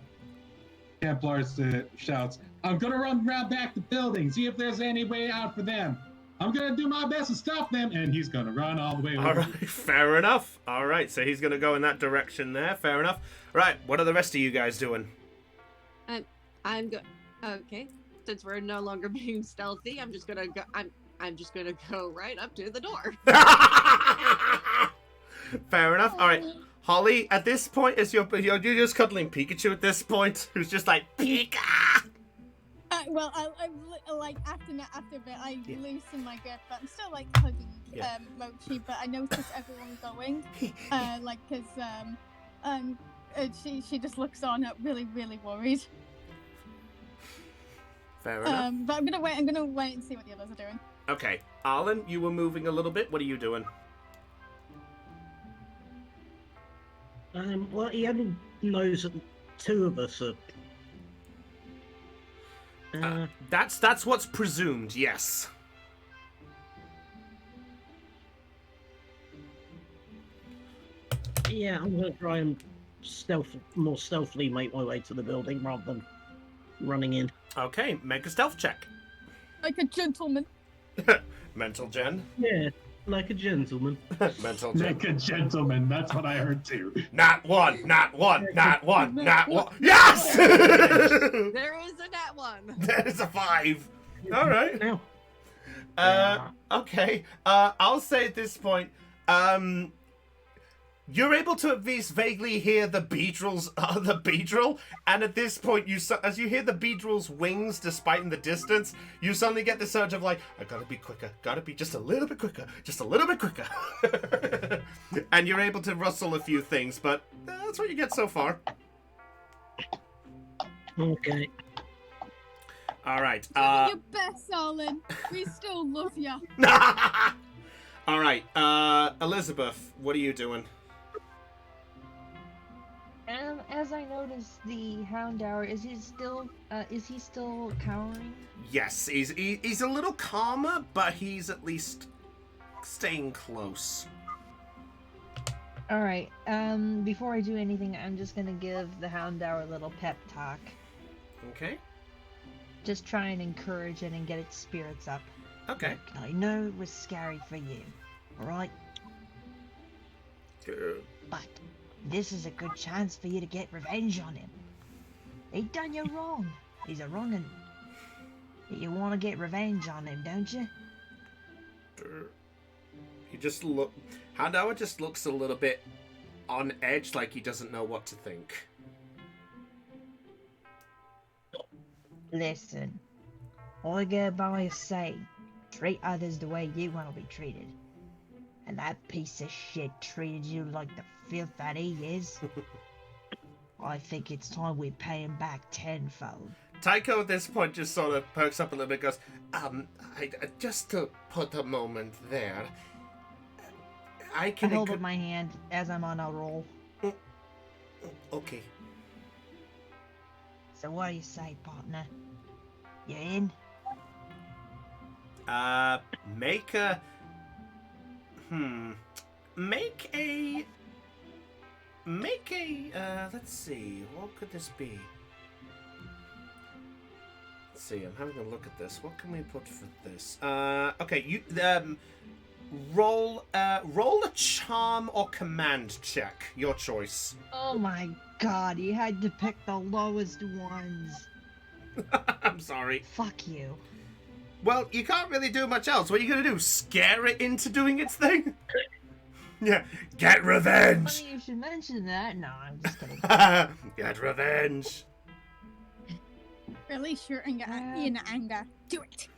Kemplar shouts, "I'm gonna run around back the building, see if there's any way out for them. I'm gonna do my best to stop them," and he's gonna run all the way over. All right, fair enough. All right, so he's going to go in that direction there. Fair enough. Right, what are the rest of you guys doing? Okay. Since we're no longer being stealthy, I'm just gonna go. I'm just gonna go right up to the door. Fair enough. All right, Holly. At this point, you're just cuddling Pikachu at this point, who's just like Pika. Well, I like after a bit, I loosen my grip, but I'm still like hugging Yeah. Mochi. But I notice everyone going, she just looks on, really worried. Fair enough. But I'm gonna wait and see what the others are doing. Okay, Arlen, you were moving a little bit. What are you doing? Well, he only knows that two of us are. That's what's presumed. Yes. Yeah, I'm gonna try and more stealthily make my way to the building rather than running in. Okay, make a stealth check. Like a gentleman. Mental gen. Yeah, like a gentleman. Mental gen. Like a gentleman, that's what I heard too. Not one. Yes! There is a nat one. There's a 5. All right. Now, Okay. I'll say at this point, you're able to at least vaguely hear the beedrill, and at this point, as you hear the beedrill's wings, despite in the distance, you suddenly get this urge of like, I gotta be quicker, gotta be just a little bit quicker, and you're able to rustle a few things, but that's what you get so far. okay. All right. Do your best, Arlen. We still love you. All right. Elizabeth, what are you doing? As I noticed the Houndour, is he still cowering? Yes, he's a little calmer, but he's at least staying close. All right. Before I do anything, I'm just gonna give the Houndour a little pep talk. Okay. Just try and encourage it and get its spirits up. Okay. Look, I know it was scary for you, all right? But this is a good chance for you to get revenge on him. He done you wrong. He's a wrong'un. You want to get revenge on him, don't you? He just look. Handour just looks a little bit on edge, like he doesn't know what to think. Listen, I go by a saying, treat others the way you want to be treated. And that piece of shit treated you like the filth that he is. I think it's time we pay him back tenfold. Tycho at this point just sort of perks up a little bit and goes, just to put a moment there, I can... I hold up my hand as I'm on a roll. Okay. So what do you say, partner? You in? Make a... let's see, what could this be? Let's see, I'm having a look at this. What can we put for this? Okay, you, roll a charm or command check. Your choice. Oh my god, you had to pick the lowest ones. I'm sorry. Fuck you. Well, you can't really do much else. What are you gonna do? Scare it into doing its thing? Yeah, get revenge! Funny you should mention that. No, I'm just kidding. Get revenge! Release your anger in anger. Do it.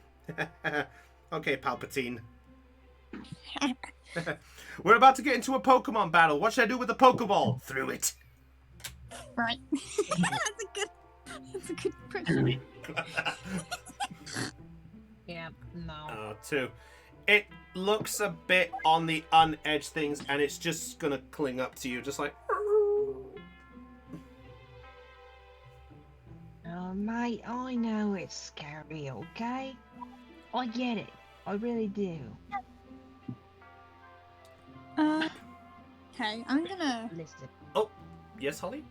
Okay, Palpatine. We're about to get into a Pokemon battle. What should I do with the Pokeball? Through it. Right. That's a good impression. Yeah, no. 2. It looks a bit on the unedged things, and it's just gonna cling up to you, just like... Oh, mate, I know it's scary, okay? I get it. I really do. Okay, I'm gonna... Listen. Oh, yes, Holly?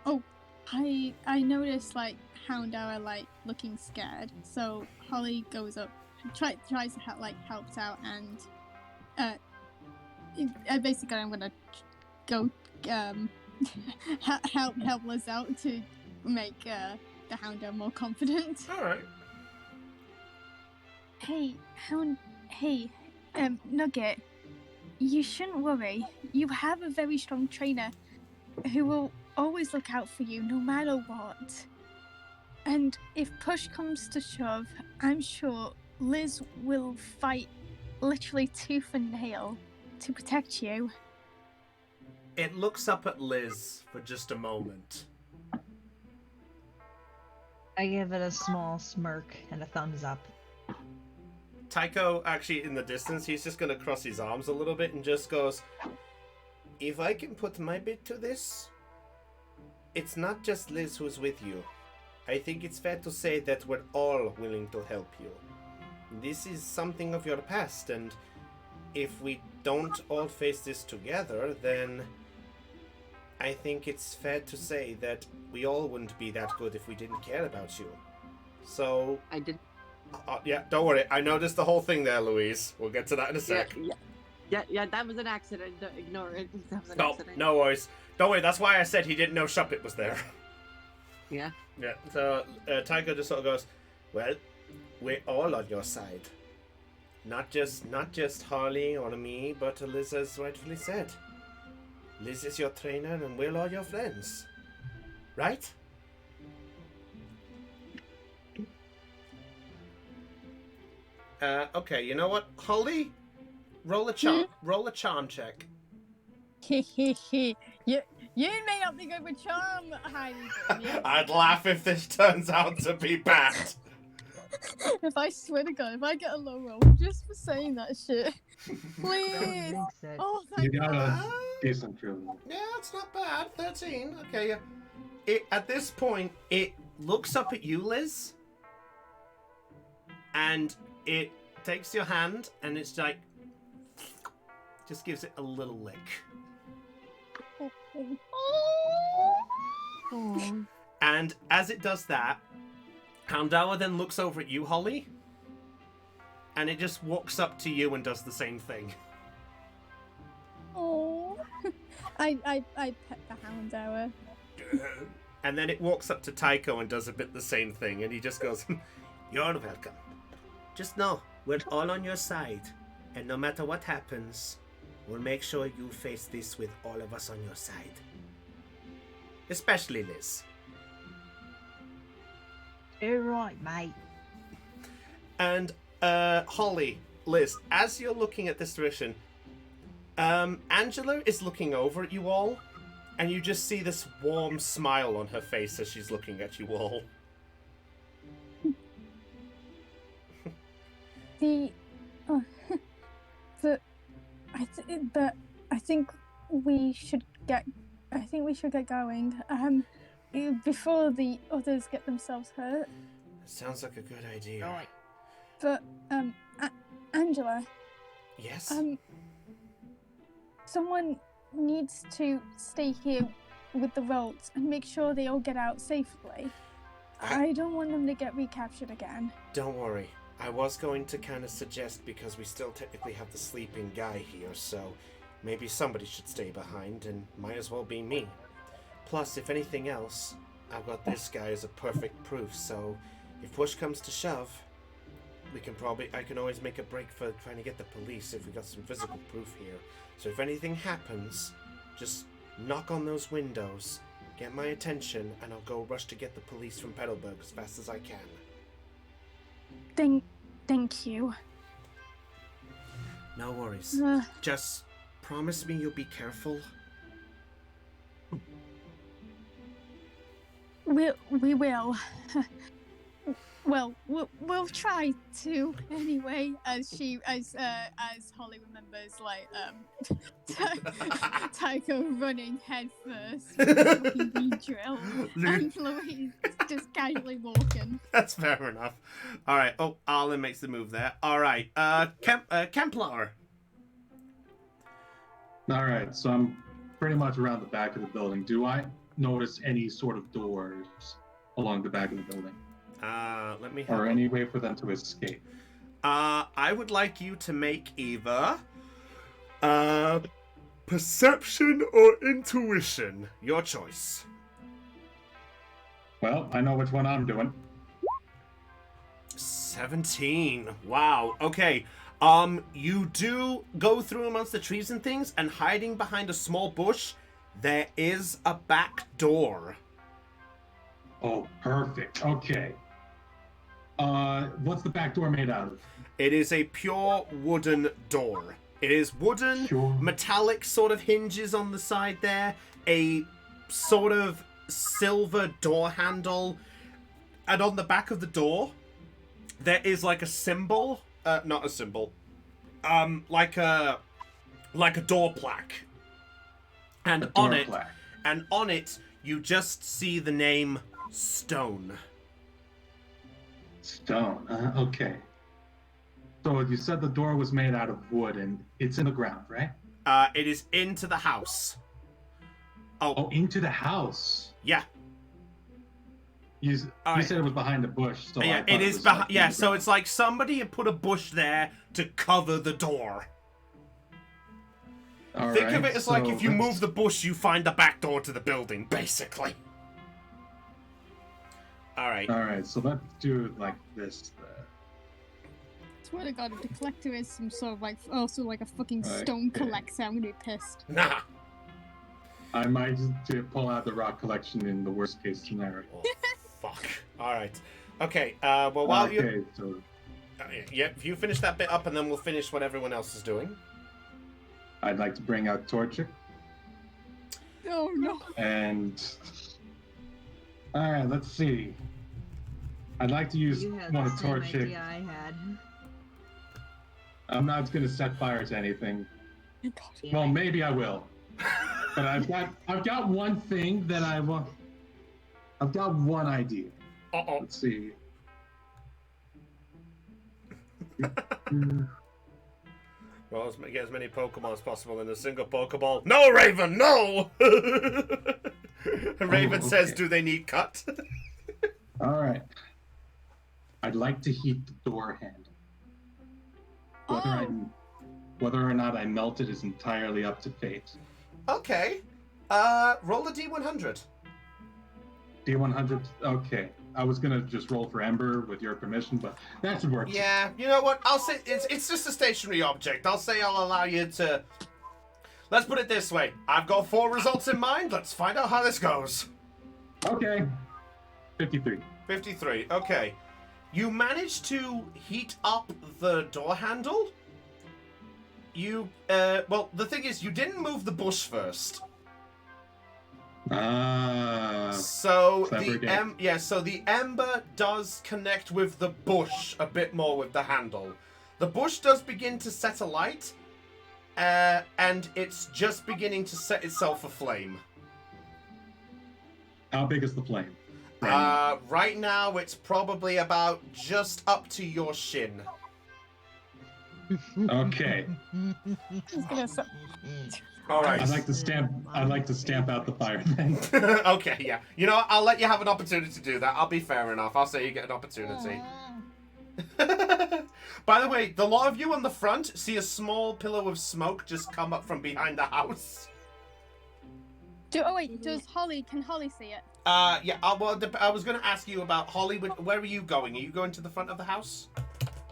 Oh, I noticed, like, Houndour, like, looking scared. So Holly goes up, tries to helps out, and basically I'm gonna go help Liz out to make the Houndour more confident. All right. Hey, Nugget, you shouldn't worry. You have a very strong trainer who will always look out for you no matter what. And if push comes to shove, I'm sure Liz will fight literally tooth and nail to protect you. It looks up at Liz for just a moment. I give it a small smirk and a thumbs up. Tycho, actually, in the distance, he's just going to cross his arms a little bit and just goes, if I can put my bit to this, it's not just Liz who's with you. I think it's fair to say that we're all willing to help you. This is something of your past, and if we don't all face this together, then I think it's fair to say that we all wouldn't be that good if we didn't care about you. So... I did. Yeah, don't worry. I noticed the whole thing there, Louise. We'll get to that in a sec. Yeah, that was an accident. Don't ignore it. That was an accident. No worries. Don't worry, that's why I said he didn't know Shuppet was there. Yeah. Yeah, so Tycho just sort of goes, well, we're all on your side. Not just Harley or me, but Liz has rightfully said. Liz is your trainer and we're all your friends. Right? Okay, you know what? Holly, roll a charm check. You may not be good with charm, Heidi. I'd laugh if this turns out to be bad. If I swear to God, if I get a low roll just for saying that shit, please. Oh, thank You got God. a decent roll. Yeah, it's not bad. 13. Okay, yeah. At this point, it looks up at you, Liz, and it takes your hand, and it's like, just gives it a little lick. And as it does that, Houndour then looks over at you, Holly, and it just walks up to you and does the same thing. Oh, I pet the Houndour. And then it walks up to Tycho and does a bit the same thing, and he just goes, you're welcome. Just know, we're all on your side. And no matter what happens, we'll make sure you face this with all of us on your side. Especially Liz. You're right, mate. And Holly, Liz, as you're looking at this direction, Angela is looking over at you all, and you just see this warm smile on her face as she's looking at you all. I think we should get going. Before the others get themselves hurt. Sounds like a good idea. Right. But Angela. Yes. Someone needs to stay here with the Rolts and make sure they all get out safely. I don't want them to get recaptured again. Don't worry. I was going to kind of suggest, because we still technically have the sleeping guy here, so maybe somebody should stay behind, and might as well be me. Plus, if anything else, I've got this guy as a perfect proof, so if push comes to shove, I can always make a break for trying to get the police if we got some physical proof here. So if anything happens, just knock on those windows, get my attention, and I'll go rush to get the police from Petalburg as fast as I can. Thank you. No worries. Just promise me you'll be careful. We will. Well, we'll try to anyway. As Holly remembers, like Tycho running head first with the fucking drill, and Louise just casually walking. That's fair enough. All right. Oh, Arlen makes the move there. All right. Kemplar. All right, so I'm pretty much around the back of the building. Do I notice any sort of doors along the back of the building? Let me. Or any way for them to escape? I would like you to make either perception or intuition. Your choice. Well, I know which one I'm doing. 17. Wow. Okay. You do go through amongst the trees and things, and hiding behind a small bush, there is a back door. Oh, perfect. Okay. What's the back door made out of? It is a pure wooden door. It is wooden, metallic sort of hinges on the side there, a sort of silver door handle, and on the back of the door, there is like a symbol, not a symbol, like a door plaque. And on it, you just see the name Stone. Stone. Okay. So you said the door was made out of wood and it's in the ground, right? It is into the house. Oh, into the house. Yeah. You said it was behind a bush. So yeah, it is behind. Yeah, so it's like somebody had put a bush there to cover the door. Think of it as like if you move the bush, you find the back door to the building, basically. All right, so let's do it like this. Swear to God, if the collector is some sort of like, also like a fucking stone collector, I'm gonna be pissed. Nah. I might just pull out the rock collection in the worst case scenario. Oh, fuck. All right. Okay. Well, while you. So... yeah, if you finish that bit up, and then we'll finish what everyone else is doing. I'd like to bring out Torchic. Oh no. And. Alright, let's see. I'd like to use one of Torchic. I had. I'm not going to set fire to anything. Well, maybe I will. But I've got one thing that I want. I've got one idea. Uh-oh. Let's see. Well, get as many Pokemon as possible in a single Pokeball. No, Raven, no! Raven says, do they need cut? Alright. I'd like to heat the door handle. Whether or not I melt it is entirely up to fate. Okay. Roll a D100. D100? Okay. I was gonna just roll for Ember with your permission, but that should work. Yeah, you know what? I'll say it's just a stationary object. I'll say I'll allow you to. Let's put it this way. I've got 4 results in mind. Let's find out how this goes. Okay. 53. 53. Okay. You managed to heat up the door handle. You, well, the thing is, you didn't move the bush first. So the ember does connect with the bush a bit more with the handle. The bush does begin to set alight, and it's just beginning to set itself aflame. How big is the flame? Right now it's probably about just up to your shin. Okay. All right. I'd like to stamp out the fire then. Okay, yeah. You know what? I'll let you have an opportunity to do that. I'll be fair enough. I'll say you get an opportunity. By the way, the lot of you on the front see a small pillar of smoke just come up from behind the house. Can Holly see it? Yeah. Well, I was going to ask you about Holly. Where are you going? Are you going to the front of the house?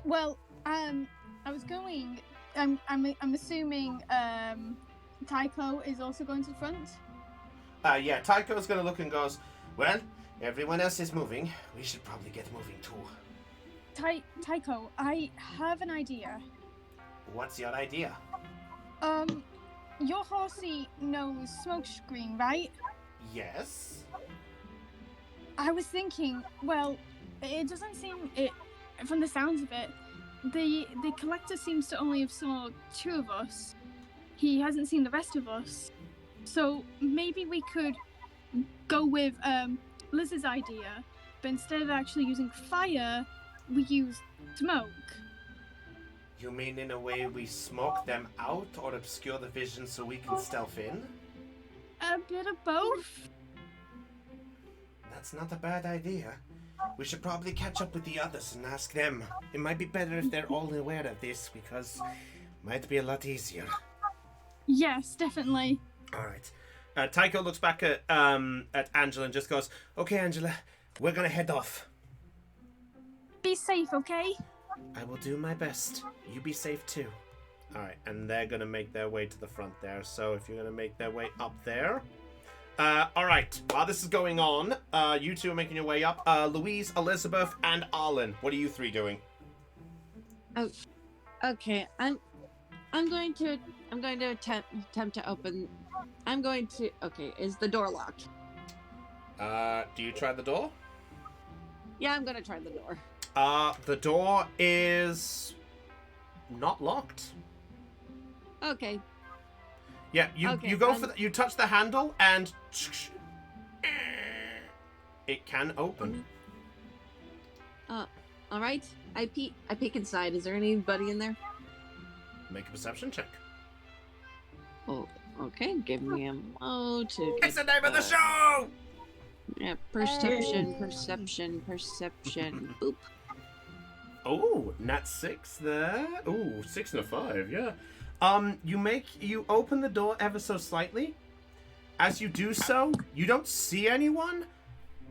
Well, I was going. I'm assuming Tycho is also going to the front. Yeah. Tycho's going to look and goes, well, everyone else is moving. We should probably get moving too. Tycho, I have an idea. What's your idea? Your horsey knows smokescreen, right? Yes. I was thinking, well, it doesn't seem it from the sounds of it. The collector seems to only have saw 2 of us. He hasn't seen the rest of us. So maybe we could go with Liz's idea, but instead of actually using fire, we use smoke. You mean in a way we smoke them out or obscure the vision so we can stealth in? A bit of both. That's not a bad idea. We should probably catch up with the others and ask them. It might be better if they're all aware of this because it might be a lot easier. Yes, definitely. All right. Tycho looks back at Angela and just goes, "Okay, Angela, we're gonna head off. Be safe, okay?" I will do my best. You be safe too." All right, and they're gonna make their way to the front there. So if you're gonna make their way up there. All right. While this is going on, you two are making your way up. Louise, Elizabeth, and Arlen. What are you 3 doing? Oh, okay. I'm going to attempt to open. Okay. Is the door locked? Do you try the door? Yeah, I'm gonna try the door. The door is not locked. Okay. Yeah, you go for you touch the handle and it can open. All right. I peek inside. Is there anybody in there? Make a perception check. Oh, okay. Give me a mo to. It's the name of the show. Yeah, perception. Boop. Oh, nat 6 there. Ooh, 6 and a 5. Yeah. You open the door ever so slightly. As you do so, you don't see anyone,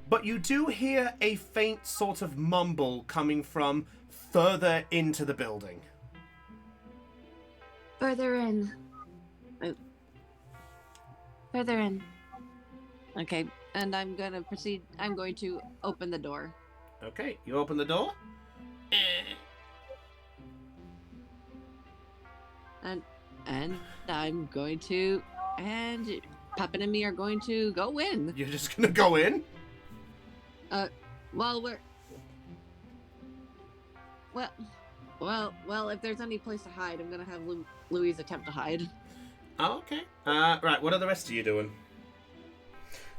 but you do hear a faint sort of mumble coming from further into the building. Further in. Oh. Further in. Okay, and I'm gonna proceed. I'm going to open the door. Okay, you open the door. And I'm going to, and Puppet and me are going to go in. You're just gonna go in? Well, if there's any place to hide, I'm gonna have Louise attempt to hide. Oh, okay. Right, what are the rest of you doing?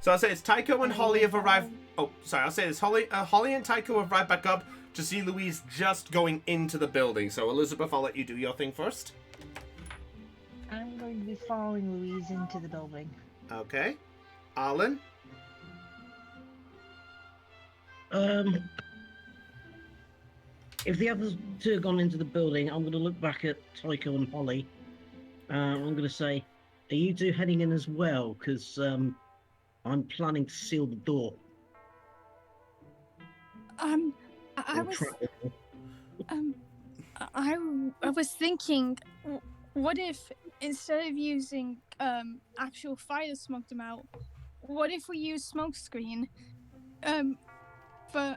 So I'll say it's Tycho and Holly have arrived. Oh, sorry, I'll say it's Holly and Tycho have arrived back up to see Louise just going into the building. So Elizabeth, I'll let you do your thing first. I'm going to be following Louise into the building. Okay. Arlen? If the others 2 have gone into the building, I'm going to look back at Tycho and Holly. I'm going to say, are you 2 heading in as well? Because I'm planning to seal the door. I Or was try- I was thinking, what if instead of using actual fire to smoke them out, what if we use smoke screen? For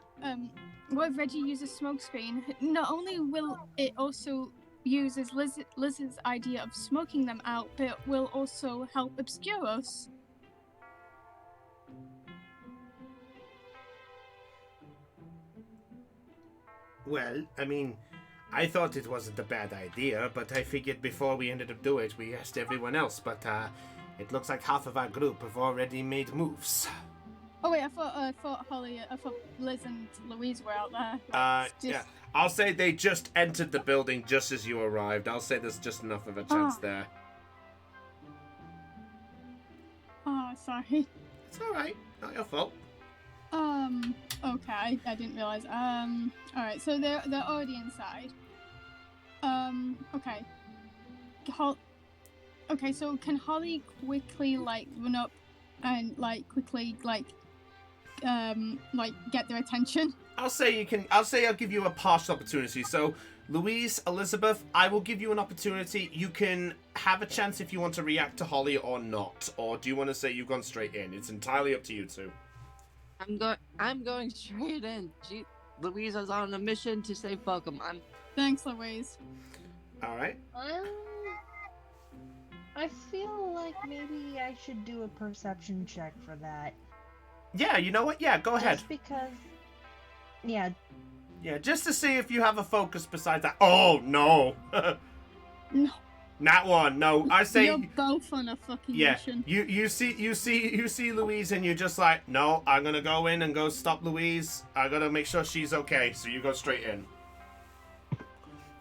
what if Reggie uses smoke screen? Not only will it also use as Liz's idea of smoking them out, but it will also help obscure us. Well, I mean, I thought it wasn't a bad idea, but I figured before we ended up doing it, we asked everyone else, but it looks like half of our group have already made moves. Oh wait, I thought Liz and Louise were out there. Yeah. I'll say they just entered the building just as you arrived. I'll say there's just enough of a chance there. Oh, sorry. It's alright. Not your fault. Okay, I didn't realize. Alright, so they're already inside. Okay. Okay, so can Holly quickly, like, run up and, like, quickly, like, get their attention? I'll say I'll give you a partial opportunity. So, Louise, Elizabeth, I will give you an opportunity. You can have a chance if you want to react to Holly or not. Or do you want to say you've gone straight in? It's entirely up to you two. I'm going straight in. Louise is on a mission to save Pokemon. Thanks, Louise. Alright. I feel like maybe I should do a perception check for that. Yeah, you know what? Yeah, go ahead. Just because... Yeah. Yeah, just to see if you have a focus besides that. Oh, no. No. Not one. No, I say... You're both on a fucking yeah, mission. you see Louise and you're just like, no, I'm gonna go in and go stop Louise. I gotta make sure she's okay, so you go straight in.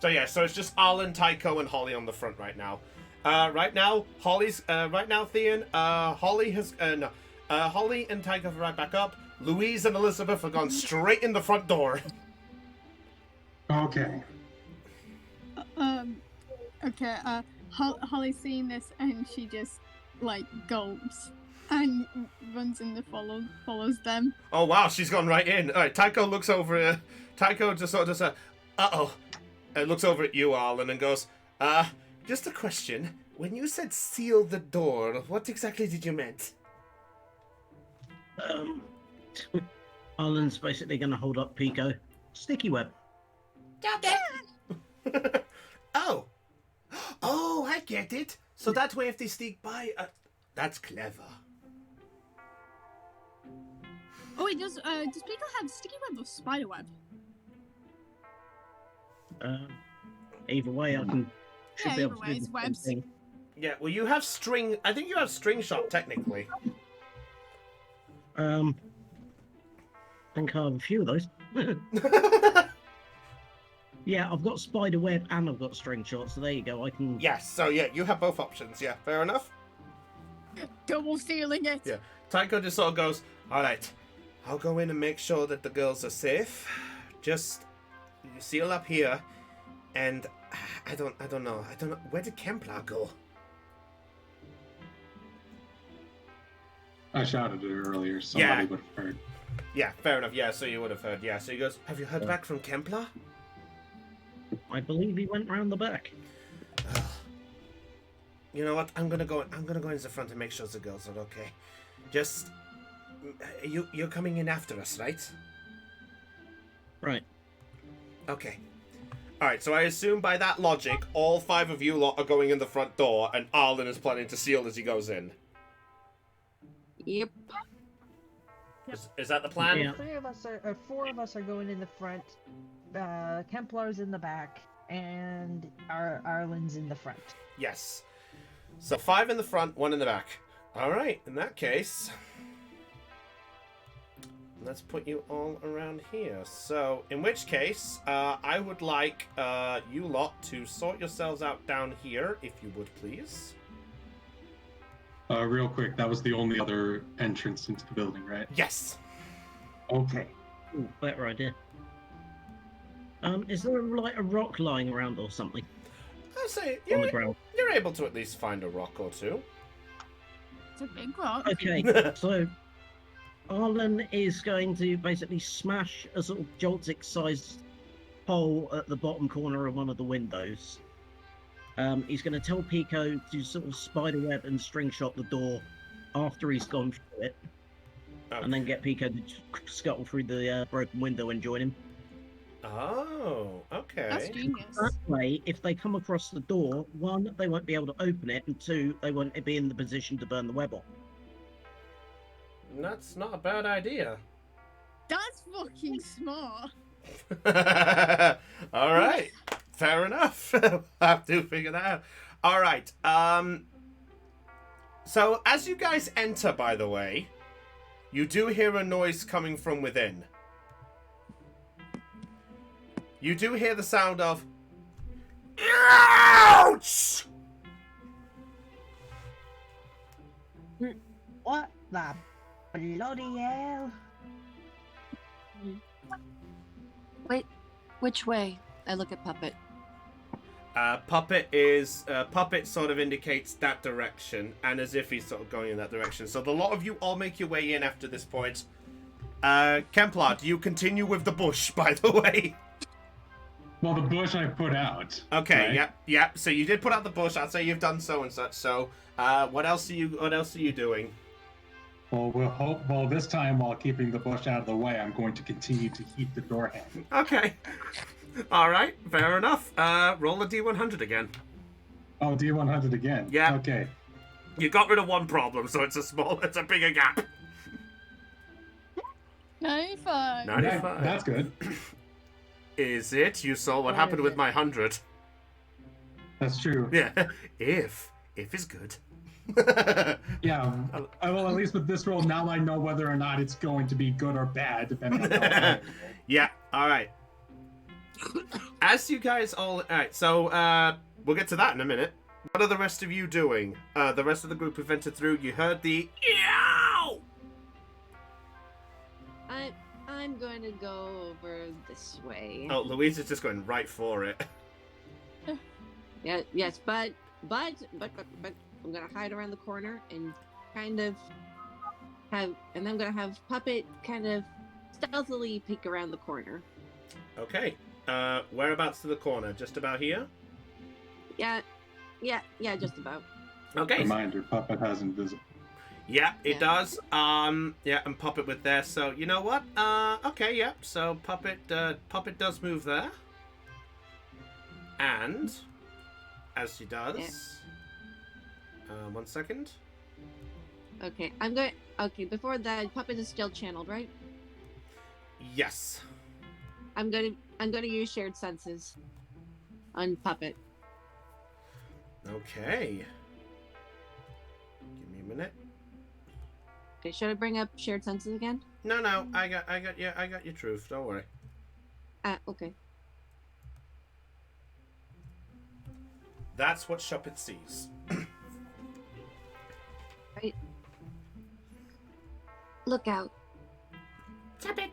So yeah, so it's just Arlen, Tycho, and Holly on the front right now. Right now, Thean, Holly and Tycho are right back up. Louise and Elizabeth have gone straight in the front door. Okay. Okay, Holly's seeing this and she just, like, gulps and runs in and follows them. Oh wow, she's gone right in. Alright, Tycho looks over, Tycho just sort of says, uh-oh. And looks over at you, Arlen, and goes, just a question. When you said seal the door, what exactly did you mean? Arlen's basically going to hold up Pico. Sticky web. Oh. Oh, I get it. So that way if they sneak by, that's clever. Oh wait, does Pico have sticky web or spider web? Either way, I can... Yeah, either way, it's webs. Yeah, well you have string, I think you have string shot technically. I think I have a few of those. Yeah, I've got spider web and I've got string shot, so there you go. I can. Yes, so yeah, you have both options. Yeah, fair enough. Double stealing it. Yeah, Tycho just sort of goes, all right, I'll go in and make sure that the girls are safe. Just seal up here, and I don't know. Where did Kemplar go? I shouted it earlier. Somebody would have heard. Yeah, fair enough. Yeah, so you would have heard. Yeah, so he goes, have you heard back from Kemplar? I believe he went round the back. You know what? I'm gonna go into the front and make sure the girls are okay. Just you're coming in after us, right? Right. Okay. All right. So I assume by that logic, all 5 of you lot are going in the front door, and Arlen is planning to seal as he goes in. Yep. Is that the plan? Yeah. 4 of us are going in the front. Kemplar's in the back, and Arlen's in the front. Yes. So 5 in the front, 1 in the back. All right. In that case, let's put you all around here. So, in which case, I would like you lot to sort yourselves out down here, if you would please. Real quick, that was the only other entrance into the building, right? Yes. Okay. Ooh, better idea. Is there like a rock lying around or something I'll say on the ground? you're able to at least find a rock or two. It's a big rock. Okay, so Arlen is going to basically smash a sort of Joltik-sized hole at the bottom corner of one of the windows. He's going to tell Pico to sort of spiderweb and string shot the door after he's gone through it, and then get Pico to scuttle through the broken window and join him. Oh, okay. That's genius. That way, if they come across the door, one, they won't be able to open it, and two, they won't be in the position to burn the web off. That's not a bad idea. That's fucking smart. All right. Fair enough. I'll have to figure that out. All right. So as you guys enter, by the way, you do hear a noise coming from within. You do hear the sound of ouch! What the bloody hell? Wait, which way? I look at Puppet. Puppet sort of indicates that direction, and as if he's sort of going in that direction. So the lot of you all make your way in after this point. Kemplar, do you continue with the bush, by the way? Well, the bush I put out. Okay, right? yep. So you did put out the bush. I'd say you've done so and such. So, what else are you doing? Well, we'll hope. Well, this time, while keeping the bush out of the way, I'm going to continue to heat the door handle. Okay. All right. Fair enough. Roll a d100 again. Oh, D100 again. Yeah. Okay. You got rid of one problem, so it's a bigger gap. 95. 95. That's good. Is it? You saw what happened with my 100. That's true. Yeah. If is good. Yeah. Well, at least with this roll, now I know whether or not it's going to be good or bad, depending on how I roll. Yeah. All right. As you guys all right, so we'll get to that in a minute. What are the rest of you doing? The rest of the group who entered through, you heard the eow! I'm going to go over this way. Oh, Louise is just going right for it. Yeah, yes, but I'm gonna hide around the corner and kind of and I'm gonna have Puppet kind of stealthily peek around the corner. Okay. Whereabouts to the corner? Just about here? Yeah, just about. Okay. Reminder, Puppet has invisible. Yeah, it Yeah. does. Yeah, and Puppet with there. So you know what? Okay, yeah. So Puppet Puppet does move there, and as she does, 1 second. Okay, Okay, before that, Puppet is still channeled, right? Yes. I'm gonna use shared senses on Puppet. Okay. Give me a minute. Okay, should I bring up shared senses again? No, I got your truth. Don't worry. Okay. That's what Shuppet sees. Right. Look out. Shuppet.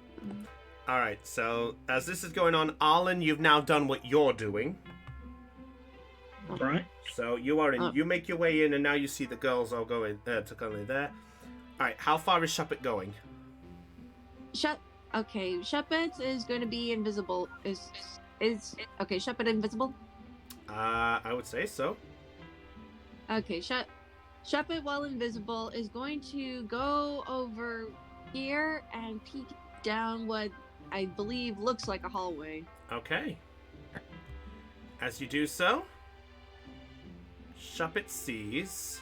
All right. So as this is going on, Arlen, you've now done what you're doing. Right. So you are in. You make your way in, and now you see the girls all going to go in there. All right. How far is Shuppet going? Okay, Shuppet is going to be invisible. Is okay? Shuppet invisible. I would say so. Okay, Shuppet, while invisible, is going to go over here and peek down what I believe looks like a hallway. Okay. As you do so, Shuppet sees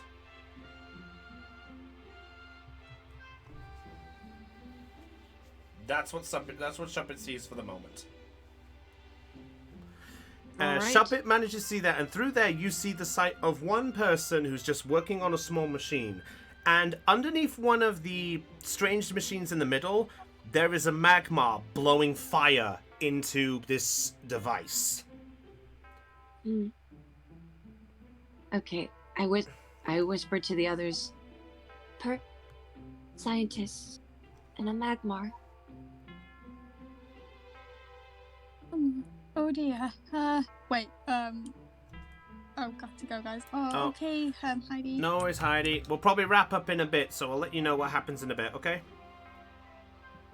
That's what Shuppet sees for the moment. All right. Shuppet manages to see that, and through there you see the sight of one person who's just working on a small machine. And underneath one of the strange machines in the middle, there is a magma blowing fire into this device. Okay, I whispered to the others, scientists and a magmar. Oh dear. Wait. Oh, got to go, guys. Oh. Okay. Heidi. No worries, Heidi. We'll probably wrap up in a bit, so I'll let you know what happens in a bit, okay?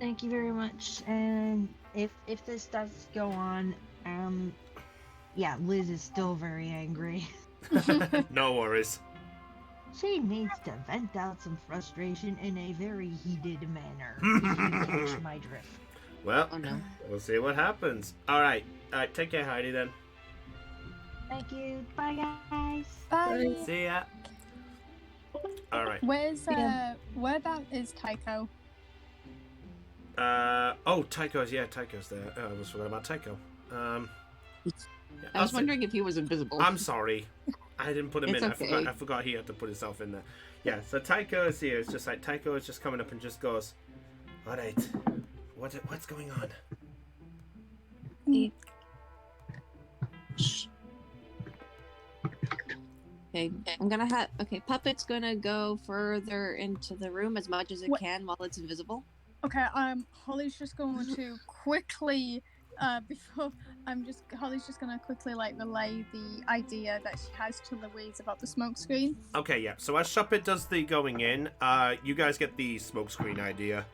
Thank you very much. And if this does go on, yeah, Liz is still very angry. No worries. She needs to vent out some frustration in a very heated manner. If you catch my drift. Well, Oh no. we'll see what happens. All right, take care, Heidi. Then. Thank you. Bye, guys. Bye. See ya. All right. Whereabout is Tycho? Tycho's there. I almost forgot about Tycho. Yeah, I was wondering if he was invisible. I'm sorry. I didn't put him It's in. okay. I forgot he had to put himself in there. Yeah, so Tycho is here. It's just like Tycho is just coming up and just goes, all right, what's going on? Shh. Okay, I'm gonna have. Okay, Puppet's gonna go further into the room as much as it can while it's invisible. Okay, Holly's just going to quickly, Holly's just gonna quickly like relay the idea that she has to Louise about the smoke screen. Okay, yeah. So as Shuppet does the going in, you guys get the smokescreen idea.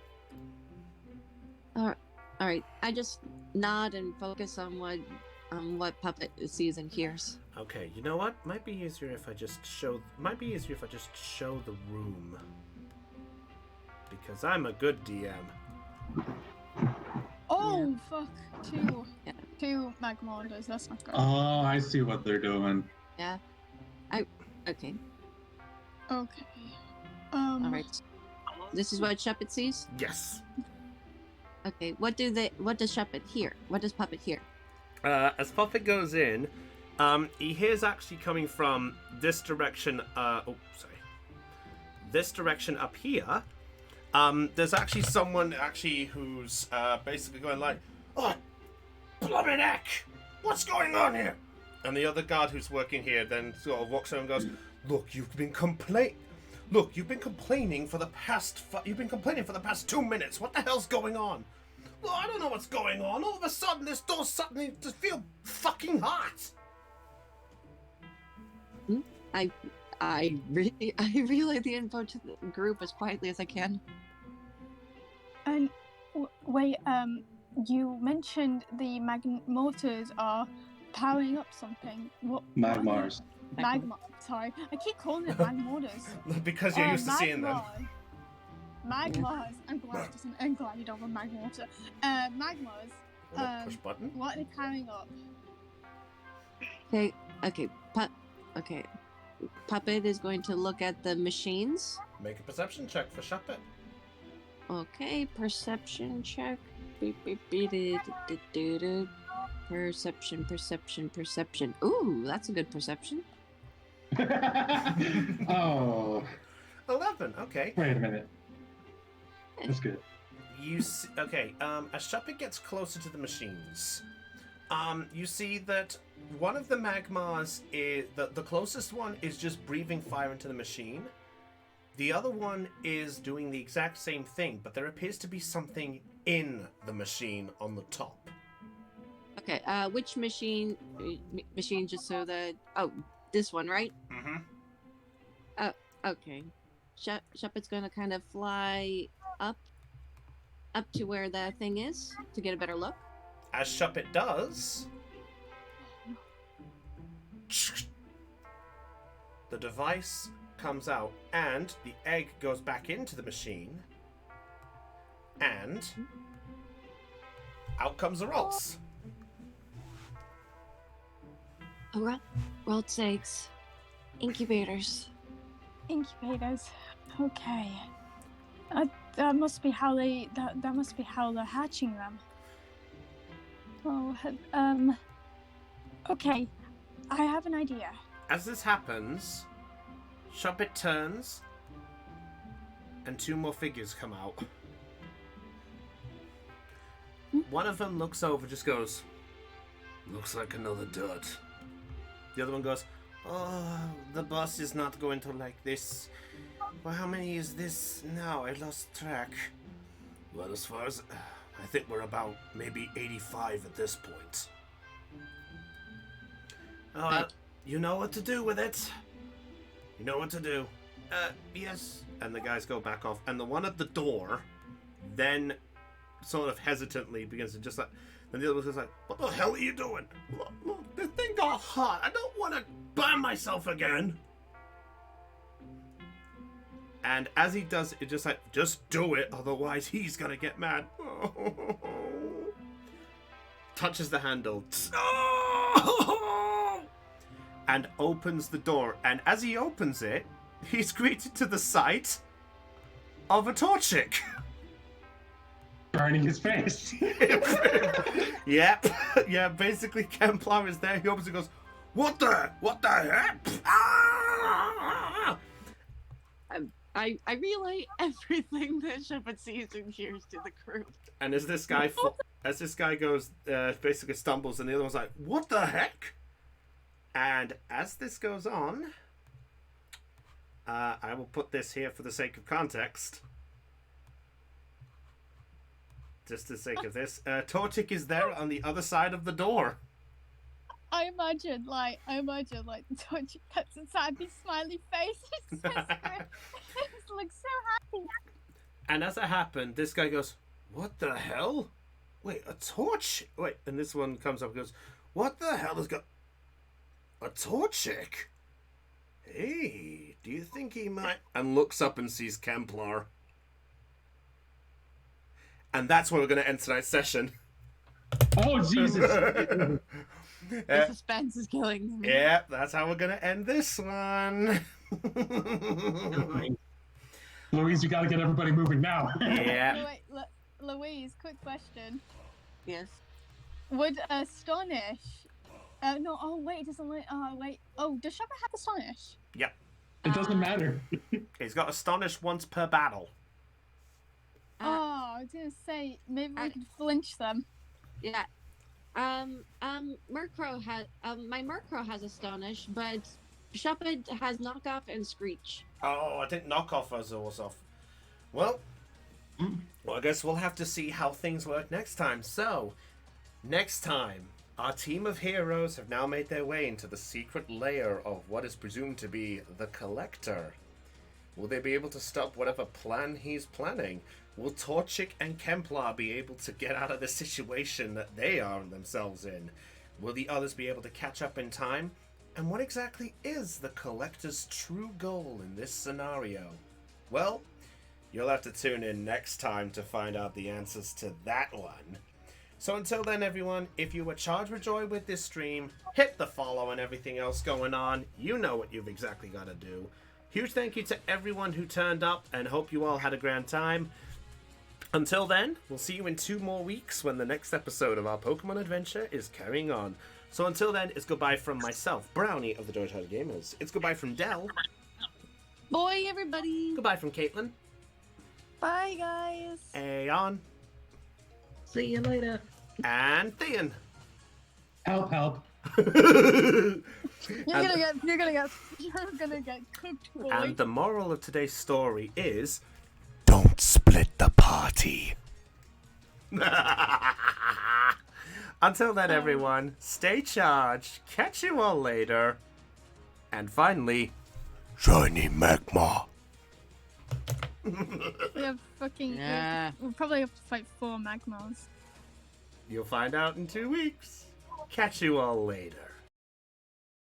All right. I just nod and focus on what Puppet sees and hears. Okay, you know what? Might be easier if I just show. Might be easier if I just show the room. Because I'm a good DM. Oh fuck! Two magma orders. That's not good. Oh, I see what they're doing. Yeah. Okay. Okay. All right. This is what Shuppet sees? Yes. Okay. What does Shuppet hear? What does Puppet hear? As Puppet goes in, he hears actually coming from this direction. This direction up here. There's actually someone who's basically going like, "Oh, blooming heck! What's going on here?" And the other guard who's working here then sort of walks over and goes, "Look, you've been complaining for the past 2 minutes. What the hell's going on?" "Well, I don't know what's going on. All of a sudden, this door suddenly just feel fucking hot." I relay the info to the group as quietly as I can. And wait, you mentioned the mortars are powering up something. What? Magmars. Magma. Sorry, I keep calling it magmortars. Because you're used to seeing them. Magmas. I'm glad you don't want magmortar. Magmas. Push button. What are they powering up? Okay. Puppet is going to look at the machines. Make a perception check for Shuppet. Okay, perception check. Perception. Ooh, that's a good perception. Oh. 11. Okay. Wait a minute. That's good. You see, okay. As Shuppet gets closer to the machines, you see that one of the magmas is the closest one is just breathing fire into the machine. The other one is doing the exact same thing, but there appears to be something in the machine on the top. Okay, which machine just so that... Oh, this one, right? Mm-hmm. Okay. Shuppet's gonna kind of fly up to where the thing is to get a better look. As Shuppet does, the device comes out and the egg goes back into the machine, and out comes the rolls. Rolled eggs. Incubators. Okay. That must be how they're hatching them. Oh, okay. I have an idea. As this happens, Shuppet turns, and two more figures come out. One of them looks over, just goes, "Looks like another dud." The other one goes, "Oh, the boss is not going to like this. Well, how many is this now? I lost track." "Well, as far as... I think we're about maybe 85 at this point." "Oh, you know what to do with it. You know what to do." Yes." And the guys go back off. And the one at the door then sort of hesitantly begins to just like, and the other one's just like, what the hell are you doing? Look, this thing got hot. I don't want to burn myself again. And as he does it, just like, just do it, otherwise he's gonna get mad. Touches the handle. And opens the door. And as he opens it, he's greeted to the sight of a Torchic. Burning his face. Yep. Yeah, basically Kemplar is there. He opens it and goes, what the heck? Ah! I relay everything that Shepard sees and hears to the crew. And as this guy goes, basically stumbles, and the other one's like, what the heck? And as this goes on, I will put this here for the sake of context. Just for the sake of this. Torchic is there on the other side of the door. I imagine the Torchic cuts inside his smiley face. It's just it looks so happy. And as it happened, this guy goes, what the hell? Wait, a torch? Wait, and this one comes up and goes, what the hell has got a Torchic? Hey, do you think he might? And looks up and sees Kemplar. And that's where we're going to end tonight's session. Oh, Jesus. The suspense is killing me. Yeah, that's how we're going to end this one. Louise, you got to get everybody moving now. Yeah. Wait, Louise, quick question. Yes. Would Astonish... no, oh wait, it doesn't like... Oh, wait. Oh, does Shepard have Astonish? Yep. It doesn't matter. He's got Astonish once per battle. Oh, I was gonna say, maybe we could flinch them. Yeah. Murkrow has... my Murkrow has Astonish, but Shepard has Knockoff and Screech. Oh, I think Knockoff was off. Well, I guess we'll have to see how things work next time. So, next time, our team of heroes have now made their way into the secret lair of what is presumed to be the Collector. Will they be able to stop whatever plan he's planning? Will Torchic and Kemplar be able to get out of the situation that they are themselves in? Will the others be able to catch up in time? And what exactly is the Collector's true goal in this scenario? Well, you'll have to tune in next time to find out the answers to that one. So until then, everyone, if you were charged with joy with this stream, hit the follow and everything else going on. You know what you've exactly got to do. Huge thank you to everyone who turned up, and hope you all had a grand time. Until then, we'll see you in 2 more weeks when the next episode of our Pokemon adventure is carrying on. So until then, it's goodbye from myself, Brownie of the Dojo Gamers. It's goodbye from Dell. Boy, everybody. Goodbye from Caitlin. Bye, guys. Aeon. See you later. And Thean. Help. You're gonna get cooked, boy. And the moral of today's story is, don't split the party. Until then, everyone, stay charged. Catch you all later. And finally, shiny magma. We have fucking... Yeah. We'll probably have to fight 4 Magmars. You'll find out in 2 weeks. Catch you all later.